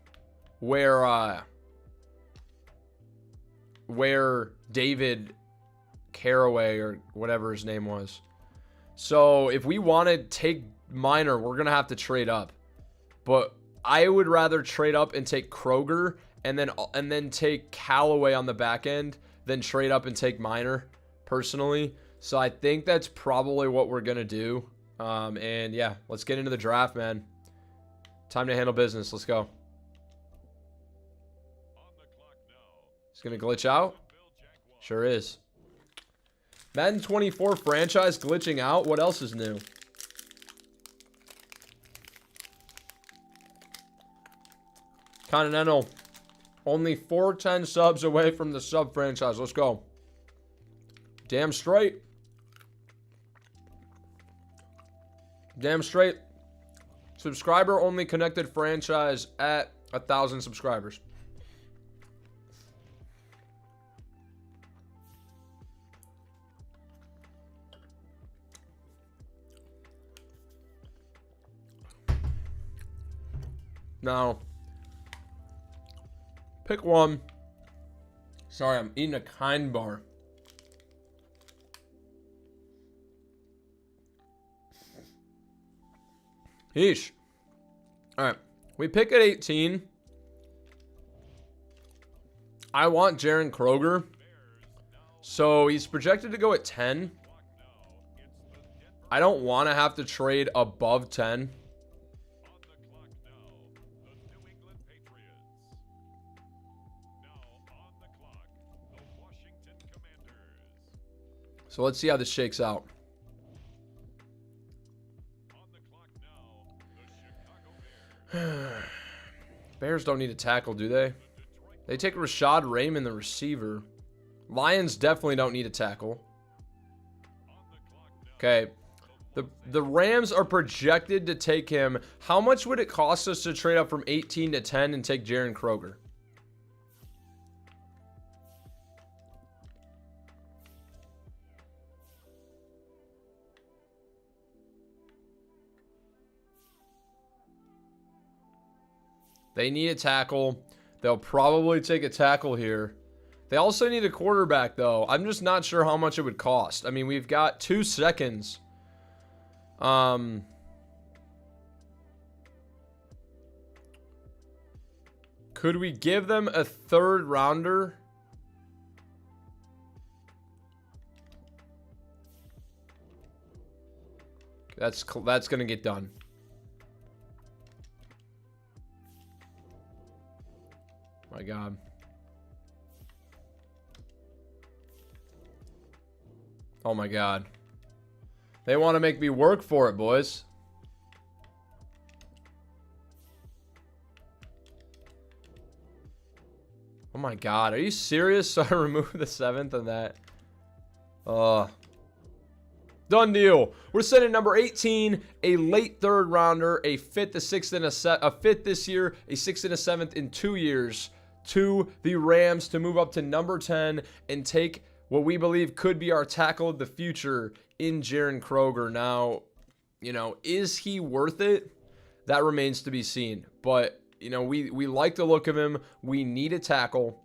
where David Caraway or whatever his name was. So if we want to take minor, we're going to have to trade up. But I would rather trade up and take Kroger and then take Callaway on the back end than trade up and take minor, personally. So I think that's probably what we're going to do. And yeah, let's get into the draft, man. Time to handle business. Let's go. It's going to glitch out? Sure is. Madden 24 franchise glitching out. What else is new? Continental. Only 410 subs away from the sub franchise. Let's go. Damn straight. Damn straight. Subscriber only connected franchise at 1,000 subscribers. Now, pick one. Sorry, I'm eating a Kind bar. Yeesh. Alright. We pick at 18. I want Jaren Kroger. So he's projected to go at 10. I don't want to have to trade above 10. So let's see how this shakes out. Bears don't need a tackle, do they? They take Rashad Raymond, the receiver. Lions definitely don't need a tackle. Okay. The Rams are projected to take him. How much would it cost us to trade up from 18 to 10 and take Jaren Kroger? They need a tackle. They'll probably take a tackle here. They also need a quarterback, though. I'm just not sure how much it would cost. I mean, we've got 2 seconds. Could we give them a 3rd rounder? That's going to get done. My God. Oh my God. They want to make me work for it, boys. Oh my God. Are you serious? So I removed the 7th on that. Done deal. We're sending number 18, a late 3rd rounder, a 5th, a 6th, and a 5th this year, a 6th and a 7th in 2 years to the Rams to move up to number 10 and take what we believe could be our tackle of the future in Jaren Kroger. Now, you know, is he worth it? That remains to be seen. But, you know, we like the look of him. We need a tackle.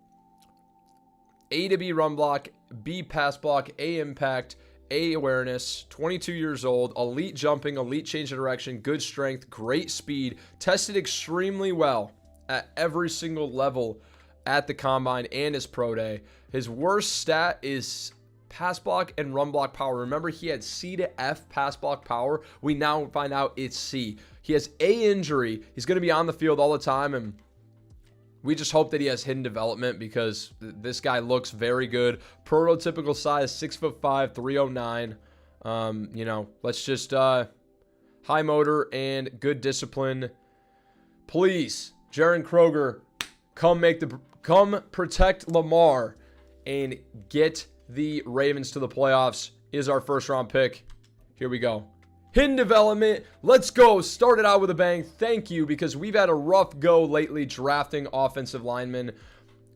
A to B run block, B pass block, A impact, A awareness, 22 years old, elite jumping, elite change of direction, good strength, great speed, tested extremely well at every single level at the combine and his pro day. His worst stat is pass block and run block power. Remember, he had C to F pass block power. We now find out it's C. He has A injury. He's going to be on the field all the time, and we just hope that he has hidden development because this guy looks very good. Prototypical size, 6'5", 309. You know, let's just high motor and good discipline. Please, Jaren Kroger, come protect Lamar and get the Ravens to the playoffs. Is our 1st round pick. Here we go. Hidden development. Let's go. Started out with a bang. Thank you, because we've had a rough go lately drafting offensive linemen.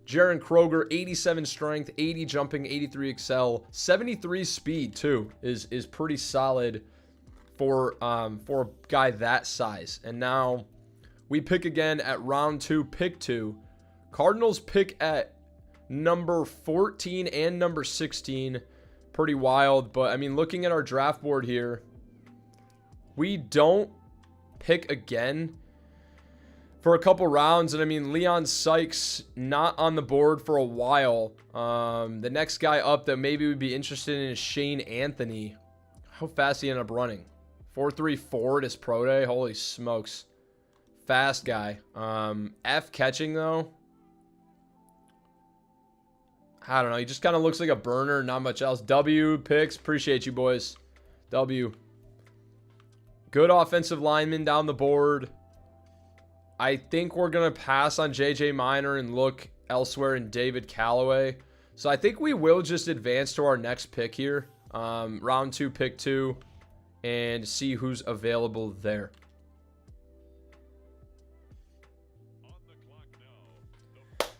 Jaren Kroger, 87 strength, 80 jumping, 83 excel, 73 speed too is pretty solid for a guy that size. And now we pick again at round 2, pick 2. Cardinals pick at number 14 and number 16. Pretty wild, but I mean, looking at our draft board here, we don't pick again for a couple rounds, and I mean, Leon Sykes not on the board for a while. The next guy up that maybe we'd be interested in is Shane Anthony. How fast he ended up running? 4.34 at his pro day. Holy smokes. Fast guy. F catching, though. I don't know. He just kind of looks like a burner. Not much else. W picks. Appreciate you, boys. W. Good offensive lineman down the board. I think we're going to pass on J.J. Minor and look elsewhere in David Callaway. So I think we will just advance to our next pick here. Round 2, pick 2. And see who's available there.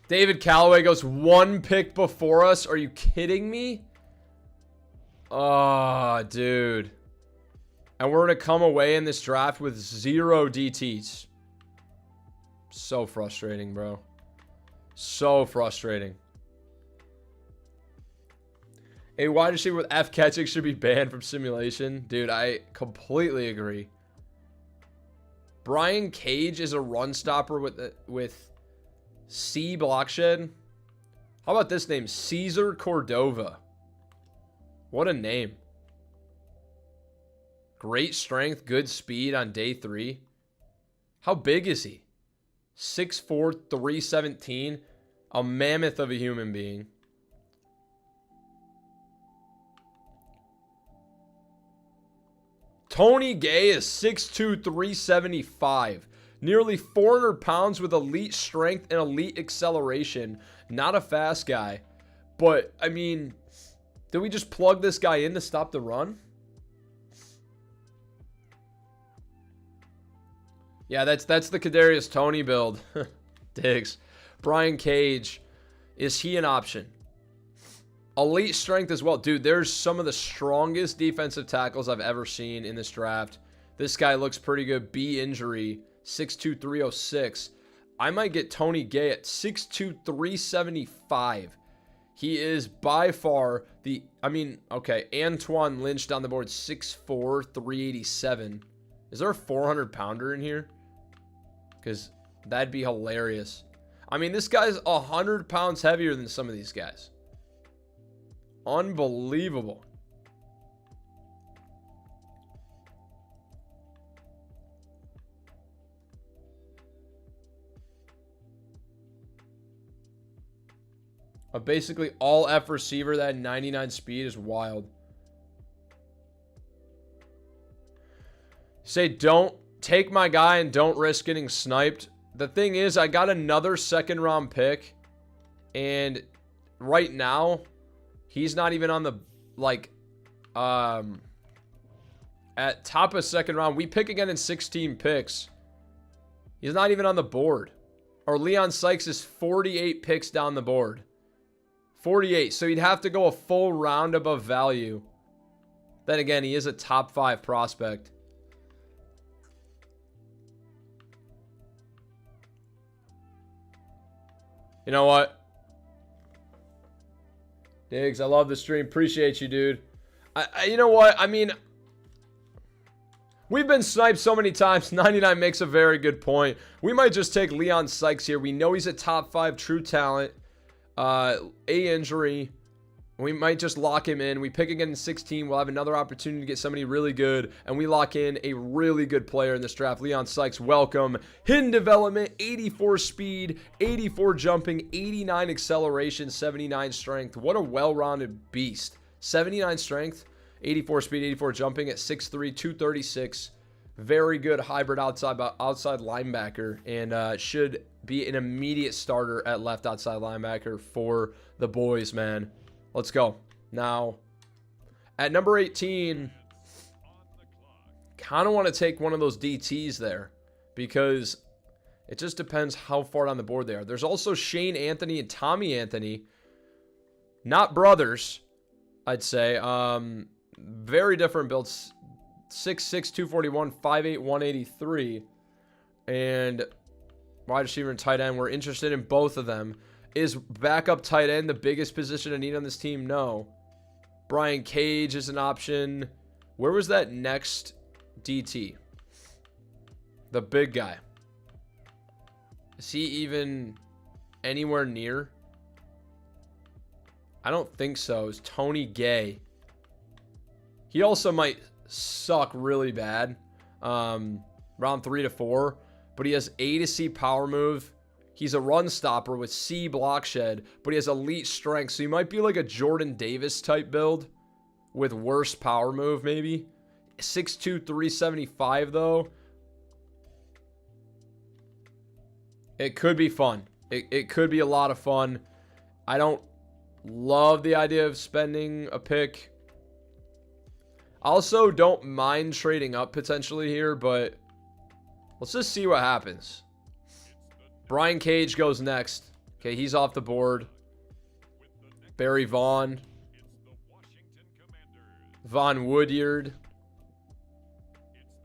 David Callaway goes 1 pick before us. Are you kidding me? Oh, dude. And we're going to come away in this draft with 0 DTs. So frustrating, bro. So frustrating. A wide receiver with F catching should be banned from simulation. Dude, I completely agree. Brian Cage is a run stopper with C blockshed. How about this name? Caesar Cordova. What a name. Great strength, good speed on day 3. How big is he? 6'4", 317. A mammoth of a human being. Tony Gay is 6'2", 375. Nearly 400 pounds with elite strength and elite acceleration. Not a fast guy. But, I mean, did we just plug this guy in to stop the run? Yeah, that's the Kadarius Toney build. Diggs. Brian Cage. Is he an option? Elite strength as well. Dude, there's some of the strongest defensive tackles I've ever seen in this draft. This guy looks pretty good. B injury. 6'2", 306. I might get Tony Gay at 6'2", 375. He is by far the... I mean, okay. Antoine Lynch down the board. 6'4", 387. Is there a 400-pounder in here? Because that'd be hilarious. I mean, this guy's 100 pounds heavier than some of these guys. Unbelievable. A basically all F receiver that had 99 speed is wild. Say, don't take my guy and don't risk getting sniped. The thing is, I got another 2nd round pick. And right now, he's not even on the, like, at top of 2nd round. We pick again in 16 picks. He's not even on the board. Or Leon Sykes is 48 picks down the board. 48. So he'd have to go a full round above value. Then again, he is a top 5 prospect. You know what? Diggs, I love the stream. Appreciate you, dude. You know what? I mean, we've been sniped so many times. 99 makes a very good point. We might just take Leon Sykes here. We know he's a top 5 true talent. A injury. We might just lock him in. We pick again in 16. We'll have another opportunity to get somebody really good. And we lock in a really good player in this draft. Leon Sykes, welcome. Hidden development, 84 speed, 84 jumping, 89 acceleration, 79 strength. What a well-rounded beast. 79 strength, 84 speed, 84 jumping at 6'3", 236. Very good hybrid outside linebacker. And should be an immediate starter at left outside linebacker for the boys, man. Let's go. Now, at number 18, kind of want to take one of those DTs there because it just depends how far down the board they are. There's also Shane Anthony and Tommy Anthony. Not brothers, I'd say. Very different builds. 6'6", 241, 5'8", 183. And wide receiver and tight end. We're interested in both of them. Is backup tight end the biggest position I need on this team? No. Brian Cage is an option. Where was that next DT. The big guy. Is he even anywhere near? I don't think so. It's Tony Gay. He also might suck really bad. Round 3 to 4. But he has A to C power move. He's a run stopper with C block shed. But he has elite strength. So he might be like a Jordan Davis type build. With worse power move maybe. 6'2", 375 though. It could be fun. It could be a lot of fun. I don't love the idea of spending a pick. I also don't mind trading up potentially here, but let's just see what happens. Brian Cage goes next. Okay, he's off the board. Barry Vaughn. Von Woodyard.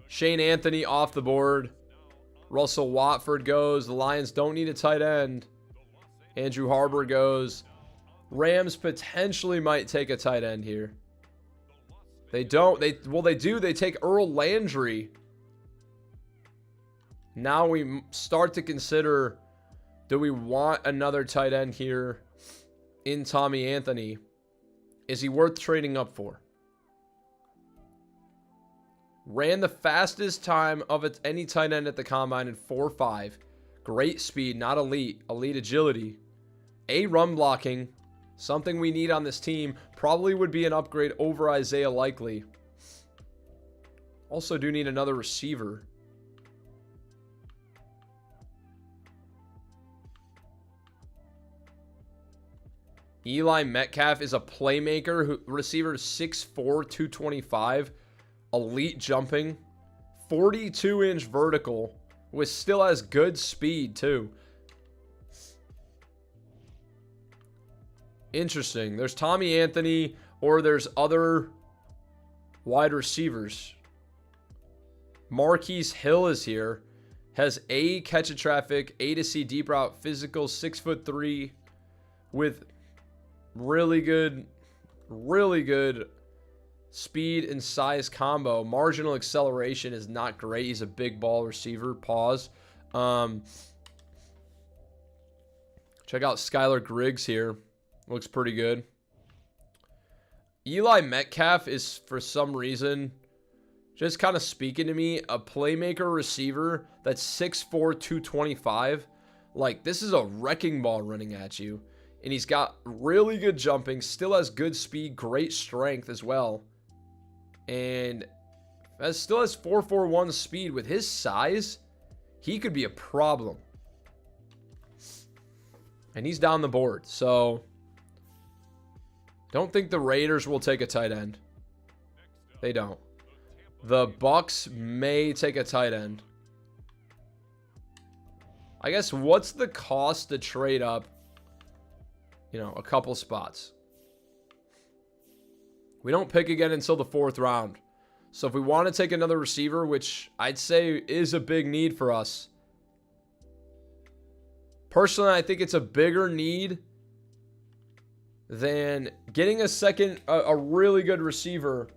Shane Anthony off the board. Russell Watford goes. The Lions don't need a tight end. Andrew Harbor goes. Rams potentially might take a tight end here. They don't. They do. They take Earl Landry. Now we start to consider, do we want another tight end here in Tommy Anthony? Is he worth trading up for? Ran the fastest time of any tight end at the combine in 4.5. Great speed, not elite. Elite agility. A run blocking. Something we need on this team. Probably would be an upgrade over Isaiah Likely. Also do need another receiver. Eli Metcalf is a playmaker. Receiver 6'4", 225. Elite jumping. 42-inch vertical. With still has good speed too. Interesting. There's Tommy Anthony or there's other wide receivers. Marquise Hill is here. Has A catch of traffic, A to C deep route, physical, 6'3", with really good speed and size combo. Marginal acceleration is not great. He's a big ball receiver. Pause. Check out Skylar Griggs here. Looks pretty good. Eli Metcalf is, for some reason, just kind of speaking to me, a playmaker receiver that's 6'4", 225. Like, this is a wrecking ball running at you. And he's got really good jumping, still has good speed, great strength as well. And still has 4.41 speed. With his size, he could be a problem. And he's down the board. So, don't think the Raiders will take a tight end. They don't. The Bucks may take a tight end. I guess what's the cost to trade up, a couple spots? We don't pick again until the 4th round. So if we want to take another receiver, which I'd say is a big need for us. Personally, I think it's a bigger need than getting a really good receiver.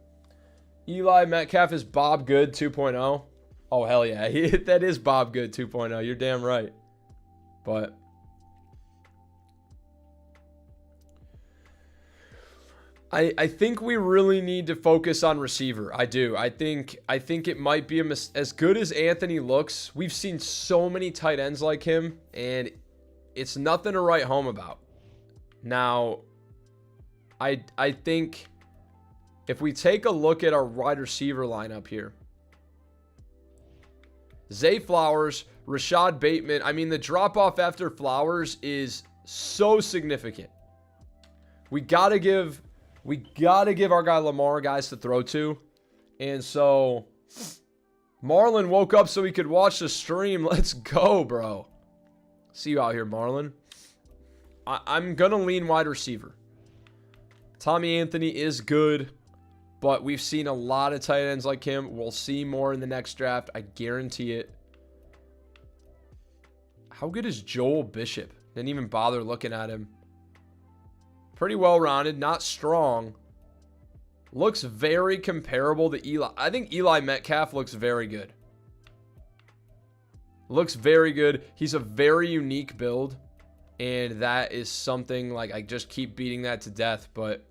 Eli Metcalf is Bob Good 2.0. Oh, hell yeah. That is Bob Good 2.0. You're damn right. But I think we really need to focus on receiver. I do. I think it might be as good as Anthony looks. We've seen so many tight ends like him, and it's nothing to write home about. Now, I think if we take a look at our wide receiver lineup here, Zay Flowers, Rashad Bateman. I mean, the drop off after Flowers is so significant. We gotta give our guy Lamar guys to throw to. And so Marlon woke up so he could watch the stream. Let's go, bro. See you out here, Marlon. I'm going to lean wide receiver. Tommy Anthony is good, but we've seen a lot of tight ends like him. We'll see more in the next draft. I guarantee it. How good is Joel Bishop? Didn't even bother looking at him. Pretty well-rounded, not strong. Looks very comparable to Eli. I think Eli Metcalf looks very good. Looks very good. He's a very unique build. And that is something, like, I just keep beating that to death. But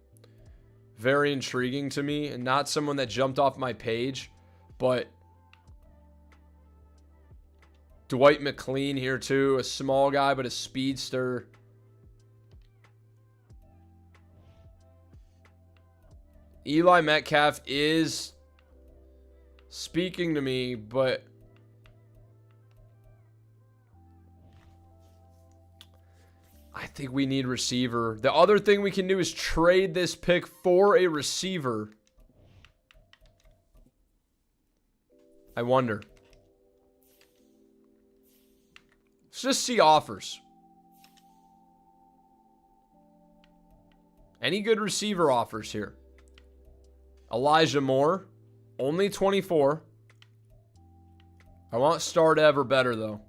very intriguing to me. And not someone that jumped off my page. But Dwight McLean here too. A small guy, but a speedster. Eli Metcalf is speaking to me, but I think we need receiver. The other thing we can do is trade this pick for a receiver. I wonder. Let's just see offers. Any good receiver offers here? Elijah Moore, only 24. I want start ever better, though.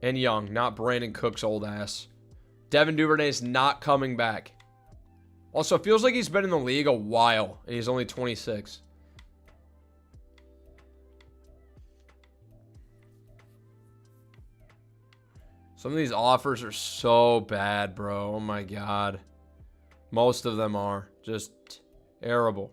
And young, not Brandon Cook's old ass. Devin Duvernay's not coming back. Also, it feels like he's been in the league a while, and he's only 26. Some of these offers are so bad, bro. Oh, my God. Most of them are just terrible.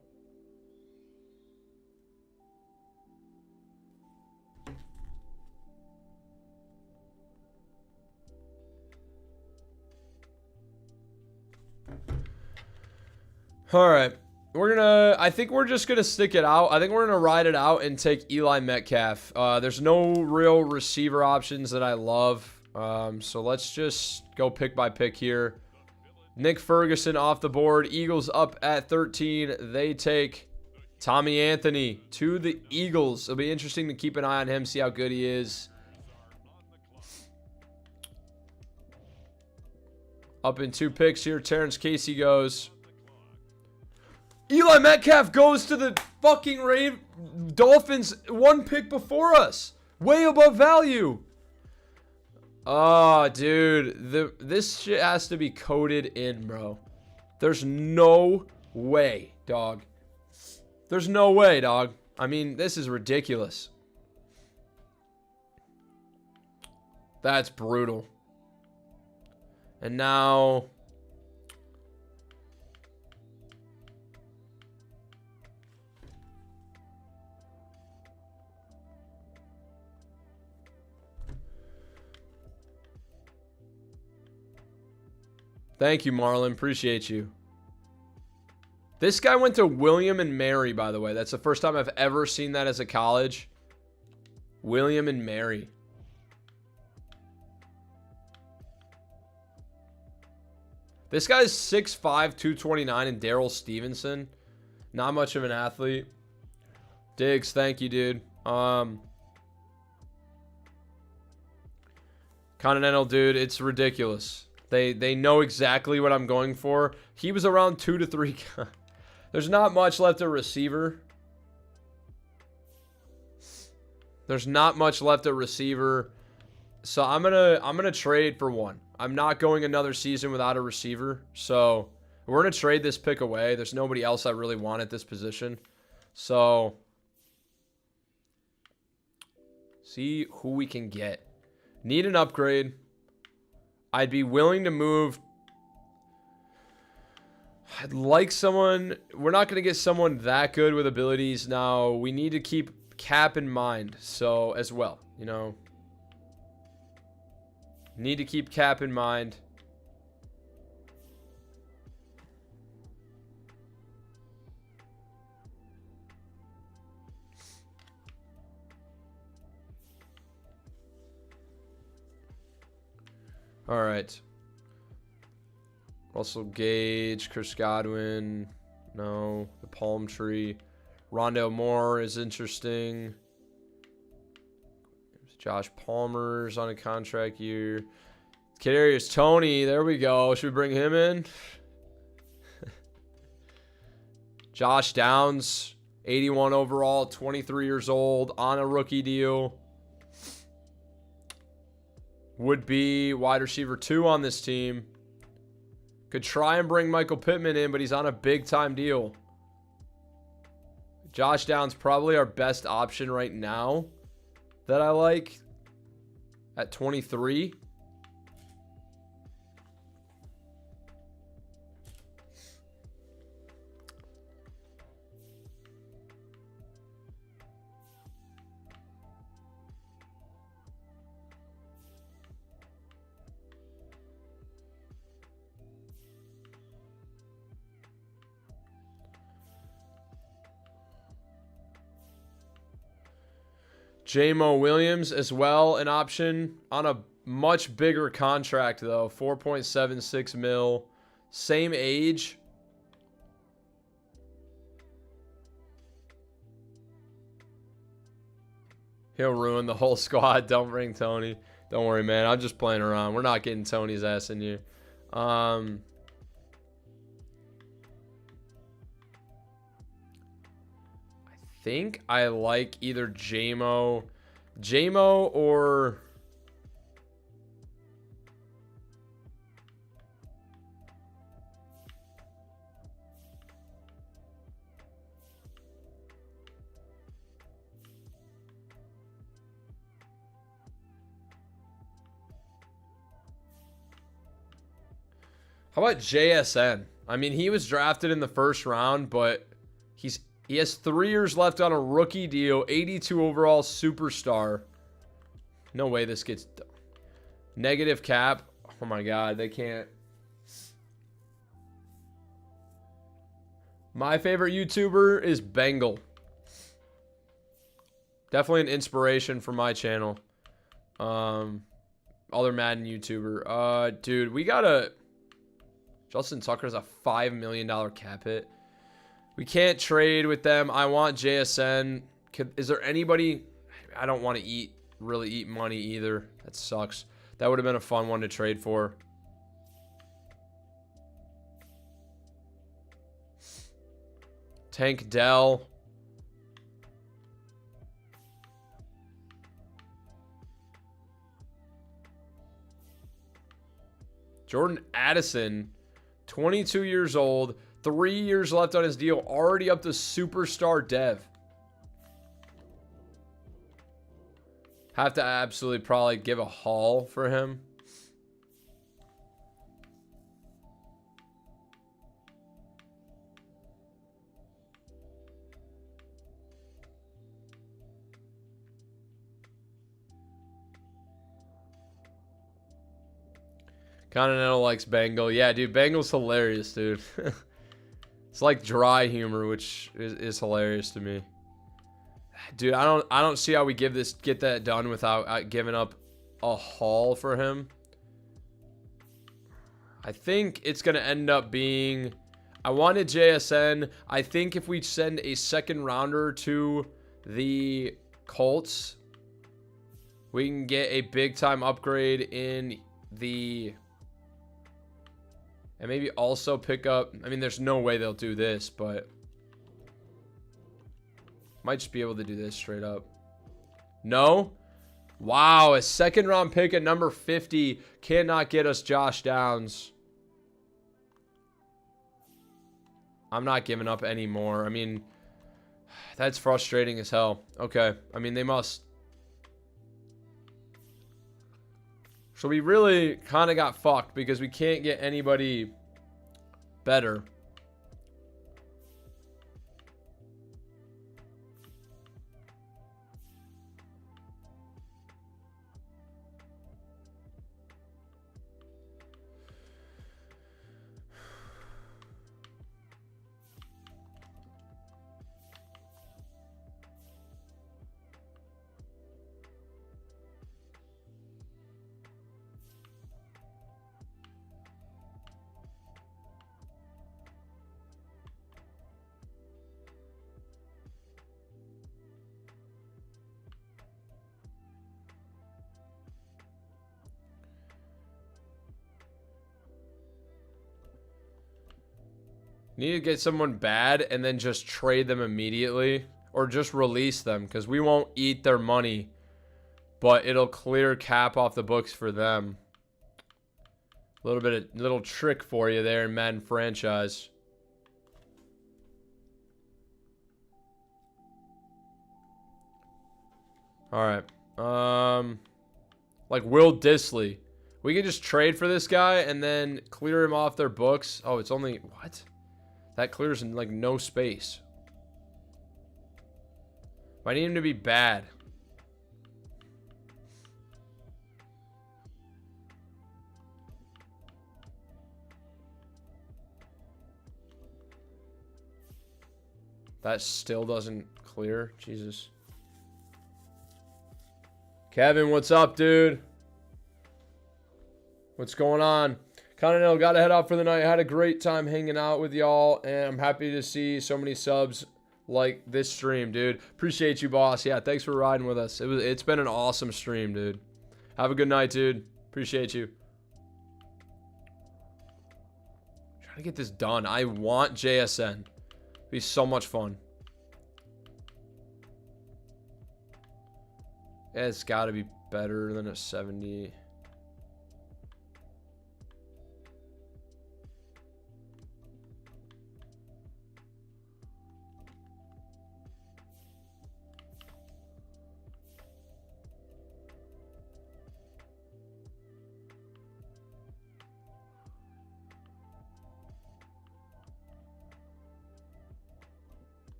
All right. I think we're just going to stick it out. I think we're going to ride it out and take Eli Metcalf. There's no real receiver options that I love. So let's just go pick by pick here. Nick Ferguson off the board. Eagles up at 13. They take Tommy Anthony to the Eagles. It'll be interesting to keep an eye on him, see how good he is. Up in 2 picks here. Terrence Casey goes. Eli Metcalf goes to the fucking Dolphins 1 pick before us. Way above value. Oh, dude. This shit has to be coded in, bro. There's no way, dog. There's no way, dog. I mean, this is ridiculous. That's brutal. And now... Thank you, Marlon. Appreciate you. This guy went to William and Mary, by the way. That's the first time I've ever seen that as a college. William and Mary. This guy's 6'5", 229, and Darrell Stevenson. Not much of an athlete. Diggs, thank you, dude. Continental, dude, it's ridiculous. They know exactly what I'm going for. He was around 2 to 3. There's not much left at receiver. There's not much left at receiver. So I'm gonna trade for one. I'm not going another season without a receiver. So we're gonna trade this pick away. There's nobody else I really want at this position. So see who we can get. Need an upgrade. I'd be willing to move. I'd like someone. We're not going to get someone that good with abilities. Now, we need to keep cap in mind. So, as well, you know. Need to keep cap in mind. All right. Russell Gage, Chris Godwin. No. The Palm Tree. Rondale Moore is interesting. Josh Palmer's on a contract year. Kadarius Toney. There we go. Should we bring him in? Josh Downs. 81 overall. 23 years old. On a rookie deal. Would be wide receiver 2 on this team. Could try and bring Michael Pittman in, but he's on a big-time deal. Josh Downs probably our best option right now that I like at 23. J-Mo Williams as well, an option on a much bigger contract though, 4.76 mil, same age. He'll ruin the whole squad. Don't bring Tony. Don't worry, man. I'm just playing around. We're not getting Tony's ass in here. I think I like either J-Mo or how about JSN? I mean, he was drafted in the first round, but he has 3 years left on a rookie deal, 82 overall superstar. No way this gets negative cap. Oh my God, they can't. My favorite YouTuber is Bengal. Definitely an inspiration for my channel. Other Madden YouTuber. Dude, we gotta... Justin Tucker's a $5 million cap hit. We can't trade with them. I want JSN. Is there anybody... I don't want to really eat money either. That sucks. That would have been a fun one to trade for. Tank Dell. Jordan Addison, 22 years old, 3 years left on his deal, already up to superstar dev. Have to absolutely probably give a haul for him. Continental likes Bengal. Yeah, dude, Bengal's hilarious, dude. It's like dry humor, which is hilarious to me. Dude, I don't see how we get that done without giving up a haul for him. I think it's gonna end up being... I wanted JSN. I think if we send a second rounder to the Colts, we can get a big time upgrade in the... And maybe also pick up... I mean, there's no way they'll do this, but... Might just be able to do this straight up. No? Wow, a second round pick at number 50 cannot get us Josh Downs. I'm not giving up anymore. I mean, that's frustrating as hell. Okay, I mean, they must... So we really kind of got fucked because we can't get anybody better. Need to get someone bad and then just trade them immediately. Or just release them. Because we won't eat their money. But it'll clear cap off the books for them. Little trick for you there in Madden franchise. All right. Like Will Disley. We could just trade for this guy and then clear him off their books. Oh, it's only what? That clears in like no space. I need him to be bad. That still doesn't clear. Jesus. Kevin, what's up, dude? What's going on? Cardinals, gotta head out for the night. Had a great time hanging out with y'all, and I'm happy to see so many subs like this stream, dude. Appreciate you, boss. Yeah, thanks for riding with us. It's been an awesome stream, dude. Have a good night, dude. Appreciate you. Trying to get this done. I want JSN. Be so much fun. Yeah, it's got to be better than a 70.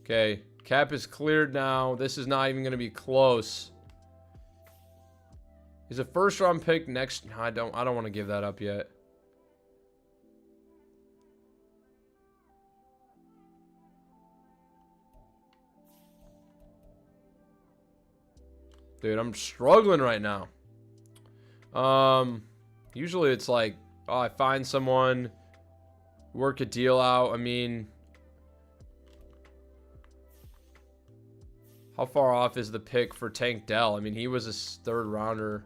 Okay, cap is cleared now. This is not even going to be close. Is a first round pick next? No, I don't want to give that up yet. Dude, I'm struggling right now. Usually it's like, oh, I find someone, work a deal out. I mean, how far off is the pick for Tank Dell? I mean, he was a third rounder.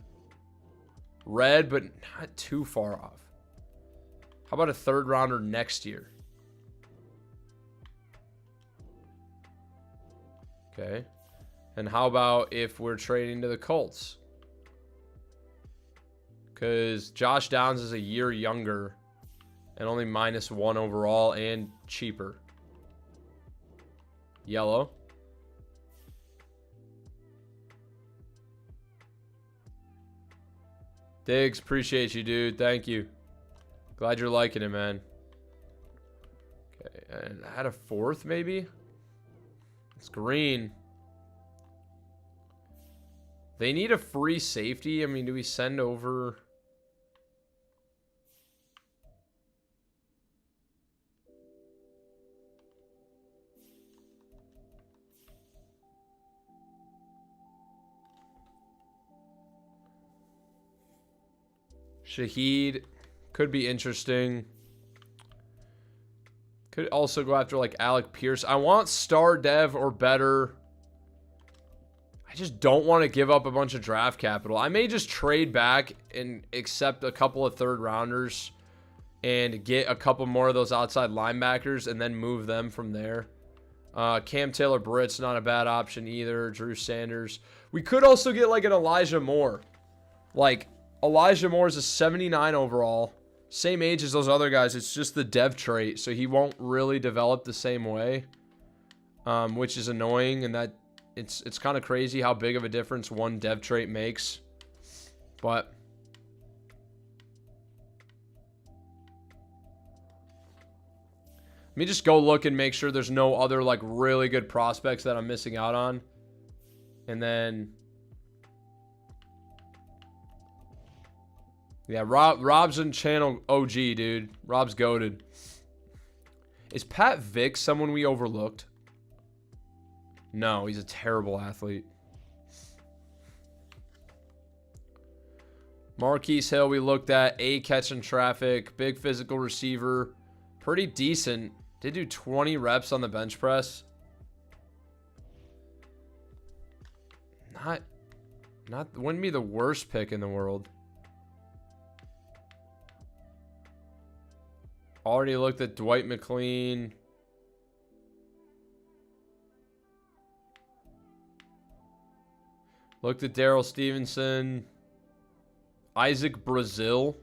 Red, but not too far off. How about a third rounder next year? Okay. And how about if we're trading to the Colts? Because Josh Downs is a year younger and only -1 overall and cheaper. Yellow. Diggs, appreciate you, dude. Thank you. Glad you're liking it, man. Okay, and I had a fourth, maybe? It's green. They need a free safety. I mean, do we send over... Shaheed could be interesting. Could also go after like Alec Pierce. I want star dev or better. I just don't want to give up a bunch of draft capital. I may just trade back and accept a couple of third rounders and get a couple more of those outside linebackers and then move them from there. Cam Taylor-Britt's not a bad option either. Drew Sanders. We could also get like an Elijah Moore. Like, Elijah Moore is a 79 overall. Same age as those other guys. It's just the dev trait, so he won't really develop the same way, which is annoying. And that it's kind of crazy how big of a difference one dev trait makes. But let me just go look and make sure there's no other like really good prospects that I'm missing out on, and then. Yeah, Rob's in channel OG, dude. Rob's goated. Is Pat Vick someone we overlooked? No, he's a terrible athlete. Marquise Hill we looked at. A catching traffic. Big physical receiver. Pretty decent. Did do 20 reps on the bench press. Wouldn't be the worst pick in the world. Already looked at Dwight McLean. Looked at Darrell Stevenson. Isaac Brazil.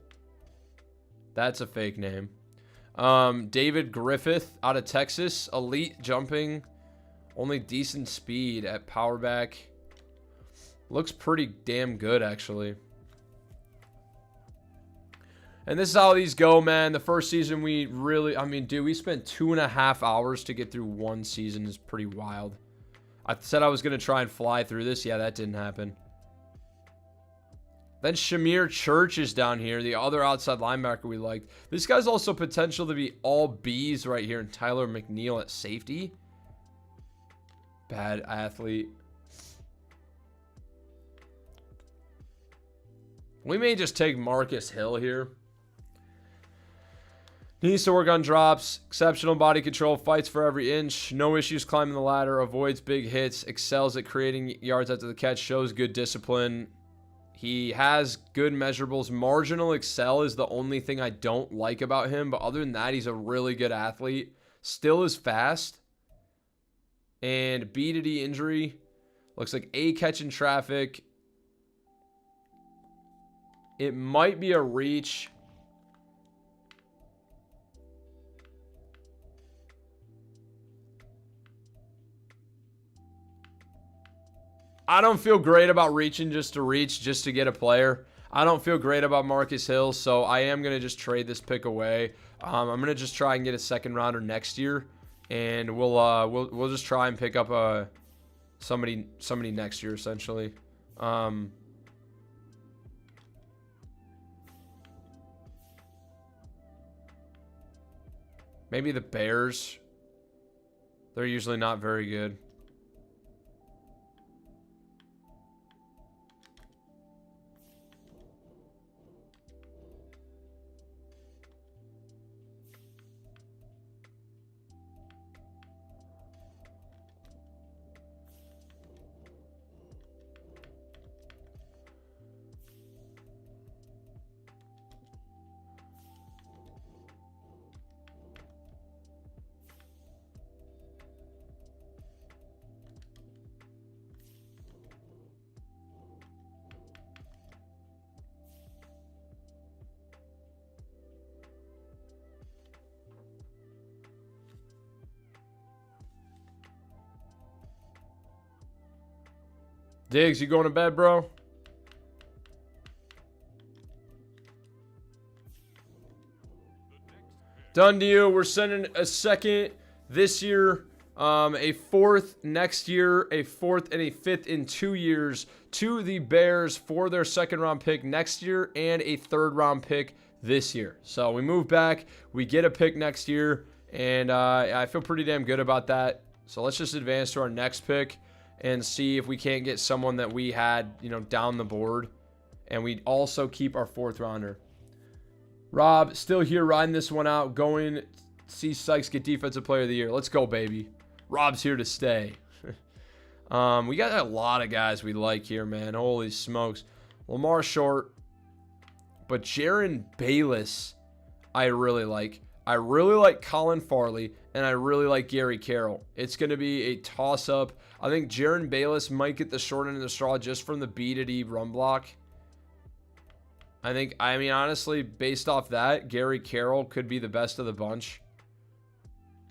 That's a fake name. David Griffith out of Texas. Elite jumping. Only decent speed at power back. Looks pretty damn good, actually. And this is how these go, man. The first season we really... I mean, dude, we spent 2.5 hours to get through one season. Is pretty wild. I said I was going to try and fly through this. Yeah, that didn't happen. Then Shamir Church is down here. The other outside linebacker we liked. This guy's also potential to be all B's right here. And Tyler McNeil at safety. Bad athlete. We may just take Marcus Hill here. Needs to work on drops. Exceptional body control. Fights for every inch. No issues climbing the ladder. Avoids big hits. Excels at creating yards after the catch. Shows good discipline. He has good measurables. Marginal excel is the only thing I don't like about him. But other than that, he's a really good athlete. Still is fast. And B to D injury. Looks like A catch in traffic. It might be a reach. I don't feel great about reaching just to reach, just to get a player. I don't feel great about Marcus Hill, so I am going to just trade this pick away. I'm going to just try and get a second rounder next year, and we'll just try and pick up somebody next year essentially. Maybe the Bears. They're usually not very good. Diggs, you going to bed, bro? Done deal. We're sending a second this year, a fourth next year, a fourth and a fifth in 2 years to the Bears for their second round pick next year and a third round pick this year. So we move back. We get a pick next year, and I feel pretty damn good about that. So let's just advance to our next pick and see if we can't get someone that we had, down the board. And we also keep our fourth rounder. Rob, still here riding this one out. Going to see Sykes get Defensive Player of the Year. Let's go, baby. Rob's here to stay. We got a lot of guys we like here, man. Holy smokes. Lamar Short. But Jaron Bayless, I really like. I really like Colin Farley, and I really like Gary Carroll. It's going to be a toss-up. I think Jaron Bayless might get the short end of the straw just from the B to D run block. I mean, honestly, based off that, Gary Carroll could be the best of the bunch.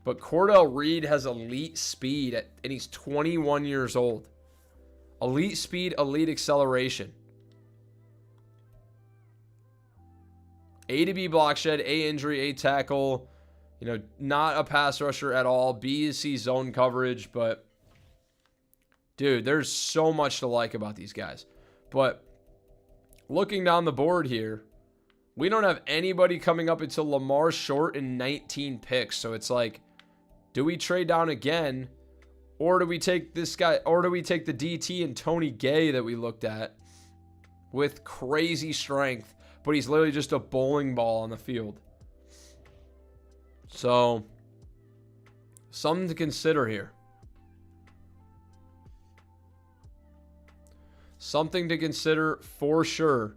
But Cordell Reed has elite speed, and he's 21 years old. Elite speed, elite acceleration. A to B block shed, A injury, A tackle. Not a pass rusher at all. B is C zone coverage, but dude, there's so much to like about these guys. But looking down the board here, we don't have anybody coming up until Lamar Short in 19 picks. So it's like, do we trade down again? Or do we take this guy, or do we take the DT and Tony Gay that we looked at with crazy strength, but he's literally just a bowling ball on the field? So, something to consider here. Something to consider for sure.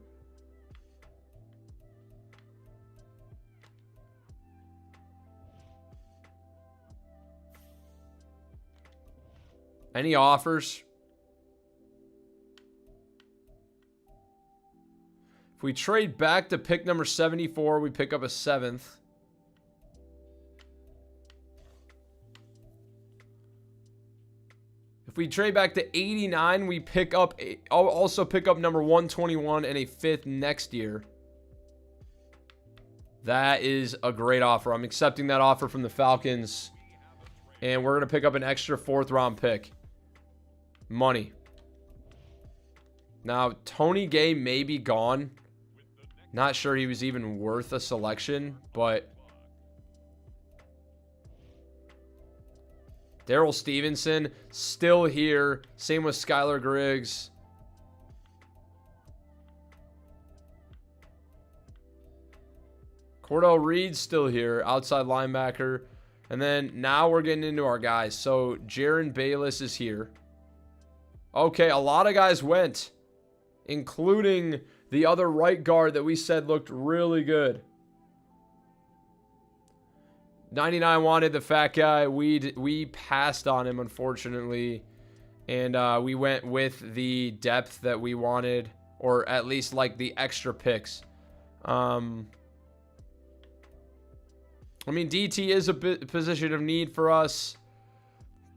Any offers? If we trade back to pick number 74, we pick up a 7th. If we trade back to 89, we pick up also pick up number 121 and a 5th next year. That is a great offer. I'm accepting that offer from the Falcons. And we're going to pick up an extra 4th round pick. Money. Now, Tony Gay may be gone. Not sure he was even worth a selection, but Darrell Stevenson still here. Same with Skylar Griggs. Cordell Reed's still here, outside linebacker. And then now we're getting into our guys. So Jaron Bayless is here. Okay, a lot of guys went, including the other right guard that we said looked really good. 99 wanted the fat guy. We passed on him, unfortunately. And we went with the depth that we wanted, or at least like the extra picks. I mean, DT is a position of need for us.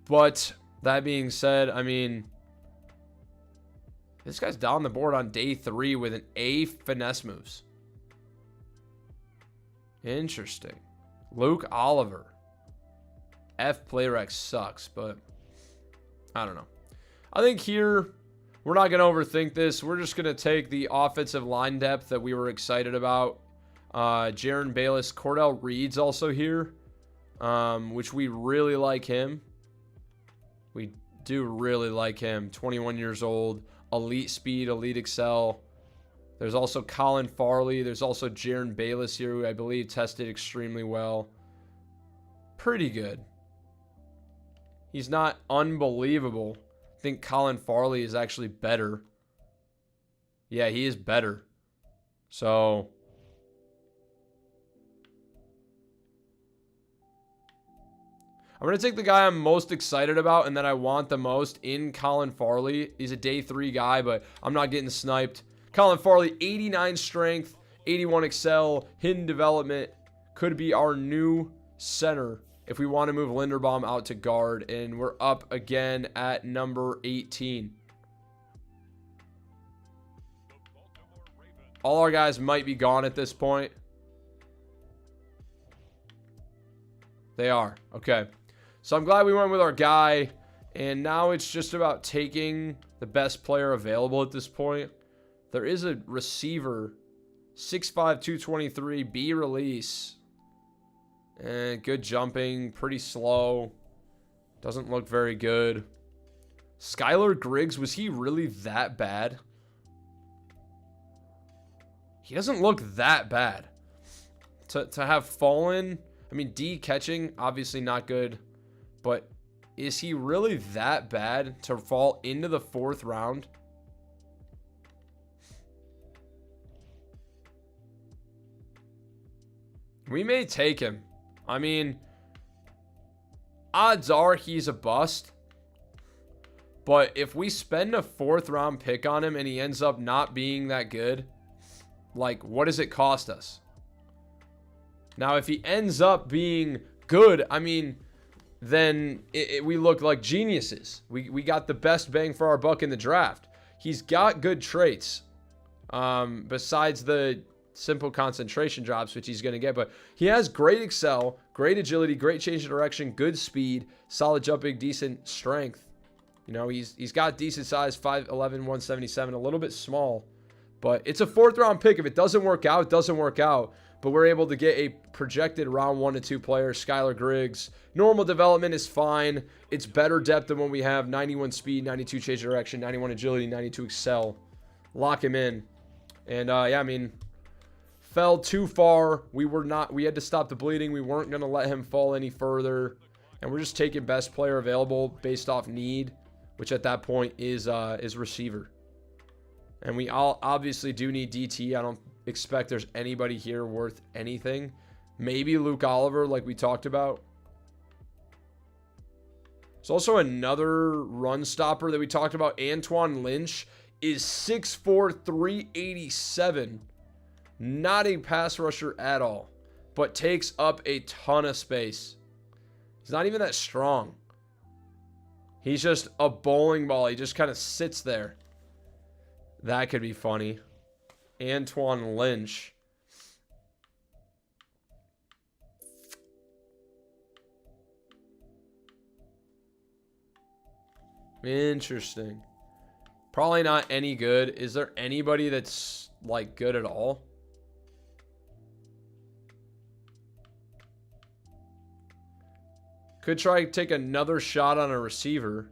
But that being said, I mean, this guy's down the board on day 3 with an A finesse moves. Interesting. Luke Oliver. F Playrec sucks, but I don't know. I think here, we're not going to overthink this. We're just going to take the offensive line depth that we were excited about. Jaron Bayless. Cordell Reed's also here, which we really like him. We do really like him. 21 years old. Elite speed, elite excel. There's also Colin Farley. There's also Jaron Bayless here, who I believe tested extremely well. Pretty good. He's not unbelievable. I think Colin Farley is actually better. Yeah, he is better. So I'm going to take the guy I'm most excited about and that I want the most in Colin Farley. He's a day 3 guy, but I'm not getting sniped. Colin Farley, 89 strength, 81 excel, hidden development. Could be our new center if we want to move Linderbaum out to guard. And we're up again at number 18. All our guys might be gone at this point. They are. Okay. So I'm glad we went with our guy, and now it's just about taking the best player available at this point. There is a receiver, 6'5", 223, B release. And good jumping, pretty slow. Doesn't look very good. Skylar Griggs, was he really that bad? He doesn't look that bad. To have fallen, I mean, D catching, obviously not good. But is he really that bad to fall into the 4th round? We may take him. I mean, odds are he's a bust. But if we spend a 4th round pick on him and he ends up not being that good, like, what does it cost us? Now, if he ends up being good, I mean, then we look like geniuses. We got the best bang for our buck in the draft. He's got good traits, besides the simple concentration drops, which he's going to get. But he has great excel, great agility, great change of direction, good speed, solid jumping, decent strength. You know, he's got decent size, 5'11", 177, a little bit small. But it's a 4th round pick. If it doesn't work out, it doesn't work out. But we're able to get a projected round 1 to 2 player, Skylar Griggs. Normal development is fine. It's better depth than what we have. 91 speed, 92 change of direction, 91 agility, 92 excel. Lock him in. And yeah, I mean, fell too far. We had to stop the bleeding. We weren't going to let him fall any further. And we're just taking best player available based off need, which at that point is receiver. And we all obviously do need DT. I don't expect there's anybody here worth anything. Maybe Luke Oliver, like we talked about. There's also another run stopper that we talked about, Antoine Lynch. is 6'4", 387. Not a pass rusher at all, but takes up a ton of space. He's not even that strong. He's just a bowling ball. He just kind of sits there. That could be funny. Antoine Lynch. Interesting. Probably not any good. Is there anybody that's like good at all? Could try to take another shot on a receiver.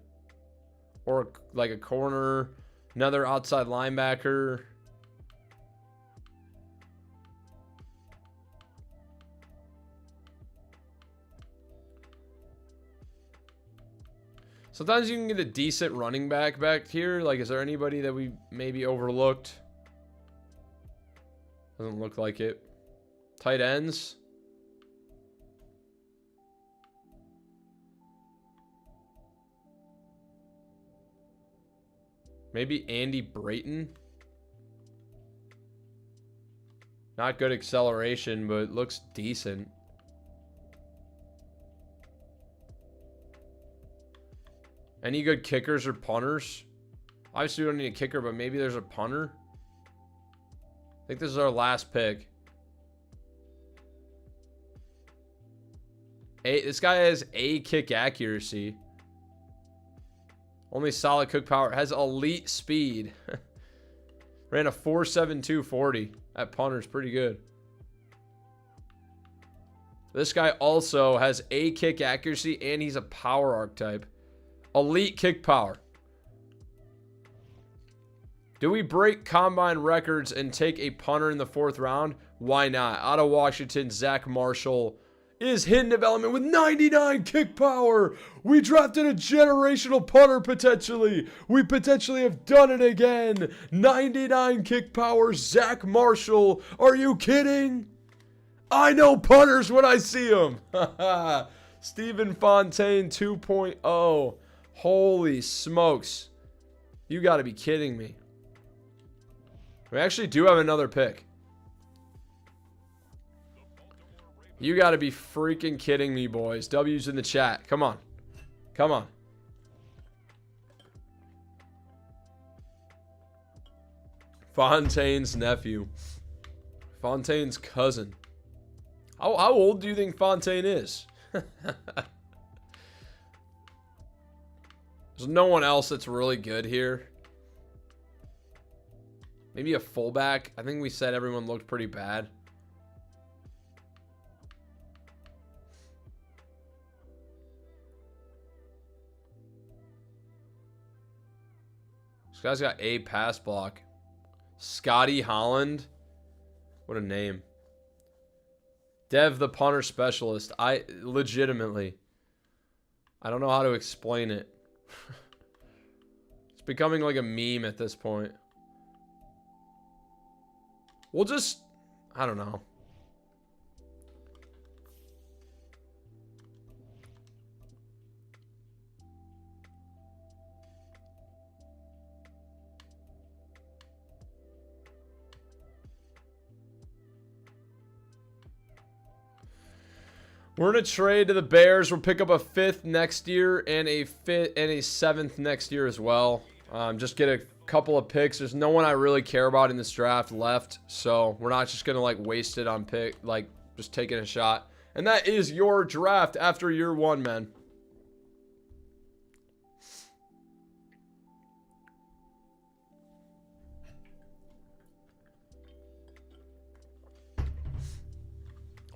Or like a corner. Another outside linebacker. Sometimes you can get a decent running back here. Like, is there anybody that we maybe overlooked? Doesn't look like it. Tight ends. Maybe Andy Brayton. Not good acceleration, but looks decent. Any good kickers or punters? Obviously, we don't need a kicker, but maybe there's a punter. I think this is our last pick. This guy has A kick accuracy. Only solid kick power. Has elite speed. Ran a 4.72 40 at punters. Pretty good. This guy also has A kick accuracy, and he's a power archetype. Elite kick power. Do we break combine records and take a punter in the 4th round? Why not? Out of Washington, Zach Marshall is hidden development with 99 kick power. We drafted a generational punter potentially. We potentially have done it again. 99 kick power, Zach Marshall. Are you kidding? I know punters when I see them. Stephen Fontaine 2.0. Holy smokes. You got to be kidding me. We actually do have another pick. You got to be freaking kidding me, boys. W's in the chat. Come on. Come on. Fontaine's nephew. Fontaine's cousin. How old do you think Fontaine is? There's no one else that's really good here. Maybe a fullback. I think we said everyone looked pretty bad. This guy's got a pass block. Scotty Holland. What a name. Dev the punter specialist. I legitimately. I don't know how to explain it. It's becoming like a meme at this point. We'll just, I don't know. We're gonna trade to the Bears. We'll pick up a 5th next year and a 7th next year as well. Just get a couple of picks. There's no one I really care about in this draft left, so we're not just gonna like waste it on just taking a shot. And that is your draft after year 1, man.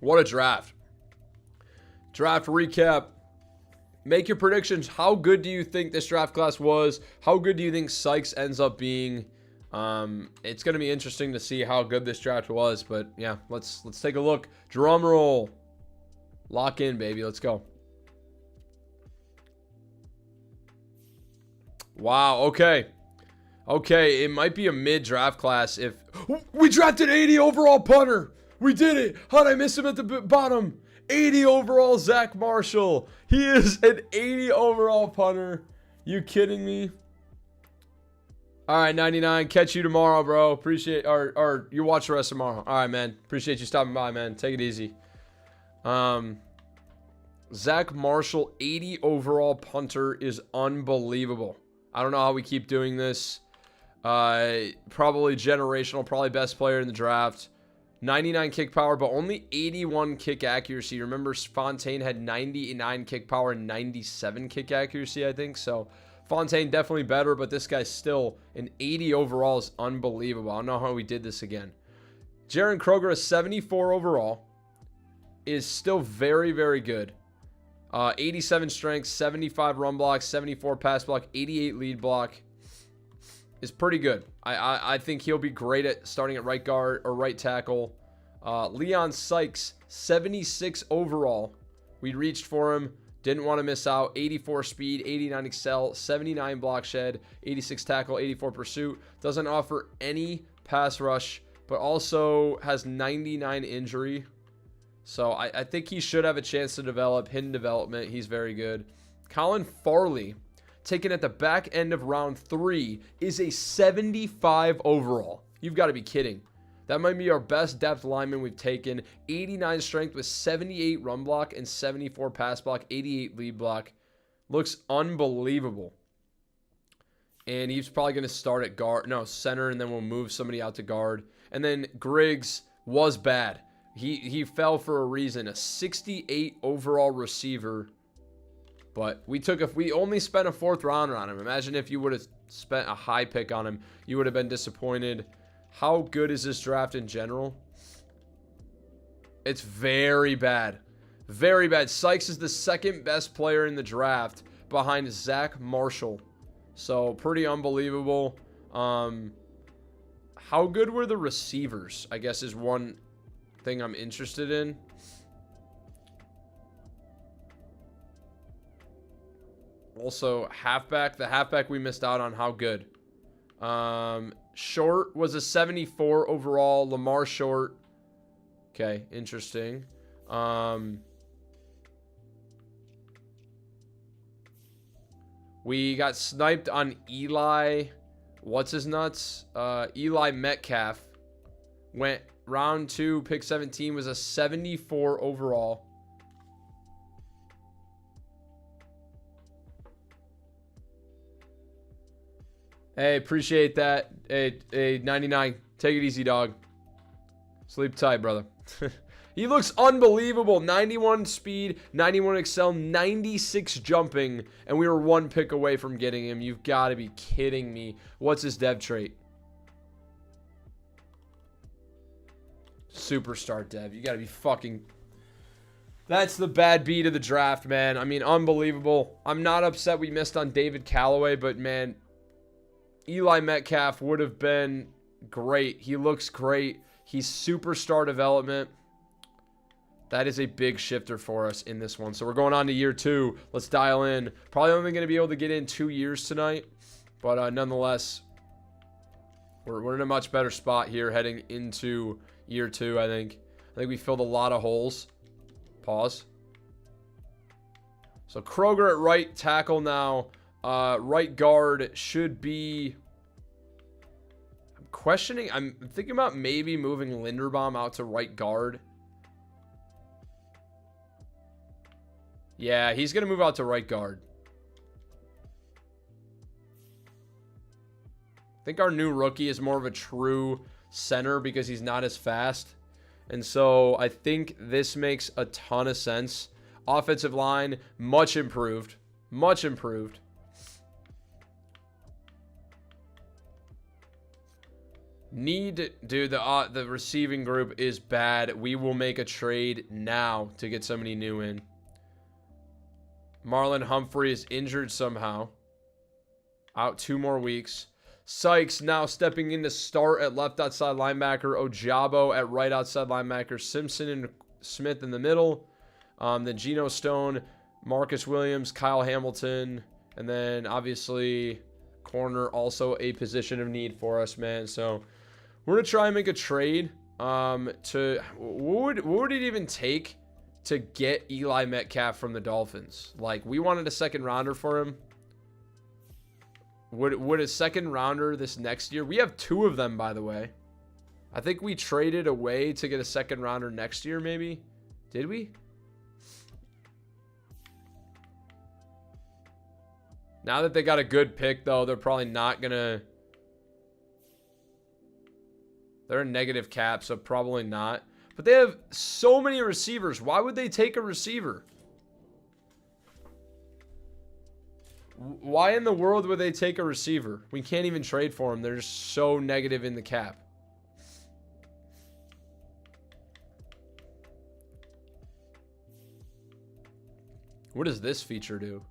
What a draft. Draft recap. Make your predictions. How good do you think this draft class was? How good do you think Sykes ends up being? It's going to be interesting to see how good this draft was. But yeah, let's take a look. Drum roll. Lock in, baby. Let's go. Wow. Okay. Okay. It might be a mid-draft class if... We drafted 80 overall punter. We did it. How'd I miss him at the bottom? 80 overall Zach Marshall. He is an 80 overall punter. You kidding me? All right, 99. Catch you tomorrow, bro. Appreciate, or you watch the rest tomorrow. All right, man. Appreciate you stopping by, man. Take it easy. Zach Marshall, 80 overall punter is unbelievable. I don't know how we keep doing this. Probably generational, probably best player in the draft. 99 kick power, but only 81 kick accuracy. Remember, Fontaine had 99 kick power and 97 kick accuracy, I think. So Fontaine definitely better, but this guy's still an 80 overall is unbelievable. I don't know how we did this again. Jaron Kroger, a 74 overall, is still very, very good. 87 strength, 75 run block, 74 pass block, 88 lead block. Is pretty good. I think he'll be great at starting at right guard or right tackle. Leon Sykes, 76 overall. We reached for him. Didn't want to miss out. 84 speed, 89 excel, 79 block shed, 86 tackle, 84 pursuit. Doesn't offer any pass rush, but also has 99 injury. So I think he should have a chance to develop. Hidden development. He's very good. Colin Farley, taken at the back end of round 3, is a 75 overall. You've got to be kidding. That might be our best depth lineman we've taken. 89 strength with 78 run block and 74 pass block, 88 lead block. Looks unbelievable. And he's probably going to start at guard, no, center, and then we'll move somebody out to guard. And then Griggs was bad. He fell for a reason. A 68 overall receiver. But we only spent a 4th rounder on him. Imagine if you would have spent a high pick on him. You would have been disappointed. How good is this draft in general? It's very bad. Very bad. Sykes is the 2nd best player in the draft behind Zach Marshall. So pretty unbelievable. How good were the receivers? I guess is one thing I'm interested in. Also, halfback. The halfback we missed out on. How good? Short was a 74 overall. Lamar Short. Okay, interesting. We got sniped on Eli. What's his nuts? Eli Metcalf. Went round 2, pick 17, was a 74 overall. Hey, appreciate that. Hey, 99. Take it easy, dog. Sleep tight, brother. He looks unbelievable. 91 speed, 91 excel, 96 jumping, and we were 1 pick away from getting him. You've got to be kidding me. What's his dev trait? Superstar dev. You got to be fucking... That's the bad beat of the draft, man. I mean, unbelievable. I'm not upset we missed on David Callaway, but, man, Eli Metcalf would have been great. He looks great. He's superstar development. That is a big shifter for us in this one. So we're going on to year 2. Let's dial in. Probably only going to be able to get in 2 years tonight. But nonetheless, we're in a much better spot here heading into year 2, I think. I think we filled a lot of holes. Pause. So Kroger at right tackle now. Right guard should be... I'm thinking about maybe moving Linderbaum out to right guard. Yeah, he's going to move out to right guard. I think our new rookie is more of a true center because he's not as fast. And so I think this makes a ton of sense. Offensive line, much improved. Much improved. Dude, the receiving group is bad. We will make a trade now to get somebody new in. Marlon Humphrey is injured somehow. Out 2 more weeks. Sykes now stepping in to start at left outside linebacker. Ojabo at right outside linebacker. Simpson and Smith in the middle. Then Geno Stone, Marcus Williams, Kyle Hamilton. And then obviously corner, also a position of need for us, man. So we're going to try and make a trade. What would it even take to get Eli Metcalf from the Dolphins? Like, we wanted a 2nd rounder for him. Would a second rounder this next year? We have 2 of them, by the way. I think we traded away to get a second rounder next year, maybe. Did we? Now that they got a good pick, though, they're probably not going to... They're a negative cap, so probably not. But they have so many receivers. Why would they take a receiver? Why in the world would they take a receiver? We can't even trade for them. They're just so negative in the cap. What does this feature do?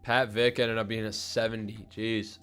Pat Vick ended up being a 70. Jeez.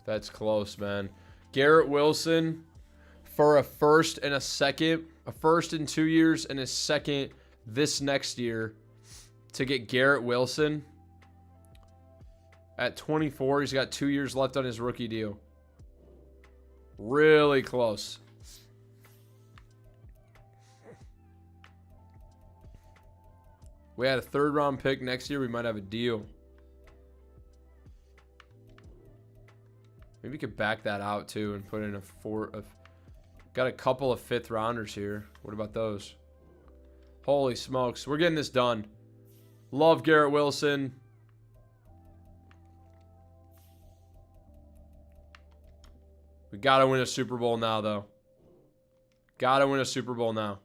That's close, man. Garrett Wilson for a first and a second. A first in 2 years and a second this next year to get Garrett Wilson. At 24, he's got 2 years left on his rookie deal. Really close. We had a 3rd round pick next year. We might have a deal. Maybe we could back that out too and put in a 4 of. Got a couple of 5th rounders here. What about those? Holy smokes. We're getting this done. Love Garrett Wilson. We got to win a Super Bowl now, though. Got to win a Super Bowl now.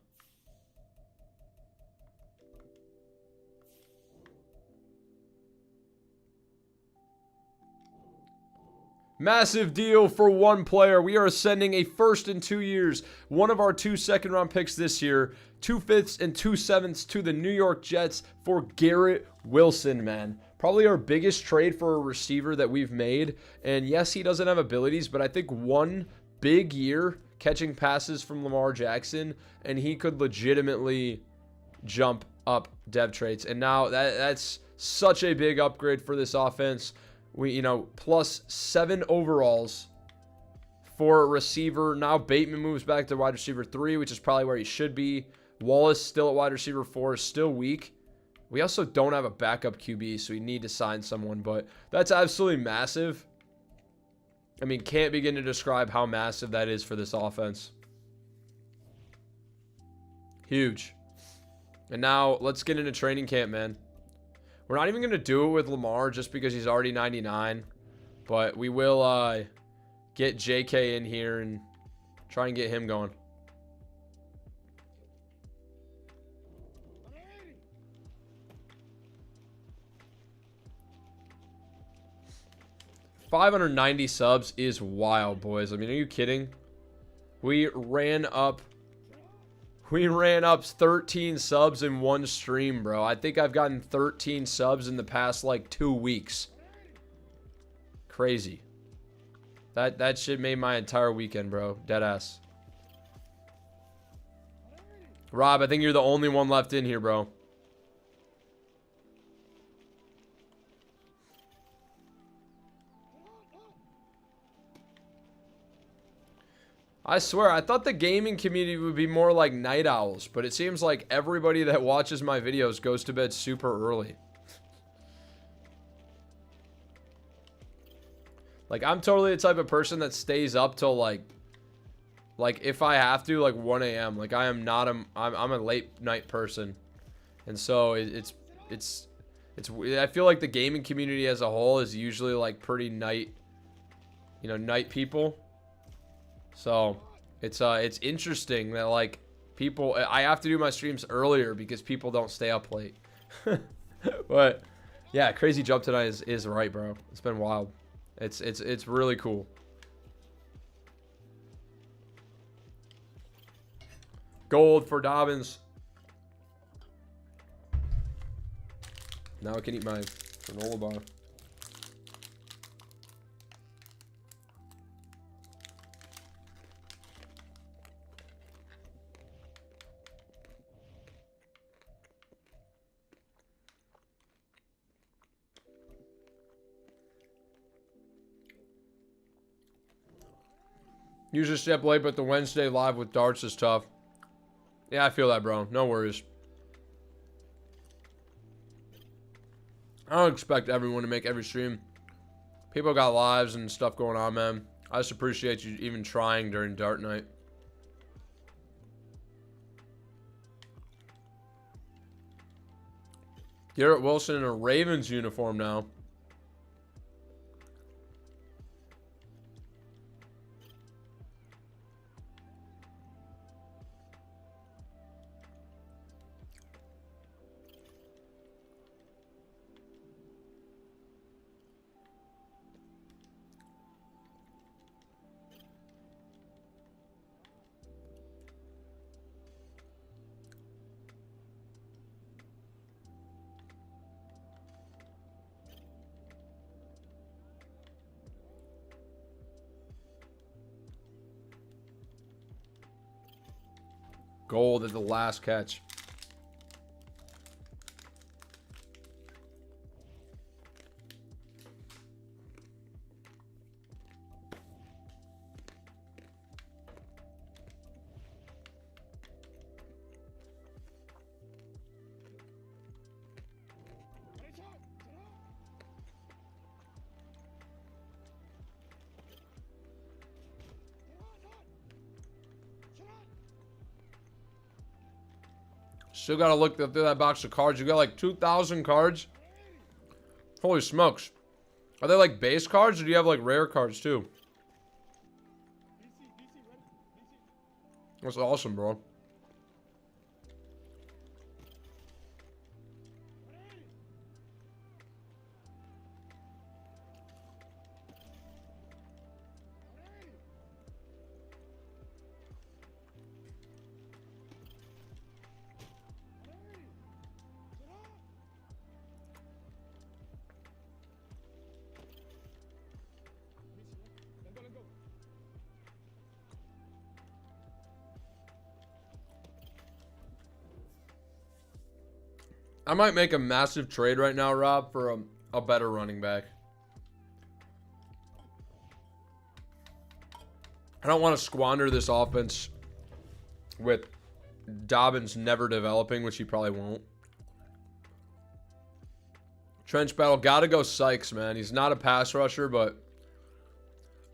Massive deal for one player. We are sending a first in 2 years, one of our 2 second-round picks this year, 2 5ths and 2 7ths to the New York Jets for Garrett Wilson, man. Probably our biggest trade for a receiver that we've made. And yes, he doesn't have abilities, but I think one big year catching passes from Lamar Jackson, and he could legitimately jump up dev traits. And now that's such a big upgrade for this offense. We, plus 7 overalls for a receiver. Now Bateman moves back to wide receiver 3, which is probably where he should be. Wallace still at wide receiver 4, is still weak. We also don't have a backup QB, so we need to sign someone, but that's absolutely massive. I mean, can't begin to describe how massive that is for this offense. Huge. And now let's get into training camp, man. We're not even going to do it with Lamar just because he's already 99. But we will get JK in here and try and get him going. $590 subs is wild, boys. I mean, are you kidding? We ran up 13 subs in one stream, bro. I think I've gotten 13 subs in the past, 2 weeks. Crazy. That shit made my entire weekend, bro. Deadass. Rob, I think you're the only one left in here, bro. I swear, I thought the gaming community would be more like night owls, but it seems like everybody that watches my videos goes to bed super early. I'm totally the type of person that stays up till like if I have to, 1 a.m. I am not I'm a late night person. And so it's I feel like the gaming community as a whole is usually pretty night you know, night people. So it's interesting that like people, I have to do my streams earlier because people don't stay up late. But yeah, crazy jump tonight is right, bro. It's been wild. It's really cool. Gold for Dobbins. Now I can eat my granola bar. Usually step late, but the Wednesday live with darts is tough. Yeah, I feel that, bro. No worries. I don't expect everyone to make every stream. People got lives and stuff going on, man. I just appreciate you even trying during dart night. Garrett Wilson in a Ravens uniform now. Gold at the last catch. Still gotta look through that box of cards. You got like 2,000 cards. Holy smokes. Are they like base cards or do you have like rare cards too? That's awesome, bro. I might make a massive trade right now, Rob, for a better running back. I don't want to squander this offense with Dobbins never developing, which he probably won't. Trench battle. Gotta go Sykes, man. He's not a pass rusher, but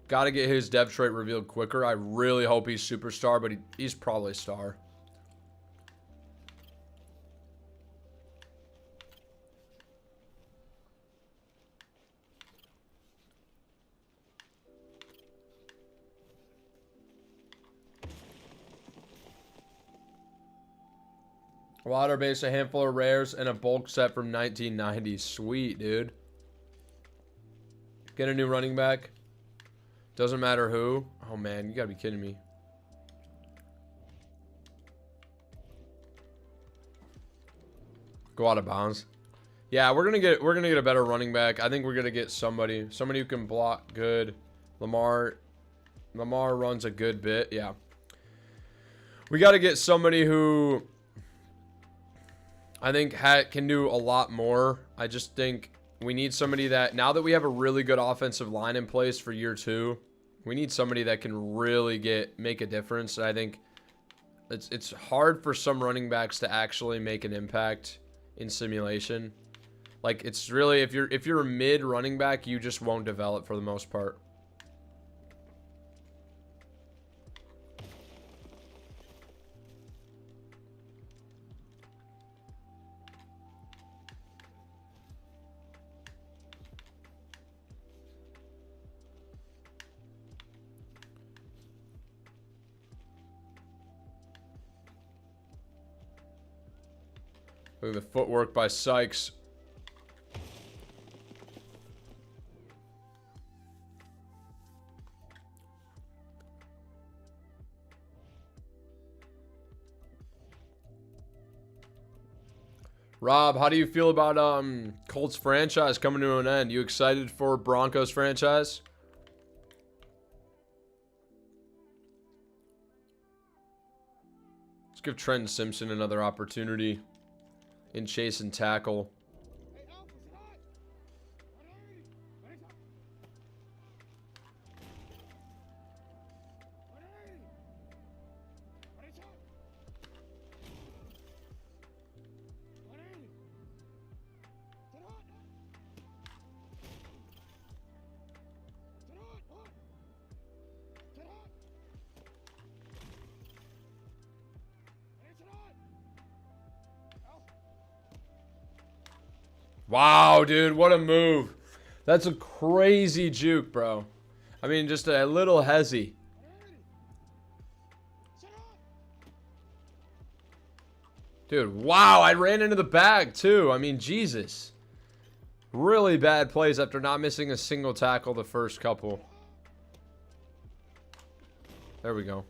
gotta get his dev trait revealed quicker. I really hope he's superstar, but he's probably star. Water base, a handful of rares, and a bulk set from 1990. Sweet, dude. Get a new running back. Doesn't matter who. Oh man, you gotta be kidding me. Go out of bounds. Yeah, we're gonna get a better running back. I think we're gonna get somebody who can block good. Lamar runs a good bit. Yeah. We gotta get somebody who I think can do a lot more. I just think we need somebody that, now that we have a really good offensive line in place for year 2, we need somebody that can really make a difference. I think it's hard for some running backs to actually make an impact in simulation. Like, it's really, if you're a mid running back, you just won't develop for the most part. Look at the footwork by Sykes. Rob, how do you feel about Colts franchise coming to an end? You excited for Broncos franchise? Let's give Trenton Simpson another opportunity in chase and tackle. Wow, dude, what a move. That's a crazy juke, bro. I mean, just a little hezzy. Dude, wow, I ran into the bag, too. I mean, Jesus. Really bad plays after not missing a single tackle the first couple. There we go.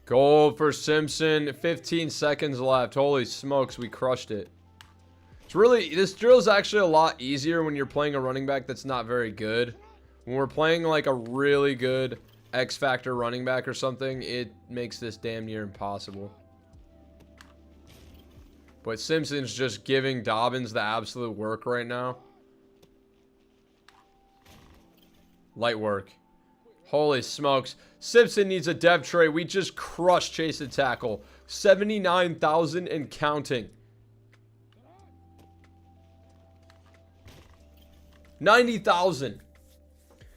Goal for Simpson. 15 seconds left. Holy smokes, we crushed it. It's really, this drill is actually a lot easier when you're playing a running back that's not very good. When we're playing like a really good X Factor running back or something, it makes this damn near impossible. But Simpson's just giving Dobbins the absolute work right now. Light work. Holy smokes. Simpson needs a dev tray. We just crushed chase and tackle. 79,000 and counting. 90,000.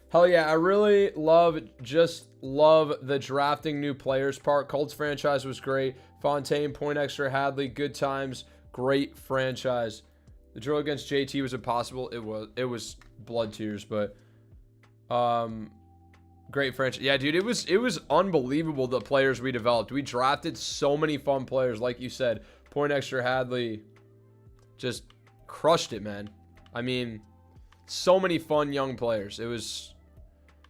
Hell yeah, I really love the drafting new players part. Colts franchise was great. Fontaine, Poindexter, Hadley, good times. Great franchise. The drill against JT was impossible. It was blood tears, but great franchise. Yeah, dude, it was unbelievable the players we developed. We drafted so many fun players, like you said. Poindexter, Hadley just crushed it, man. I mean, so many fun young players. It was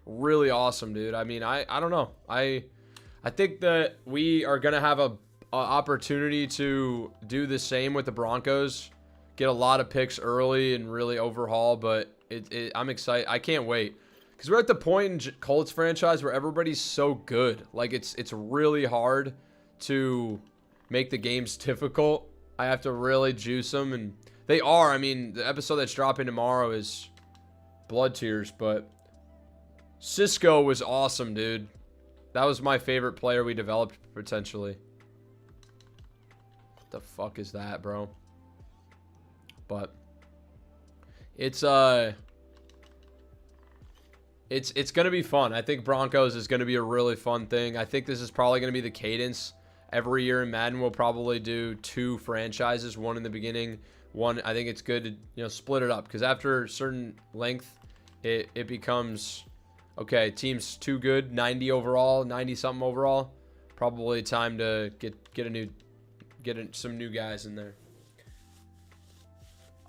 really awesome, dude. I mean, I don't know. I think that we are gonna have a opportunity to do the same with the Broncos. Get a lot of picks early and really overhaul, but I'm excited. I can't wait. Because we're at the point in Colts franchise where everybody's so good. Like, it's really hard to make the games difficult. I have to really juice them, and they are. I mean, the episode that's dropping tomorrow is blood tears, but Cisco was awesome, dude. That was my favorite player we developed, potentially. What the fuck is that, bro? But it's gonna be fun. I think Broncos is gonna be a really fun thing. I think this is probably gonna be the cadence. Every year in Madden, we'll probably do 2 franchises, one in the beginning, one. I think it's good to split it up, because after a certain length, it becomes okay. Team's too good, 90 overall, 90 something overall. Probably time to get some new guys in there.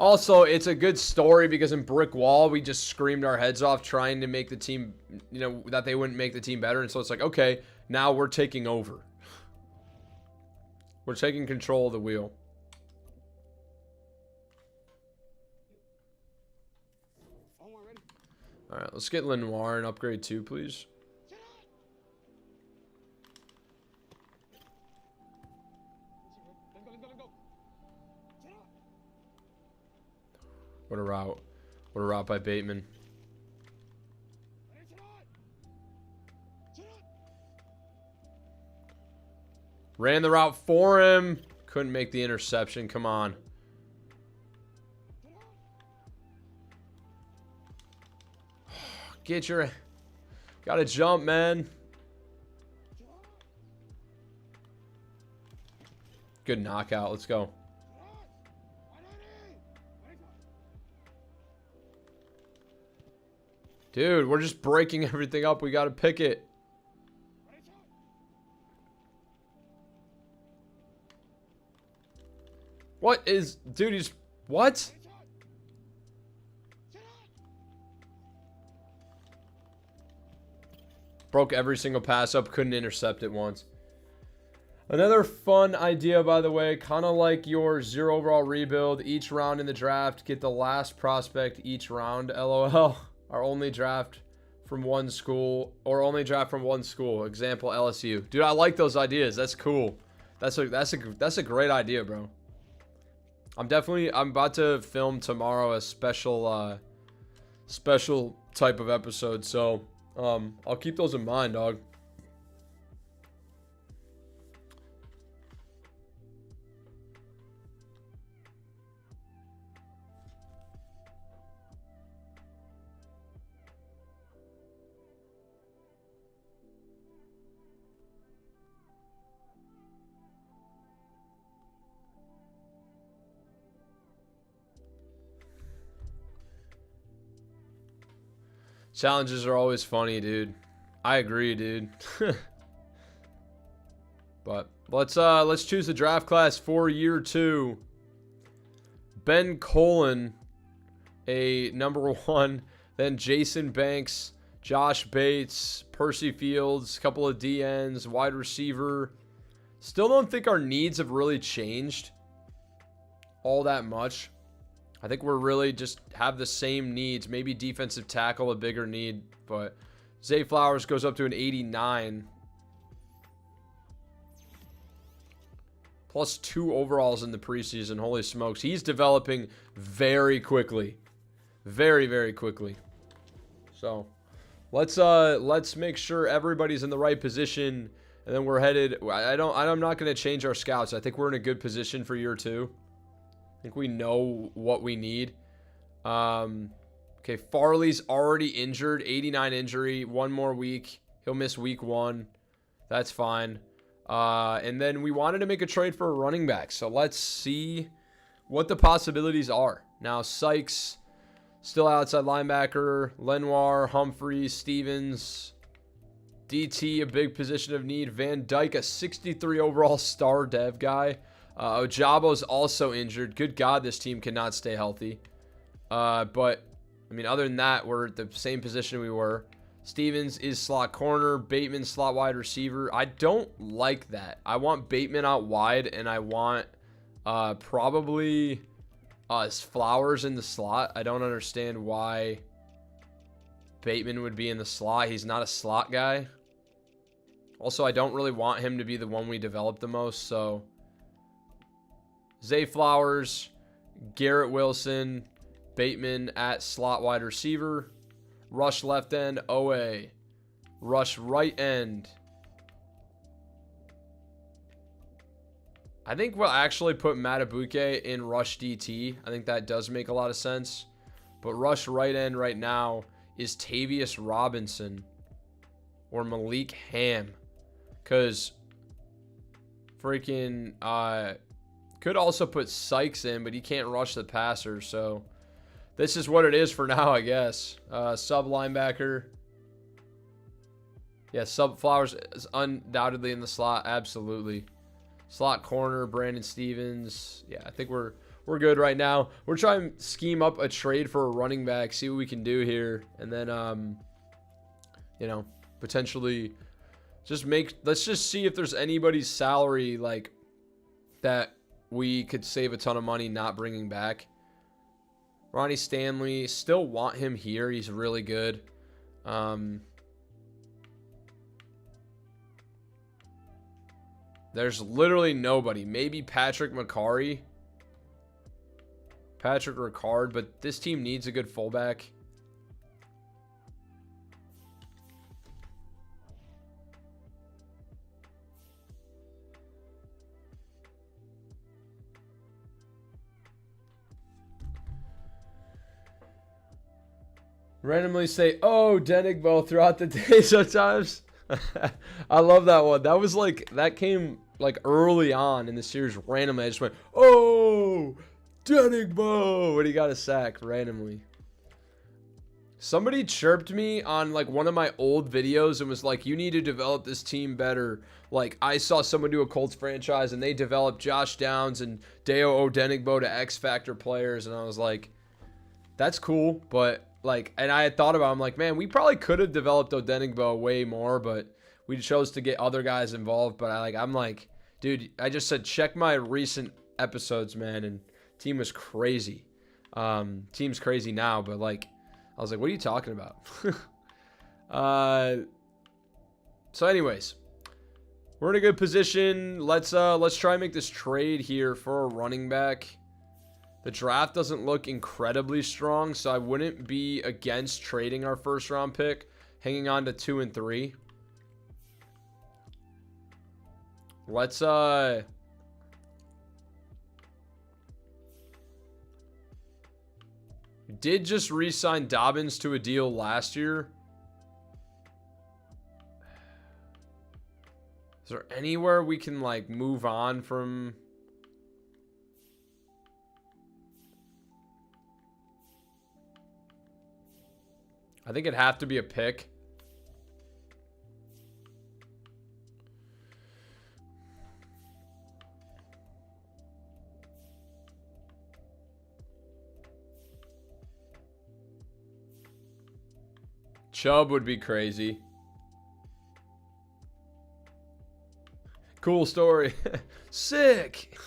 Also, it's a good story because in Brick Wall, we just screamed our heads off trying to make the team, that they wouldn't make the team better. And so it's like, okay, now we're taking over. We're taking control of the wheel. All right, let's get Lenoir and upgrade 2, please. What a route. What a route by Bateman. Ran the route for him. Couldn't make the interception. Come on. Get your... Gotta jump, man. Good knockout. Let's go. Dude, we're just breaking everything up. We gotta pick it. What is... Dude, he's... What? Broke every single pass up. Couldn't intercept it once. Another fun idea, by the way. Kind of like your 0 overall rebuild. Each round in the draft, get the last prospect each round. LOL. Our only draft from one school. Or only draft from one school. Example, LSU. Dude, I like those ideas. That's cool. That's a great idea, bro. I'm about to film tomorrow a special type of episode, so I'll keep those in mind, dog. Challenges are always funny, dude. I agree, dude. But let's choose the draft class for year 2. Ben Colin, a number 1. Then Jason Banks, Josh Bates, Percy Fields, a couple of DNs, wide receiver. Still don't think our needs have really changed all that much. I think we're really just have the same needs. Maybe defensive tackle, a bigger need. But Zay Flowers goes up to an 89. Plus 2 overalls in the preseason. Holy smokes. He's developing very quickly. Very, very quickly. So let's make sure everybody's in the right position. And then we're headed. I'm not going to change our scouts. I think we're in a good position for year 2. I think we know what we need. Okay, Farley's already injured. 89 injury. 1 more week. He'll miss week 1. That's fine. And then we wanted to make a trade for a running back. So let's see what the possibilities are. Now, Sykes, still outside linebacker. Lenoir, Humphreys, Stevens. DT, a big position of need. Van Dyke, a 63 overall star dev guy. Ojabo's also injured. Good God, this team cannot stay healthy. But, I mean, other than that, we're at the same position we were. Stevens is slot corner. Bateman, slot wide receiver. I don't like that. I want Bateman out wide, and I want probably Flowers in the slot. I don't understand why Bateman would be in the slot. He's not a slot guy. Also, I don't really want him to be the one we develop the most, so... Zay Flowers, Garrett Wilson, Bateman at slot wide receiver, rush left end, OA, rush right end. I think we'll actually put Matabuke in rush DT. I think that does make a lot of sense. But rush right end right now is Tavius Robinson or Malik Ham. Because freaking... could also put Sykes in, but he can't rush the passer, so this is what it is for now, I guess. Sub linebacker. Yeah, Sub Flowers is undoubtedly in the slot, absolutely. Slot corner, Brandon Stevens. Yeah, I think we're good right now. We're trying to scheme up a trade for a running back, see what we can do here, and then you know, potentially let's just see if there's anybody's salary like that we could save a ton of money not bringing back. Ronnie Stanley, still want him here. He's really good. There's literally nobody. Maybe Patrick McCarry. Patrick Ricard, but this team needs a good fullback. Randomly say, oh, Denigbo throughout the day sometimes. I love that one. That was like, that came like early on in the series randomly. I just went, oh, Denigbo, when he got a sack randomly. Somebody chirped me on like one of my old videos and was like, you need to develop this team better. Like, I saw someone do a Colts franchise and they developed Josh Downs and Deo Odenigbo to X Factor players. And I was like, that's cool. But like, and I had thought about it, I'm like, man, we probably could have developed Odenigbo way more, but we chose to get other guys involved. But I'm like, dude, I just said, check my recent episodes, man. And team was crazy. Team's crazy now, but like, I was like, what are you talking about? So anyways, we're in a good position. Let's try and make this trade here for a running back. The draft doesn't look incredibly strong, so I wouldn't be against trading our first round pick, hanging on to 2 and 3. Let's did just re-sign Dobbins to a deal last year. Is there anywhere we can like move on from? I think it'd have to be a pick. Chubb would be crazy. Cool story. Sick.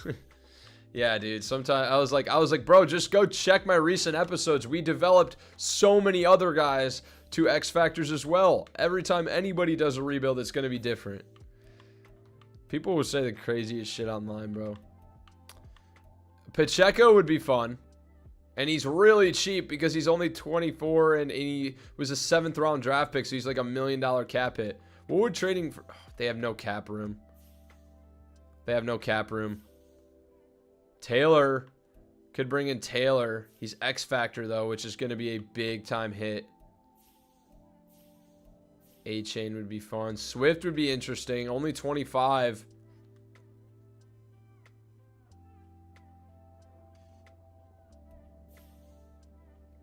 Yeah, dude. Sometimes I was like, bro, just go check my recent episodes. We developed so many other guys to X Factors as well. Every time anybody does a rebuild, it's going to be different. People will say the craziest shit online, bro. Pacheco would be fun. And he's really cheap because he's only 24 and he was a 7th round draft pick. So he's like $1 million cap hit. What would trading for? Oh, they have no cap room. They have no cap room. Taylor. Could bring in Taylor. He's X Factor though, which is going to be a big time hit. A-Chain would be fun. Swift would be interesting. Only 25.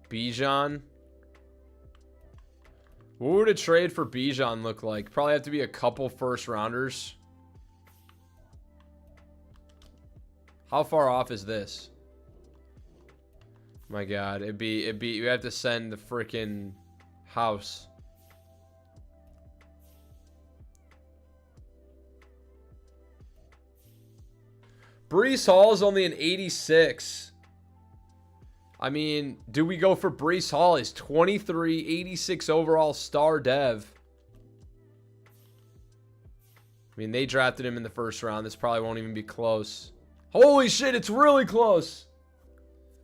Bijan. What would a trade for Bijan look like? Probably have to be a couple first rounders. How far off is this? My God, it'd be you have to send the freaking house. Breece Hall is only an 86. I mean, do we go for Breece Hall? He's 23, 86 overall star dev. I mean, they drafted him in the first round. This probably won't even be close. Holy shit, it's really close.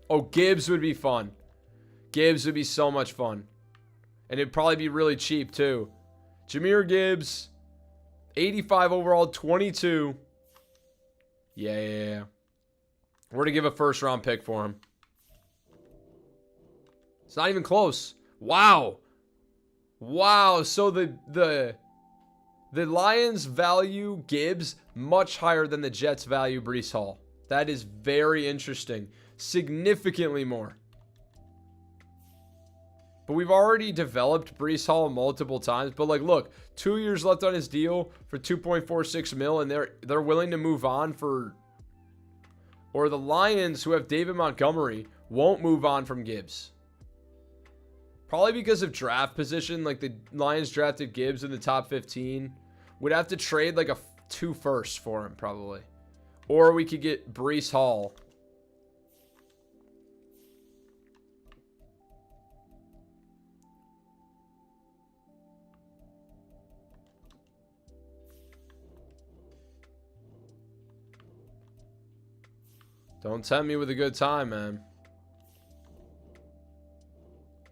Oh, Gibbs would be fun. Gibbs would be so much fun. And it'd probably be really cheap, too. Jahmyr Gibbs, 85 overall, 22. Yeah. We're going to give a first round pick for him. It's not even close. Wow. So the Lions value Gibbs much higher than the Jets value Breece Hall. That is very interesting. Significantly more. But we've already developed Breece Hall multiple times. But like, look, 2 years left on his deal for 2.46 mil, and they're willing to move on for. Or the Lions, who have David Montgomery, won't move on from Gibbs. Probably because of draft position. Like the Lions drafted Gibbs in the top 15. Would have to trade like 2 firsts for him probably. Or we could get Breece Hall. Don't tempt me with a good time, man.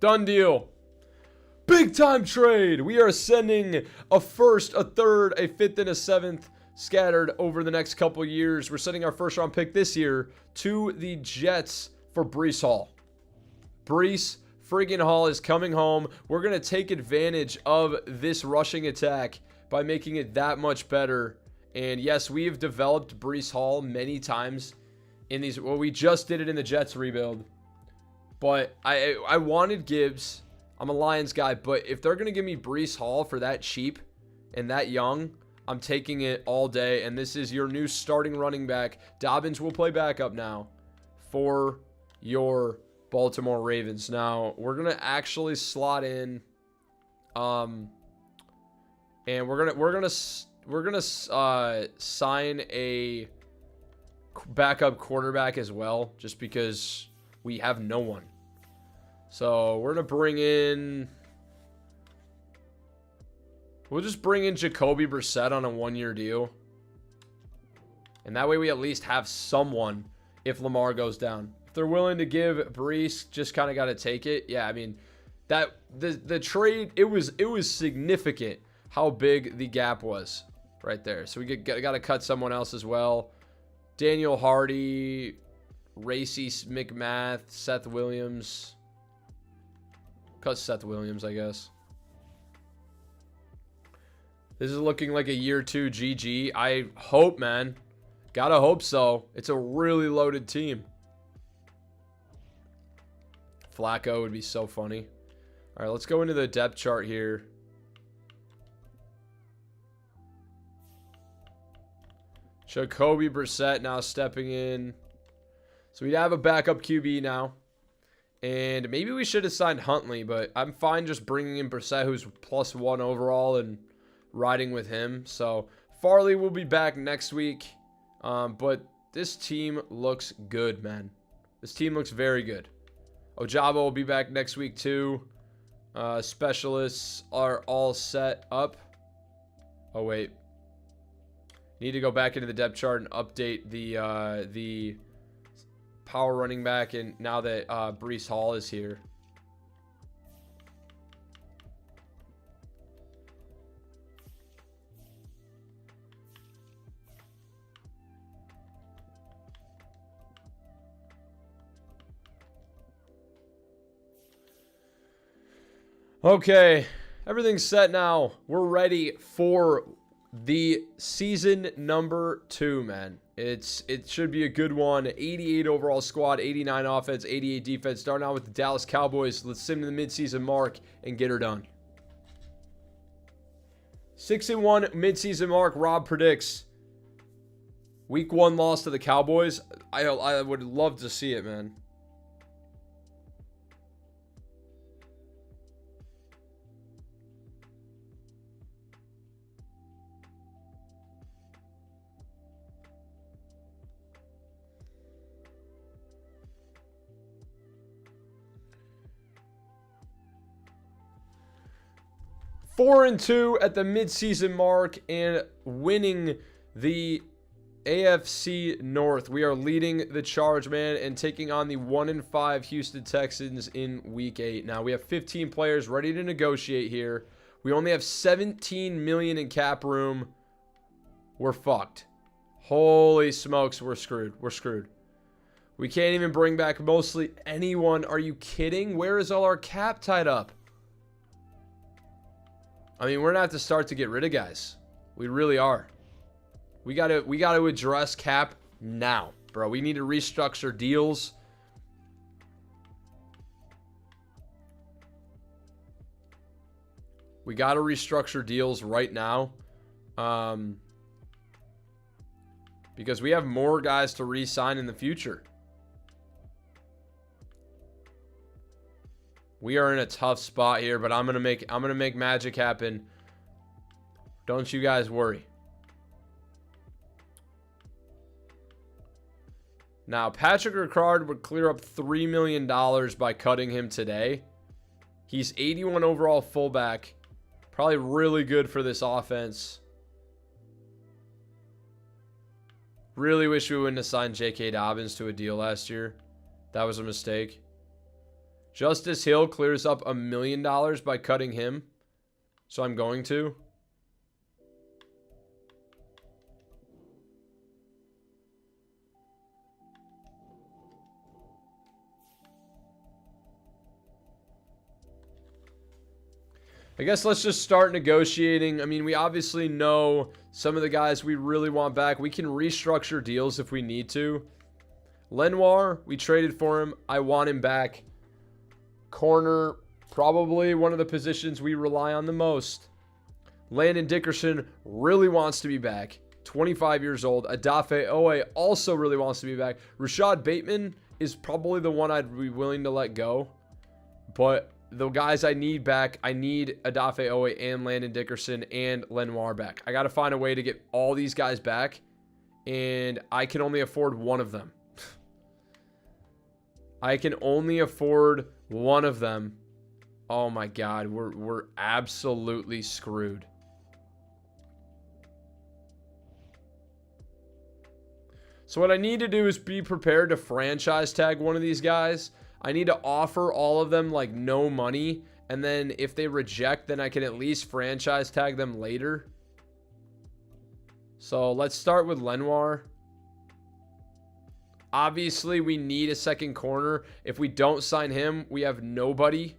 Done deal. Big time trade. We are sending a first, a third, a fifth, and a seventh scattered over the next couple years. We're sending our first round pick this year to the Jets for Breece Hall. Breece friggin' Hall is coming home. We're going to take advantage of this rushing attack by making it that much better. And yes, we've developed Breece Hall many times in these. Well, we just did it in the Jets rebuild. But I wanted Gibbs. I'm a Lions guy. But if they're going to give me Breece Hall for that cheap and that young, I'm taking it all day. And this is your new starting running back. Dobbins will play backup now for your Baltimore Ravens. Now, we're going to actually slot in. And we're gonna sign a backup quarterback as well, just because we have no one. So we're gonna bring in. We'll just bring in Jacoby Brissett on a 1-year deal, and that way we at least have someone if Lamar goes down. If they're willing to give Breece, just kind of got to take it. Yeah, I mean that the trade, it was significant how big the gap was right there. So we got to cut someone else as well. Daniel Hardy, Racy McMath, Seth Williams. Cut Seth Williams, I guess. This is looking like a year 2 GG. I hope, man. Gotta hope so. It's a really loaded team. Flacco would be so funny. All right, let's go into the depth chart here. Jacoby Brissett now stepping in. So we'd have a backup QB now. And maybe we should have signed Huntley, but I'm fine just bringing in Brissett, who's +1 overall, and riding with him. So Farley will be back next week. But this team looks good, man. This team looks very good. Ojabo will be back next week too. Specialists are all set up. Oh, wait. Need to go back into the depth chart and update the power running back, and now that Breece Hall is here. Okay, everything's set now. We're ready for the season number 2, man. It should be a good one. 88 overall squad, 89 offense, 88 defense. Starting out with the Dallas Cowboys. Let's sim to the midseason mark and get her done. 6-1 midseason mark. Rob predicts week 1 loss to the Cowboys. I would love to see it, man. Four and 2 at the midseason mark and winning the AFC North. We are leading the charge, man, and taking on the 1-5 Houston Texans in week 8. Now we have 15 players ready to negotiate here. We only have 17 million in cap room. We're fucked. Holy smokes, we're screwed. We're screwed. We can't even bring back mostly anyone. Are you kidding? Where is all our cap tied up? I mean, we're gonna have to start to get rid of guys. We really are. We gotta address cap now, bro. We need to restructure deals. We gotta restructure deals right now, because we have more guys to re-sign in the future. We are in a tough spot here, but I'm gonna make magic happen. Don't you guys worry. Now, Patrick Ricard would clear up $3 million by cutting him today. He's 81 overall fullback. Probably really good for this offense. Really wish we wouldn't have signed J.K. Dobbins to a deal last year. That was a mistake. Justice Hill clears up $1 million by cutting him. So I'm going to. I guess let's just start negotiating. I mean, we obviously know some of the guys we really want back. We can restructure deals if we need to. Lenoir, we traded for him. I want him back. Corner, probably one of the positions we rely on the most. Landon Dickerson really wants to be back. 25 years old. Adafe Owe also really wants to be back. Rashad Bateman is probably the one I'd be willing to let go. But the guys I need back, I need Adafe Owe and Landon Dickerson and Lenoir back. I got to find a way to get all these guys back. And I can only afford one of them. I can only afford one of them. Oh my God, we're absolutely screwed. So what I need to do is be prepared to franchise tag one of these guys. I need to offer all of them like no money. And then if they reject, then I can at least franchise tag them later. So let's start with Lenoir. Obviously, we need a second corner. If we don't sign him, we have nobody.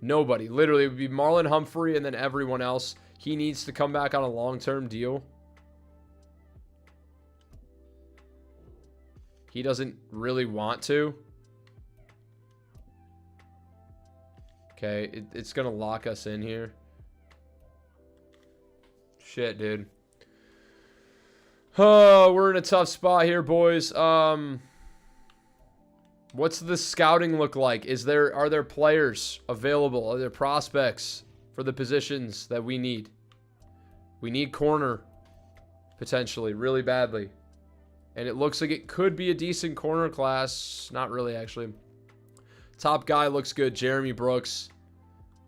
Nobody. Literally, it would be Marlon Humphrey and then everyone else. He needs to come back on a long-term deal. He doesn't really want to. Okay, it's going to lock us in here. Shit, dude. Oh, we're in a tough spot here, boys. What's the scouting look like? Are there players available? Are there prospects for the positions that we need? We need corner, potentially, really badly. And it looks like it could be a decent corner class. Not really, actually. Top guy looks good. Jeremy Brooks.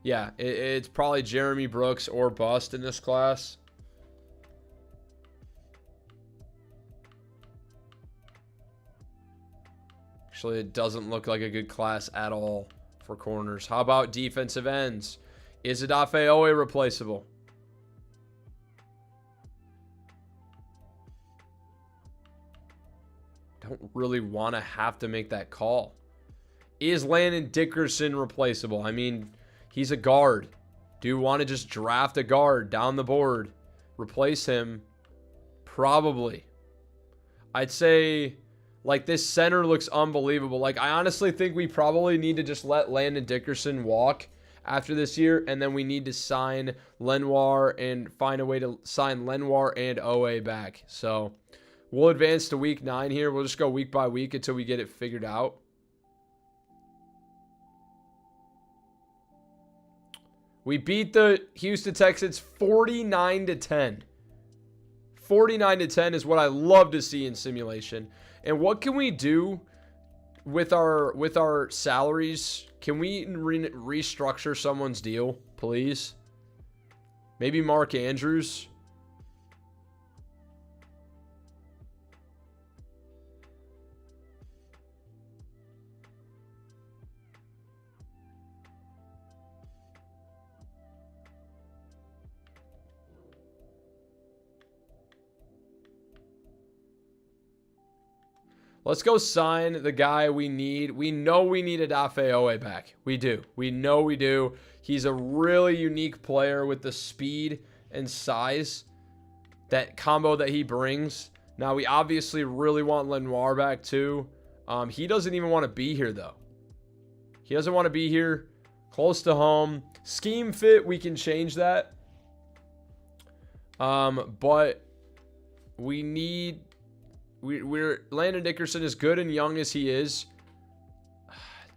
Yeah, it's probably Jeremy Brooks or bust in this class. Actually, it doesn't look like a good class at all for corners. How about defensive ends? Is Adafe Owe replaceable? Don't really want to have to make that call. Is Landon Dickerson replaceable? I mean, he's a guard. Do you want to just draft a guard down the board? Replace him? Probably. I'd say, like, this center looks unbelievable. Like, I honestly think we probably need to just let Landon Dickerson walk after this year, and then we need to sign Lenoir and find a way to sign Lenoir and Owe back. So we'll advance to week 9 here. We'll just go week by week until we get it figured out. We beat the Houston Texans 49-10. 49-10 is what I love to see in simulation. And what can we do with our salaries? Can we restructure someone's deal, please? Maybe Mark Andrews. Let's go sign the guy we need. We know we need Adafe Owe back. We do. We know we do. He's a really unique player with the speed and size, that combo that he brings. Now, we obviously really want Lenoir back too. He doesn't even want to be here, though. He doesn't want to be here. Close to home. Scheme fit, we can change that. But we need... Landon Dickerson, as good and young as he is,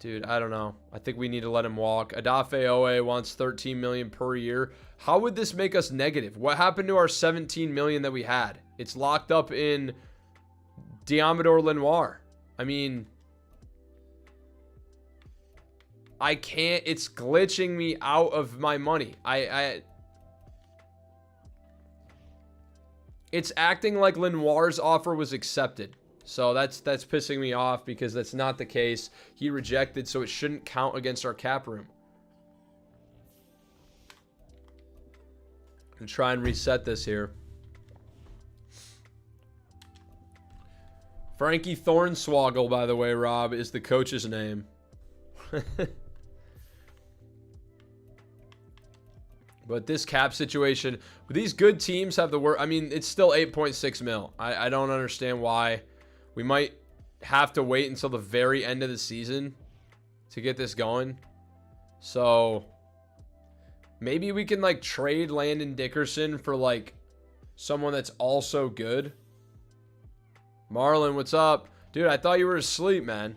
dude, I don't know. I think we need to let him walk. Adafe Owe wants $13 million per year. How would this make us negative? What happened to our $17 million that we had? It's locked up in Diamador Lenoir. I mean, I can't. It's glitching me out of my money. It's acting like Lenoir's offer was accepted. So that's pissing me off because that's not the case. He rejected, so it shouldn't count against our cap room. And try and reset this here. Frankie Thornswoggle, by the way, Rob, is the coach's name. But this cap situation, these good teams have the worst. I mean, it's still 8.6 mil. I don't understand why. We might have to wait until the very end of the season to get this going. So maybe we can like trade Landon Dickerson for like someone that's also good. Marlon, what's up? Dude, I thought you were asleep, man.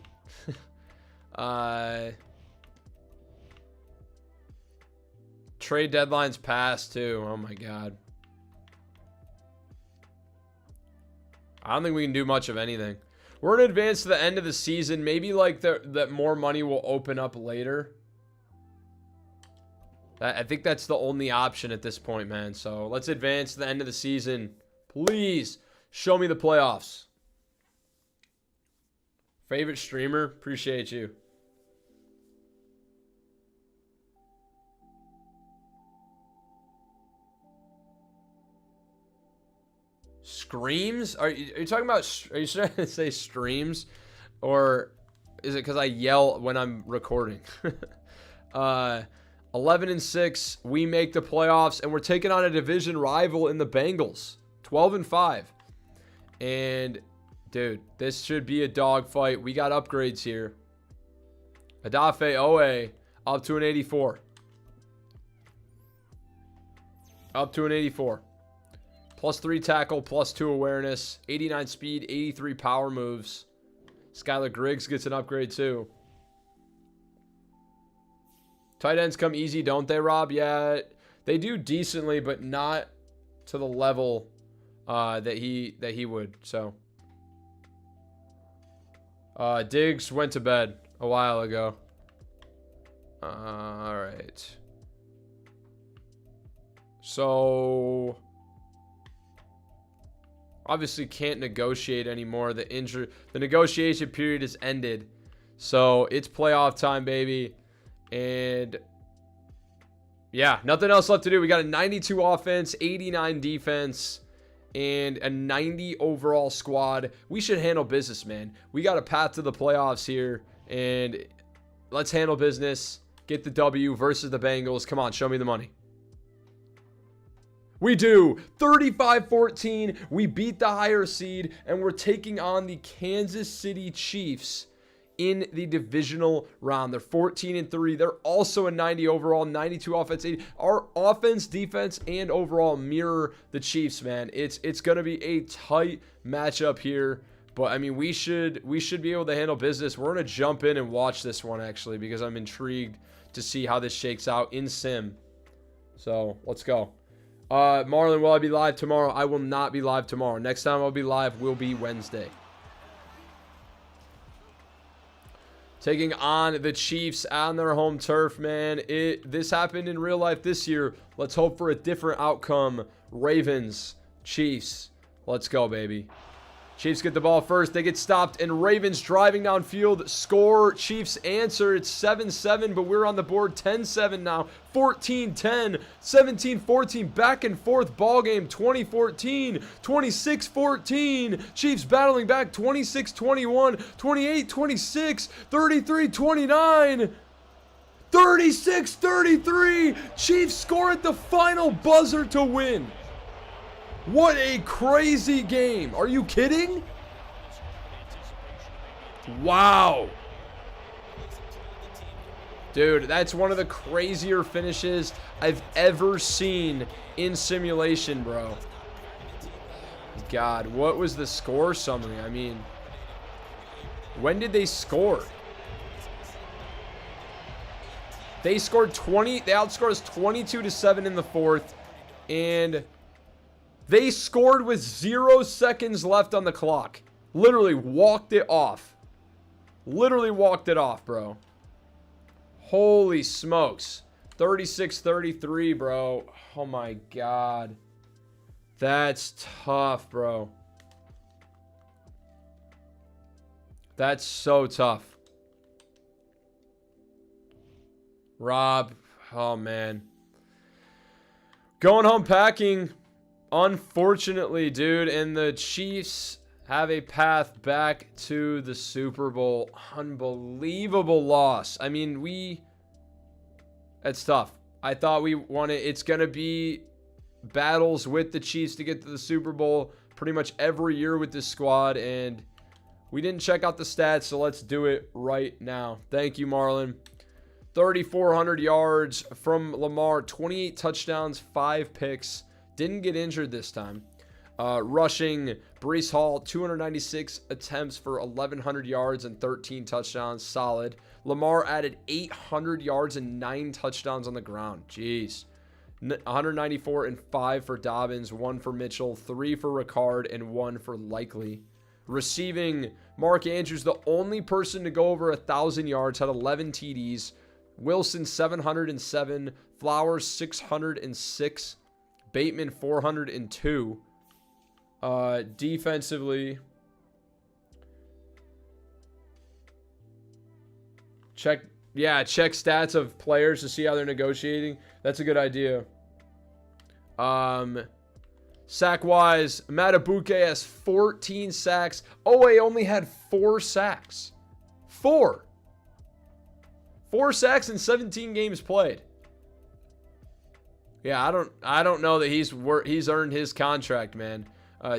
Trade deadline's passed too. Oh my god. I don't think we can do much of anything. We're in advance to the end of the season. Maybe like that more money will open up later. I think that's the only option at this point, man. So let's advance to the end of the season. Please show me the playoffs. Favorite streamer? Appreciate you. Screams? Are you talking about, are you trying to say streams? Or is it because I yell when I'm recording? 11-6, we make the playoffs, and we're taking on a division rival in the Bengals. 12-5. And, dude, this should be a dogfight. We got upgrades here. Adafe Owe up to an 84. Up to an 84. Plus 3 tackle, plus 2 awareness, 89 speed, 83 power moves. Skylar Griggs gets an upgrade too. Tight ends come easy, don't they, Rob? Yeah, they do decently, but not to the level that he would. So, Diggs went to bed a while ago. All right. So, obviously can't negotiate anymore. The negotiation period is ended. So, it's playoff time, baby. And yeah, nothing else left to do. We got a 92 offense, 89 defense, and a 90 overall squad. We should handle business, man. We got a path to the playoffs here, and let's handle business. Get the W versus the Bengals. Come on, show me the money. We do. 35-14. We beat the higher seed, and we're taking on the Kansas City Chiefs in the divisional round. They're 14-3. They're also a 90 overall, 92 offense, 80. Our offense, defense, and overall mirror the Chiefs, man. It's going to be a tight matchup here, but I mean, we should be able to handle business. We're going to jump in and watch this one actually, because I'm intrigued to see how this shakes out in sim. So let's go. Marlon, will I be live tomorrow? I will not be live tomorrow. Next time I'll be live will be Wednesday. Taking on the Chiefs on their home turf, man. This happened in real life this year. Let's hope for a different outcome. Ravens, Chiefs. Let's go, baby. Chiefs get the ball first. They get stopped, and Ravens driving downfield. Score. Chiefs answer. It's 7-7, but we're on the board 10-7 now. 14-10, 17-14, back and forth ball game. 20-14, 26-14. Chiefs battling back. 26-21, 28-26, 33-29. 36-33. Chiefs score at the final buzzer to win. What a crazy game. Are you kidding? Wow. Dude, that's one of the crazier finishes I've ever seen in simulation, bro. God, what was the score summary? I mean, when did they score? They scored 20. They outscored us 22-7 in the fourth, and they scored with 0 seconds left on the clock. Literally walked it off. Literally walked it off, bro. Holy smokes. 36-33, bro. Oh my god. That's tough, bro. That's so tough. Rob. Oh, man. Going home packing. Unfortunately, dude, and the Chiefs have a path back to the Super Bowl. Unbelievable loss. I mean, that's tough. I thought we wanted, it's going to be battles with the Chiefs to get to the Super Bowl pretty much every year with this squad, and we didn't check out the stats, so let's do it right now. Thank you, Marlon. 3,400 yards from Lamar, 28 touchdowns, 5 picks. Didn't get injured this time. Rushing, Breece Hall, 296 attempts for 1,100 yards and 13 touchdowns. Solid. Lamar added 800 yards and 9 touchdowns on the ground. Jeez. 194 and 5 for Dobbins, 1 for Mitchell, 3 for Ricard, and 1 for Likely. Receiving, Mark Andrews, the only person to go over 1,000 yards, had 11 TDs. Wilson, 707. Flowers, 606. Bateman, 402. Defensively, check stats of players to see how they're negotiating. That's a good idea. Sack wise, Matabuke has 14 sacks. Owe only had 4 sacks. 4 sacks in 17 games played. Yeah, I don't know that he's earned his contract, man.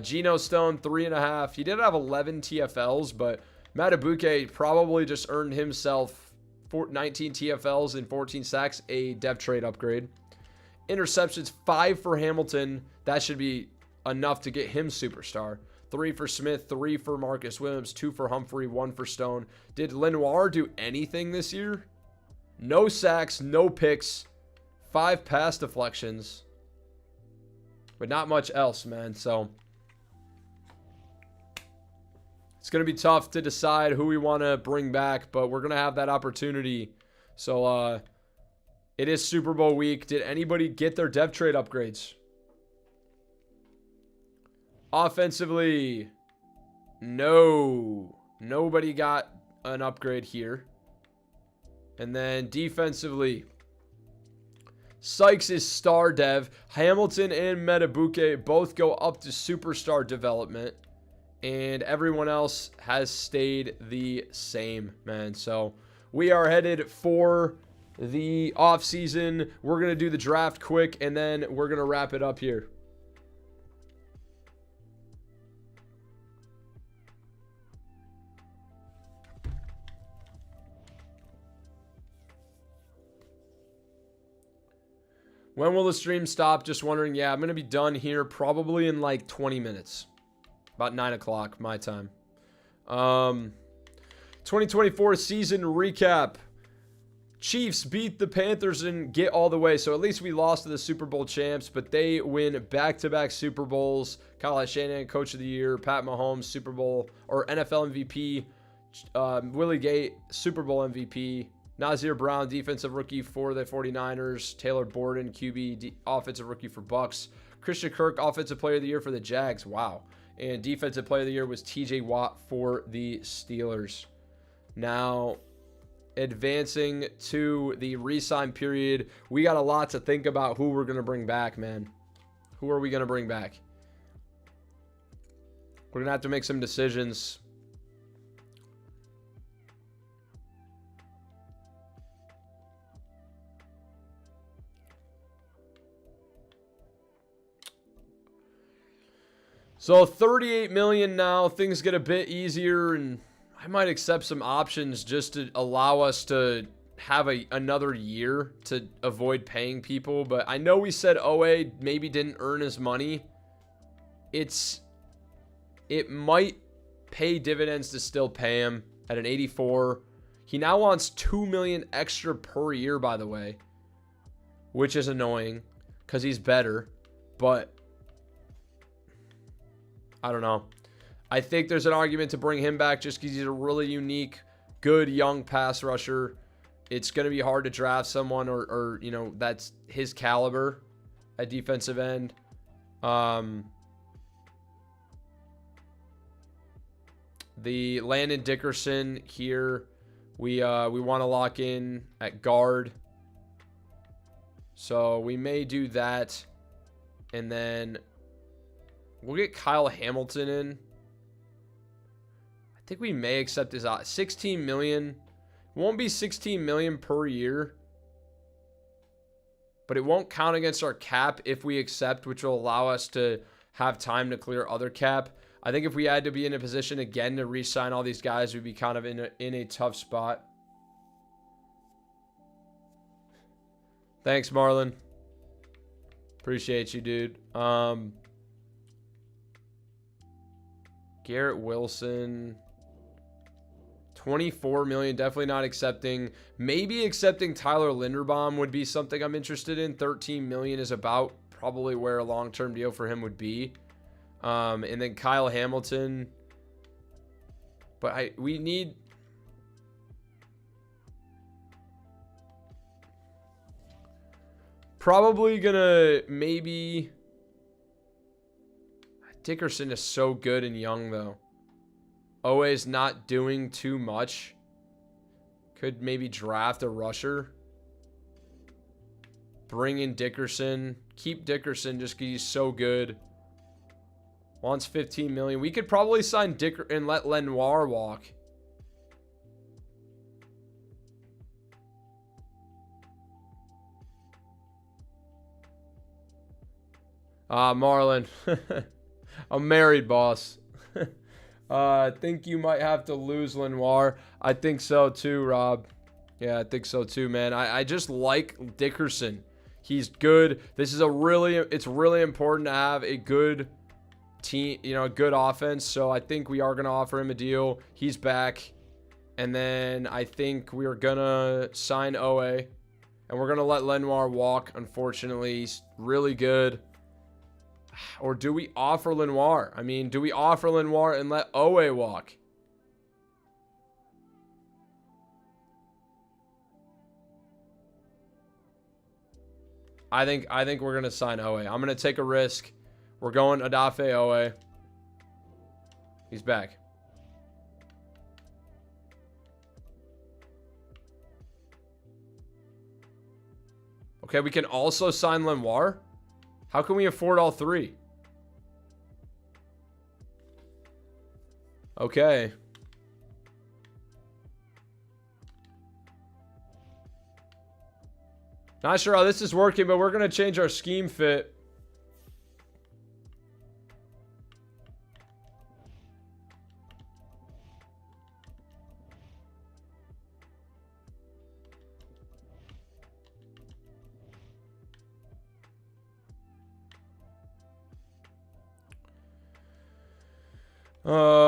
Geno Stone, 3.5. He did have 11 TFLs, but Matabuke probably just earned himself 19 TFLs and 14 sacks, a depth trade upgrade. Interceptions, 5 for Hamilton. That should be enough to get him superstar. 3 for Smith, 3 for Marcus Williams, 2 for Humphrey, 1 for Stone. Did Lenoir do anything this year? No sacks, no picks, 5 pass deflections, but not much else, man. So it's going to be tough to decide who we want to bring back, but we're going to have that opportunity. So it is Super Bowl week. Did anybody get their depth trade upgrades? Offensively, no. Nobody got an upgrade here. And then defensively, Sykes is star dev. Hamilton and Metabuke both go up to superstar development. And everyone else has stayed the same, man. So we are headed for the offseason. We're going to do the draft quick, and then we're going to wrap it up here. When will the stream stop? Just wondering. Yeah, I'm going to be done here probably in like 20 minutes. About 9 o'clock my time. 2024 season recap. Chiefs beat the Panthers and get all the way. So at least we lost to the Super Bowl champs, but they win back-to-back Super Bowls. Kyle Shanahan, Coach of the Year. Pat Mahomes, Super Bowl or NFL MVP. Willie Gate, Super Bowl MVP. Nazir Brown, defensive rookie for the 49ers. Taylor Borden, QB, offensive rookie for Bucks. Christian Kirk, offensive player of the year for the Jags. Wow. And defensive player of the year was TJ Watt for the Steelers. Now, advancing to the re-sign period, we got a lot to think about who we're going to bring back, man. Who are we going to bring back? We're going to have to make some decisions. So 38 million now. Things get a bit easier, and I might accept some options just to allow us to have another year to avoid paying people. But I know we said OA maybe didn't earn his money. It might pay dividends to still pay him at an 84. He now wants 2 million extra per year, by the way, which is annoying because he's better, but I don't know. I think there's an argument to bring him back just because he's a really unique, good young pass rusher. It's going to be hard to draft someone or you know, that's his caliber at defensive end. The Landon Dickerson here, we want to lock in at guard. So we may do that. And then we'll get Kyle Hamilton in. I think we may accept his 16 million. Won't be 16 million per year. but it won't count against our cap if we accept, which will allow us to have time to clear other cap. I think if we had to be in a position again to re-sign all these guys, we'd be kind of in a tough spot. Thanks, Marlon. Appreciate you, dude. Garrett Wilson. 24 million. Definitely not accepting. Maybe accepting Tyler Linderbaum would be something I'm interested in. 13 million is about probably where a long-term deal for him would be. And then Kyle Hamilton. But we need... Probably gonna maybe... Dickerson is so good and young, though. Always not doing too much. Could maybe draft a rusher. Bring in Dickerson. Keep Dickerson just because he's so good. Wants 15 million. We could probably sign Dickerson and let Lenoir walk. Marlon. I'm married, boss. I think you might have to lose Lenoir. I think so too, Rob. Yeah, I think so too, man. I just like Dickerson. He's good. This is it's really important to have a good team, a good offense. So I think we are going to offer him a deal. He's back. And then I think we're going to sign Owe. And we're going to let Lenoir walk. Unfortunately, he's really good. Or do we offer Lenoir? I mean, do we offer Lenoir and let Owe walk? I think we're going to sign Owe. I'm going to take a risk. We're going Odafe Owe. He's back. Okay, we can also sign Lenoir. How can we afford all three? Okay. Not sure how this is working, but we're going to change our scheme fit.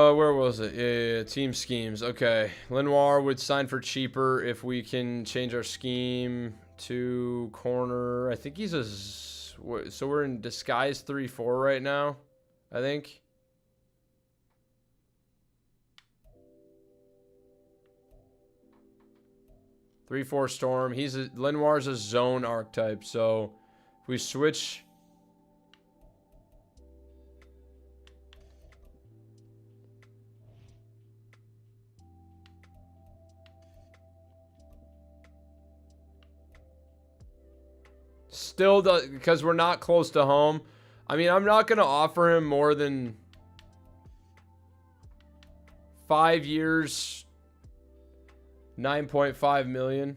Where was it? Yeah, team schemes. Okay. Lenoir would sign for cheaper if we can change our scheme to corner. I think he's so we're in disguise 3-4 right now, I think. Three, 4 storm. Lenoir's a zone archetype, so if we switch... Still, because we're not close to home. I mean, I'm not going to offer him more than 5 years, 9.5 million.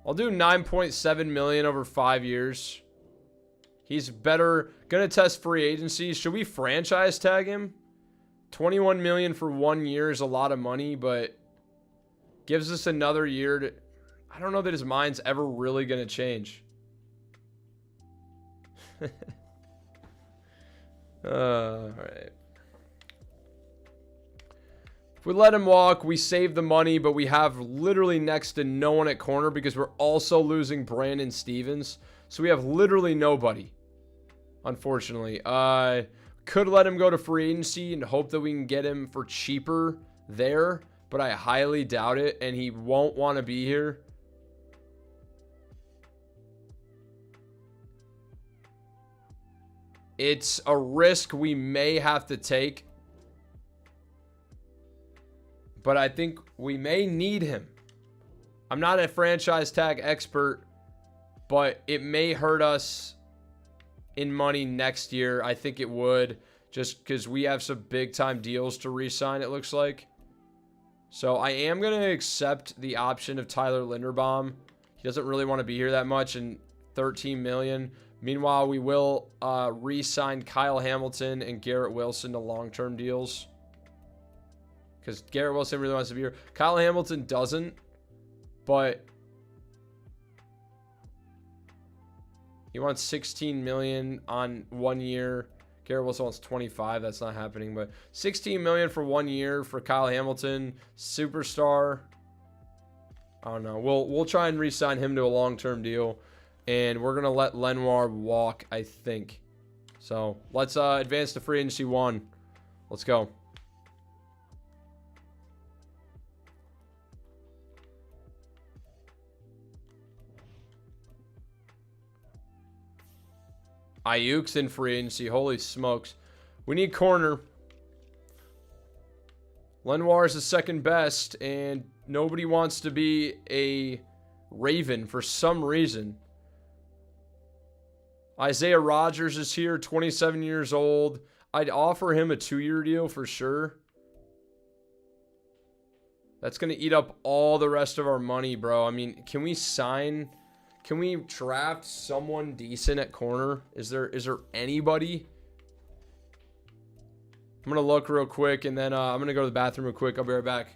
I'll do 9.7 million over 5 years. He's better. Going to test free agency. Should we franchise tag him? 21 million for 1 year is a lot of money, but gives us another year to... I don't know that his mind's ever really going to change. All right. If we let him walk, we save the money, but we have literally next to no one at corner because we're also losing Brandon Stevens. So we have literally nobody, unfortunately. Could let him go to free agency and hope that we can get him for cheaper there, but I highly doubt it, and he won't want to be here. It's a risk we may have to take, but I think we may need him. I'm not a franchise tag expert, but it may hurt us in money next year. I think it would, just because we have some big time deals to re-sign, it looks like. So I am going to accept the option of Tyler Linderbaum. He doesn't really want to be here that much, and 13 million. Meanwhile, we will re-sign Kyle Hamilton and Garrett Wilson to long-term deals, because Garrett Wilson really wants to be here. Kyle Hamilton doesn't, but he wants 16 million on 1 year. Garrett Wilson wants 25. That's not happening, but 16 million for 1 year for Kyle Hamilton, superstar. I don't know. We'll try and re-sign him to a long-term deal, and we're gonna let Lenoir walk, I think. So let's advance to free agency 1. Let's go. Ayuk's in free agency. Holy smokes. We need corner. Lenoir is the second best, and nobody wants to be a Raven for some reason. Isaiah Rodgers is here, 27 years old. I'd offer him a 2-year deal for sure. That's going to eat up all the rest of our money, bro. I mean, can we sign... Can we draft someone decent at corner? Is there anybody? I'm going to look real quick, and then I'm going to go to the bathroom real quick. I'll be right back.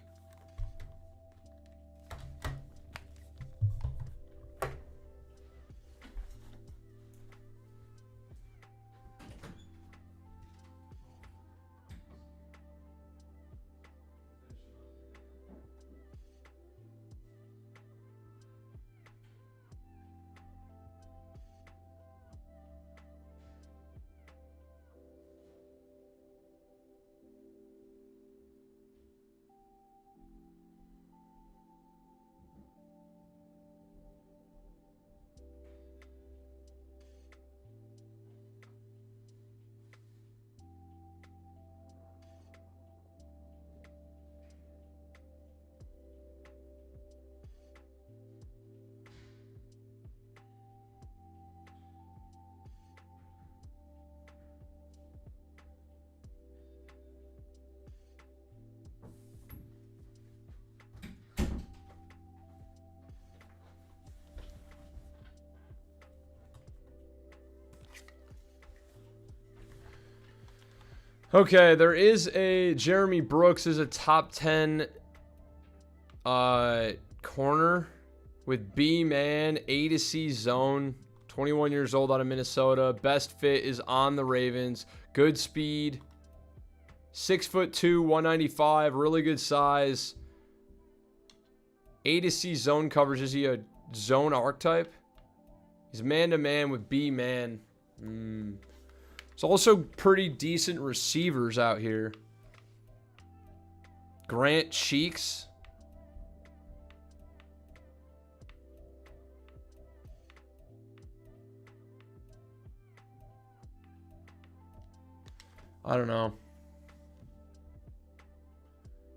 Okay, there is a Jeremy Brooks is a top 10 corner with B-man, A to C zone, 21 years old out of Minnesota. Best fit is on the Ravens. Good speed. 6'2", 195, really good size. A to C zone coverage. Is he a zone archetype? He's man-to-man with B-man. It's also pretty decent receivers out here. Grant Cheeks. I don't know.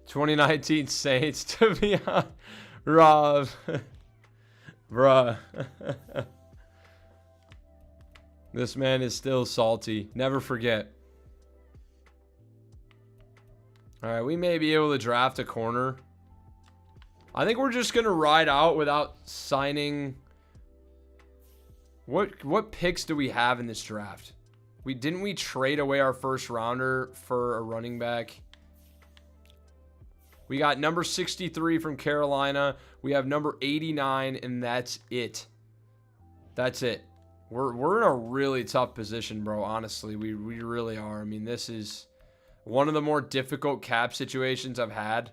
2019 Saints, to be honest. Rob. Bruh. This man is still salty. Never forget. All right, we may be able to draft a corner. I think we're just going to ride out without signing. What picks do we have in this draft? Didn't we trade away our first rounder for a running back? We got number 63 from Carolina. We have number 89, and that's it. That's it. We're in a really tough position, bro. Honestly, we really are. I mean, this is one of the more difficult cap situations I've had.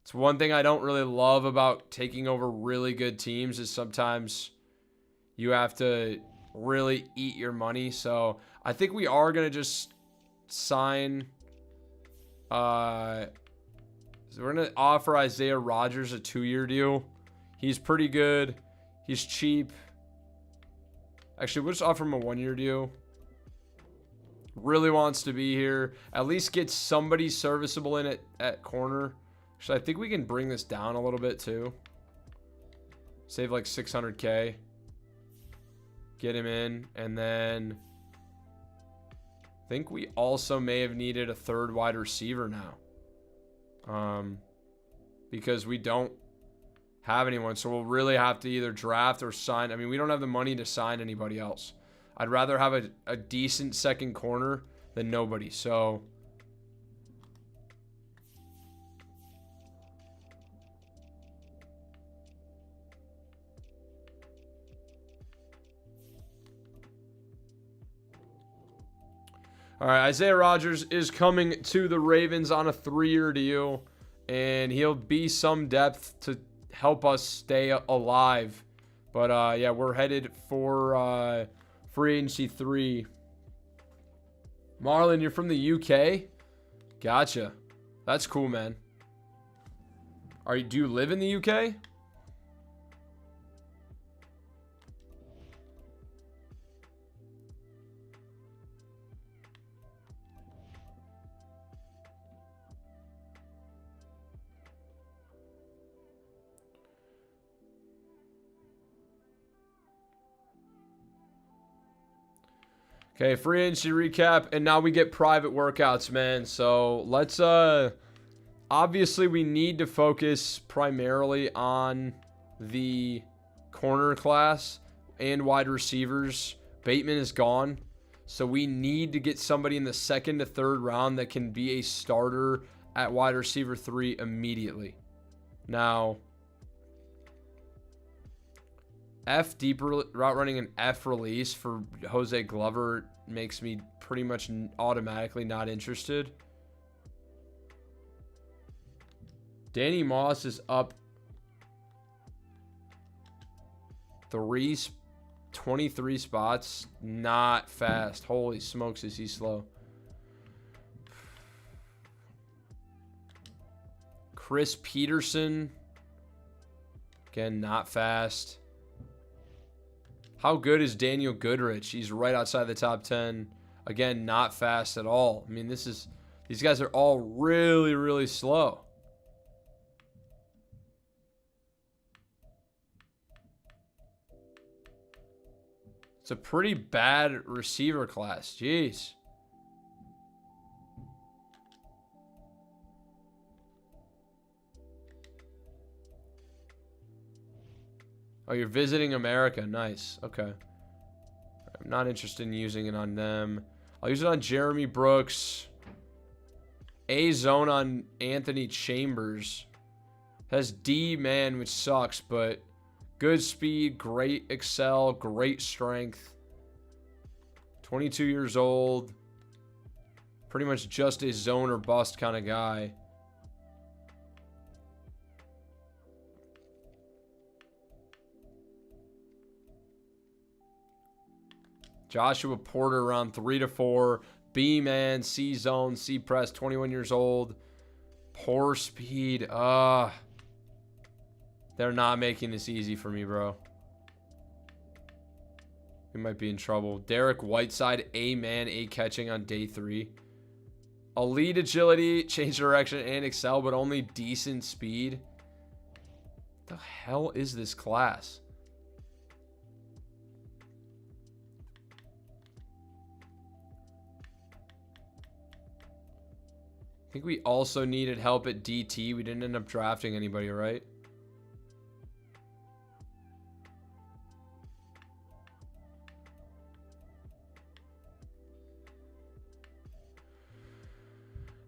It's one thing I don't really love about taking over really good teams is sometimes you have to really eat your money. So I think we are going to just sign. So we're going to offer Isaiah Rodgers a 2-year deal. He's pretty good. He's cheap. Actually, we'll just offer him a 1-year deal. Really wants to be here. At least get somebody serviceable in it at corner. Actually, I think we can bring this down a little bit too. Save like 600K. Get him in. And then I think we also may have needed a third wide receiver now. because we don't have anyone. So we'll really have to either draft or sign. I mean, we don't have the money to sign anybody else. I'd rather have a decent second corner than nobody. So all right, Isaiah Rodgers is coming to the Ravens on a 3-year deal, and he'll be some depth to help us stay alive. But yeah, we're headed for free agency 3. Marlon, you're from the UK? Gotcha. That's cool, man. Do you live in the UK? Okay, free agency recap, and now we get private workouts, man. So let's obviously we need to focus primarily on the corner class and wide receivers. Bateman is gone, so we need to get somebody in the 2nd to 3rd round that can be a starter at wide receiver 3 immediately. Now, F deep route running and F release for Jose Glover makes me pretty much automatically not interested. Danny Moss is up 23 spots. Not fast. Holy smokes, is he slow. Chris Peterson. Again, not fast. How good is Daniel Goodrich? He's right outside the top 10. Again, not fast at all. I mean, these guys are all really, really slow. It's a pretty bad receiver class. Jeez. Oh, you're visiting America. Nice. Okay. I'm not interested in using it on them. I'll use it on Jeremy Brooks. A zone on Anthony Chambers. Has D man, which sucks, but good speed, great excel, great strength. 22 years old. Pretty much just a zone or bust kind of guy. Joshua Porter around 3 to 4. B-man, C-zone, C-press, 21 years old. Poor speed. They're not making this easy for me, bro. We might be in trouble. Derek Whiteside, A-man, A-catching on day 3. Elite agility, change direction, and excel, but only decent speed. What the hell is this class? I think we also needed help at DT. We didn't end up drafting anybody, right?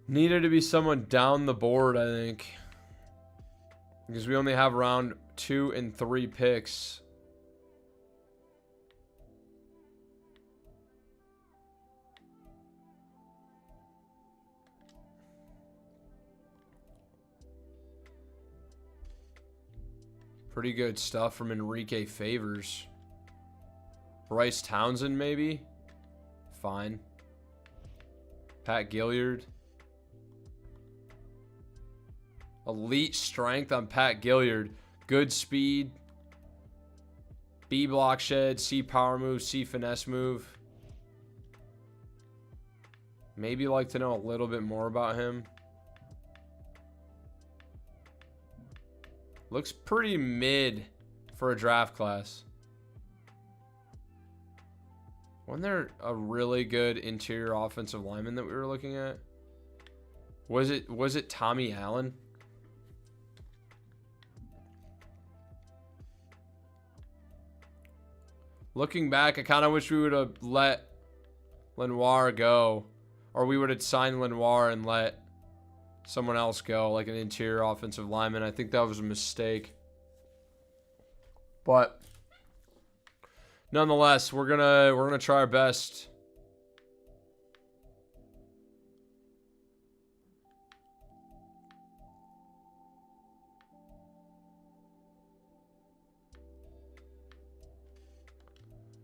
Needed to be someone down the board, I think. Because we only have round 2 and 3 picks. Pretty good stuff from Enrique Favors. Bryce Townsend, maybe? Fine. Pat Gilliard. Elite strength on Pat Gilliard. Good speed. B block shed. C power move. C finesse move. Maybe like to know a little bit more about him. Looks pretty mid for a draft class. Wasn't there a really good interior offensive lineman that we were looking at? Was it Tommy Allen? Looking back, I kind of wish we would have let Lenoir go. Or we would have signed Lenoir and let someone else go, like an interior offensive lineman. I think that was a mistake. But nonetheless, we're gonna try our best.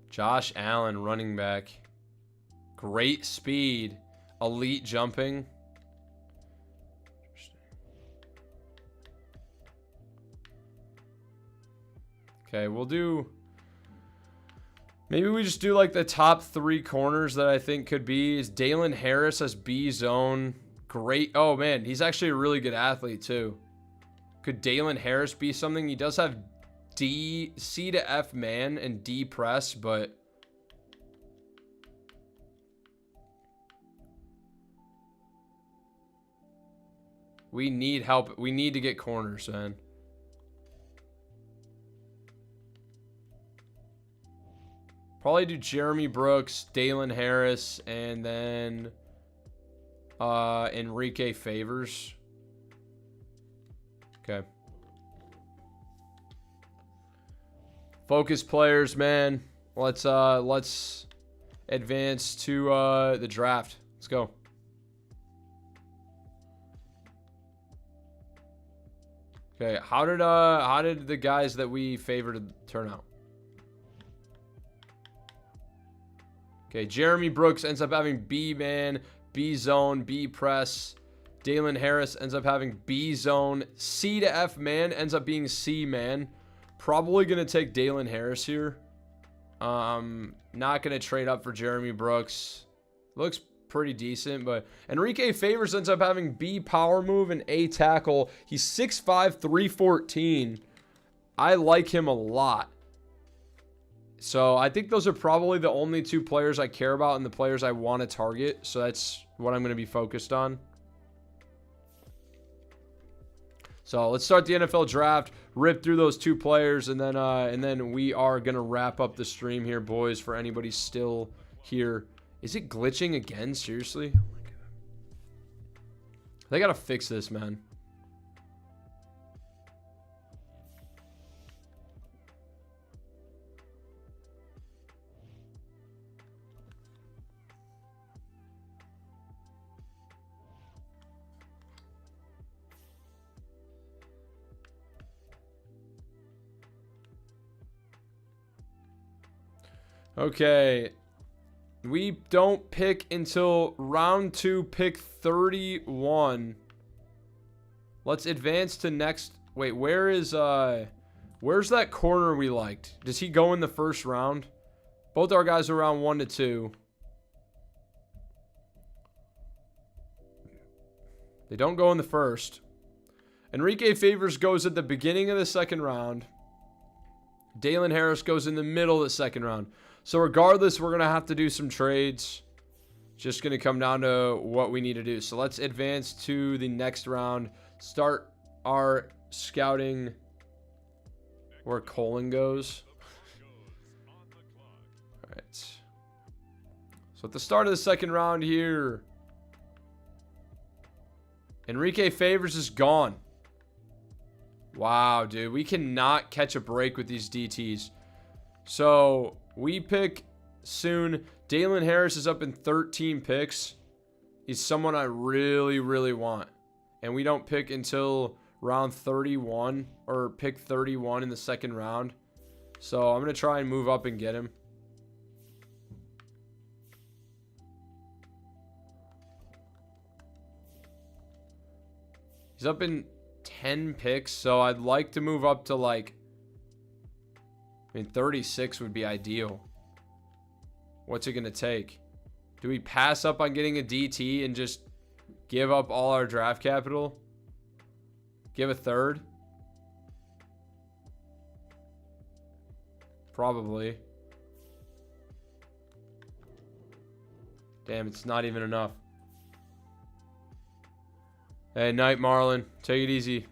Josh Allen, running back. Great speed. Elite jumping. Okay, we'll do... Maybe we just do like the top 3 corners that I think could be. Is Dalen Harris as B zone. Great. Oh, man. He's actually a really good athlete, too. Could Dalen Harris be something? He does have C to F man and D press, but... We need help. We need to get corners, man. Probably do Jeremy Brooks, Dalen Harris, and then Enrique Favors. Okay. Focus players, man. Let's advance to the draft. Let's go. Okay, how did the guys that we favored turn out? Okay, Jeremy Brooks ends up having B man, B zone, B press. Dalen Harris ends up having B zone. C to F man ends up being C man. Probably gonna take Dalen Harris here. Not gonna trade up for Jeremy Brooks. Looks pretty decent, but Enrique Favors ends up having B power move and A tackle. He's 6'5", 314. I like him a lot. So I think those are probably the only 2 players I care about and the players I want to target. So that's what I'm going to be focused on. So let's start the NFL draft, rip through those 2 players, and then we are going to wrap up the stream here, boys, for anybody still here. Is it glitching again? Seriously? Oh my God. They got to fix this, man. Okay. We don't pick until round 2, pick 31. Let's advance to next. Wait, where's that corner we liked? Does he go in the first round? Both our guys are around 1 to 2. They don't go in the first. Enrique Favors goes at the beginning of the second round. Dalen Harris goes in the middle of the second round. So regardless, we're going to have to do some trades. Just going to come down to what we need to do. So let's advance to the next round. Start our scouting where Colin goes. All right. So at the start of the second round here, Enrique Favors is gone. Wow, dude. We cannot catch a break with these DTs. So we pick soon. Dalen Harris is up in 13 picks. He's someone I really, really want. And we don't pick until round 31 or pick 31 in the second round. So I'm going to try and move up and get him. He's up in 10 picks, so I'd like to move up to like, 36 would be ideal. What's it going to take? Do we pass up on getting a DT and just give up all our draft capital? Give a third? Probably. Damn, it's not even enough. Hey, night, Marlon. Take it easy.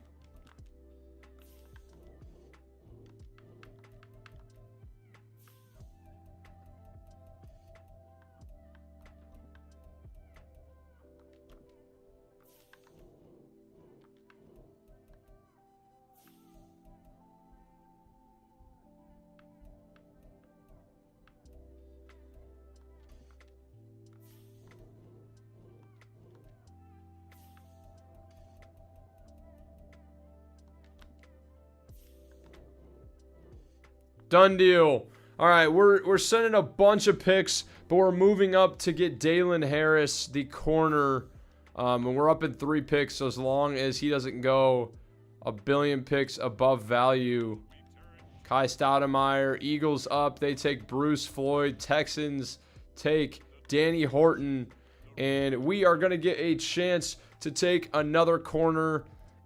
Done deal. All right, we're sending a bunch of picks, but we're moving up to get Dalen Harris, the corner. And we're up in 3 picks, so as long as he doesn't go a billion picks above value. Kai Stoudemire, Eagles up. They take Bruce Floyd. Texans take Danny Horton. And we are going to get a chance to take another corner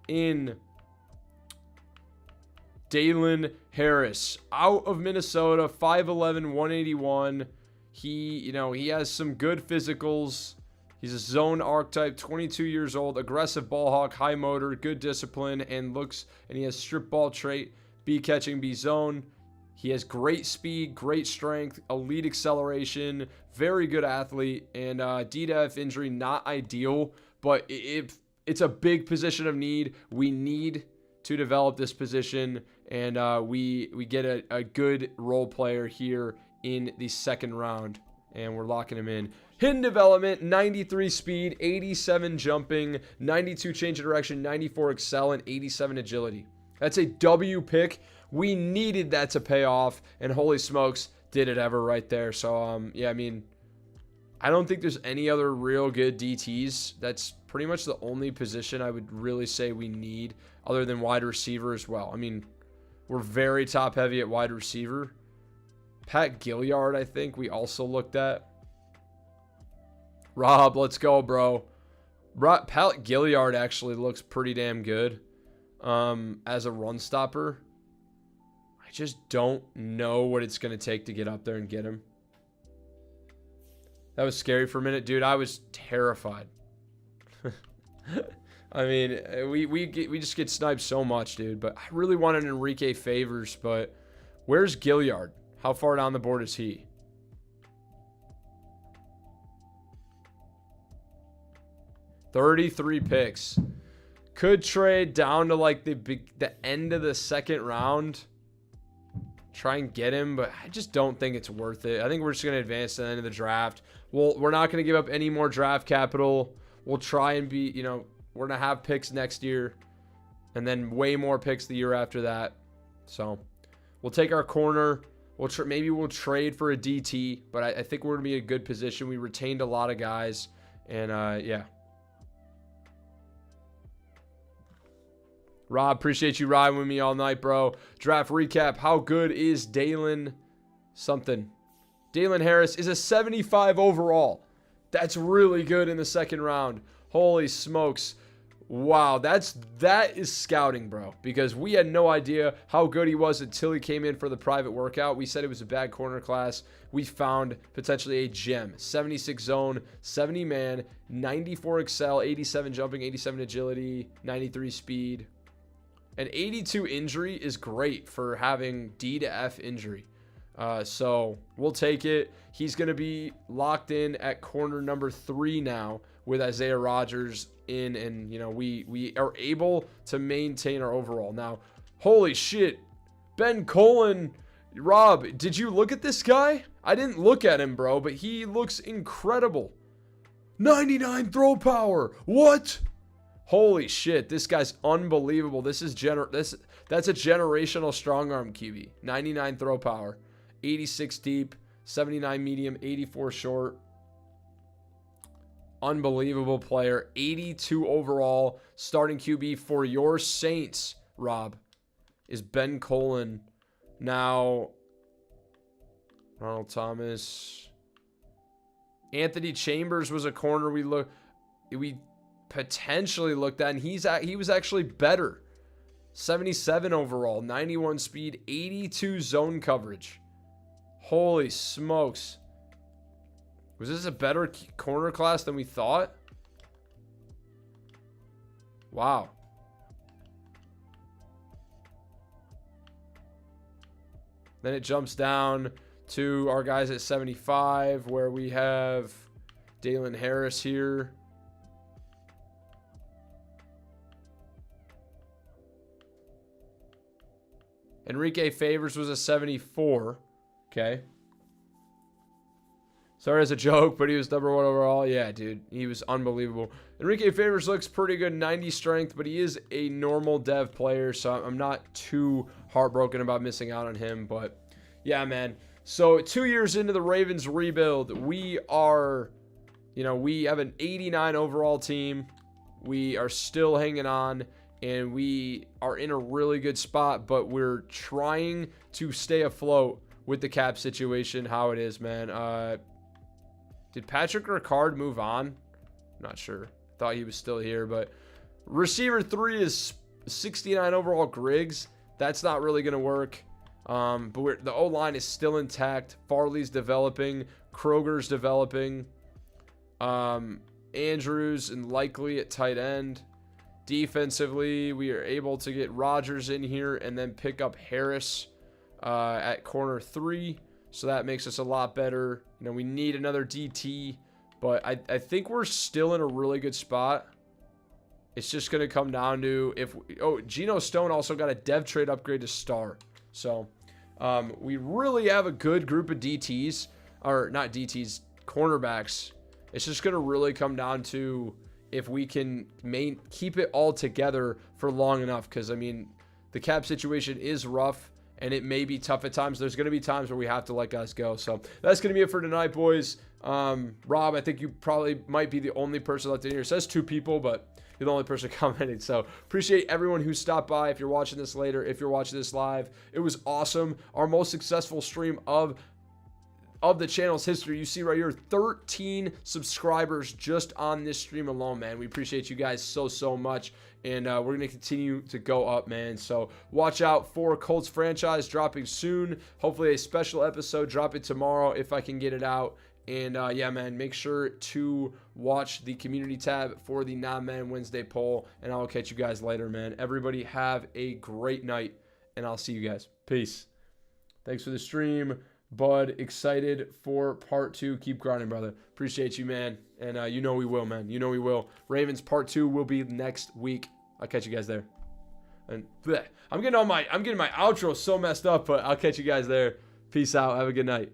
in Dalen Harris. Out of Minnesota, 5'11", 181. He has some good physicals. He's a zone archetype, 22 years old, aggressive ball hawk, high motor, good discipline, and he has strip ball trait, B catching, B zone. He has great speed, great strength, elite acceleration, very good athlete, and D to F injury, not ideal, but it's a big position of need. We need to develop this position, and we get a good role player here in the second round, and we're locking him in. Hidden development, 93 speed, 87 jumping, 92 change of direction, 94 excel, and 87 agility. That's a W pick. We needed that to pay off, and holy smokes, did it ever right there. So, yeah, I mean, I don't think there's any other real good DTs. That's pretty much the only position I would really say we need, other than wide receiver as well. I mean, we're very top heavy at wide receiver. Pat Gilliard, I think we also looked at. Rob, let's go, bro. Pat Gilliard actually looks pretty damn good as a run stopper. I just don't know what it's going to take to get up there and get him. That was scary for a minute, dude. I was terrified. I mean, we just get sniped so much, dude. But I really wanted Enrique Favors, but where's Gilliard? How far down the board is he? $33 picks. Could trade down to like the end of the second round. Try and get him, but I just don't think it's worth it. I think we're just going to advance to the end of the draft. We're not going to give up any more draft capital. We'll try and be, we're going to have picks next year and then way more picks the year after that. So we'll take our corner. Maybe we'll trade for a DT, but I think we're going to be in a good position. We retained a lot of guys, and yeah. Rob, appreciate you riding with me all night, bro. Draft recap. How good is Dalen something? Dalen Harris is a 75 overall. That's really good in the second round. Holy smokes. Wow, that is scouting, bro. Because we had no idea how good he was until he came in for the private workout. We said it was a bad corner class. We found potentially a gem. 76 zone, 70 man, 94 excel, 87 jumping, 87 agility, 93 speed. An 82 injury is great for having D to F injury. So we'll take it. He's going to be locked in at corner number 3 now with Isaiah Rodgers in, and we are able to maintain our overall. Now, holy shit, Ben Colin. Rob, did you look at this guy? I didn't look at him, bro, but he looks incredible. 99 throw power. What? Holy shit, this guy's unbelievable. That's a generational strong arm QB. 99 throw power, 86 deep, 79 medium, 84 short. Unbelievable player. 82 overall, starting QB for your Saints, Rob, is Ben Colin. Now, Ronald Thomas. Anthony Chambers was a corner we potentially looked at, and he was actually better. 77 overall, 91 speed, 82 zone coverage. Holy smokes. Was this a better corner class than we thought? Wow. Then it jumps down to our guys at 75, where we have Dalen Harris here. Enrique Favors was a 74. Okay. Sorry as a joke, but he was number 1 overall. Yeah, dude. He was unbelievable. Enrique Favors looks pretty good. 90 strength, but he is a normal dev player, so I'm not too heartbroken about missing out on him. But Yeah, man. So 2 years into the Ravens rebuild, we are, we have an 89 overall team. We are still hanging on, and we are in a really good spot, but we're trying to stay afloat with the cap situation, how it is, man. Did Patrick Ricard move on? Not sure. Thought he was still here, but receiver 3 is 69 overall Griggs. That's not really going to work. But the O-line is still intact. Farley's developing. Kroger's developing. Andrews and Likely at tight end. Defensively, we are able to get Rodgers in here and then pick up Harris at corner 3. So that makes us a lot better. We need another DT. But I think we're still in a really good spot. It's just going to come down to if... Geno Stone also got a dev trade upgrade to star. So... we really have a good group of DTs, or not DTs, cornerbacks. It's just going to really come down to if we can keep it all together for long enough. Because, I mean, the cap situation is rough, and it may be tough at times. There's going to be times where we have to let guys go. So that's going to be it for tonight, boys. Rob, I think you probably might be the only person left in here. It says 2 people, but... you're the only person commenting. So appreciate everyone who stopped by. If you're watching this later, if you're watching this live, it was awesome. Our most successful stream of the channel's history. You see right here, 13 subscribers just on this stream alone, man. We appreciate you guys so much. And we're going to continue to go up, man. So watch out for Colts franchise dropping soon. Hopefully a special episode dropping tomorrow if I can get it out. And, yeah, man, make sure to watch the community tab for the Non-Man Wednesday poll. And I'll catch you guys later, man. Everybody have a great night, and I'll see you guys. Peace. Thanks for the stream, Bud. Excited for part 2. Keep grinding, brother. Appreciate you, man. And you know we will, man. You know we will. Ravens part 2 will be next week. I'll catch you guys there. And bleh, I'm getting my outro so messed up, but I'll catch you guys there. Peace out. Have a good night.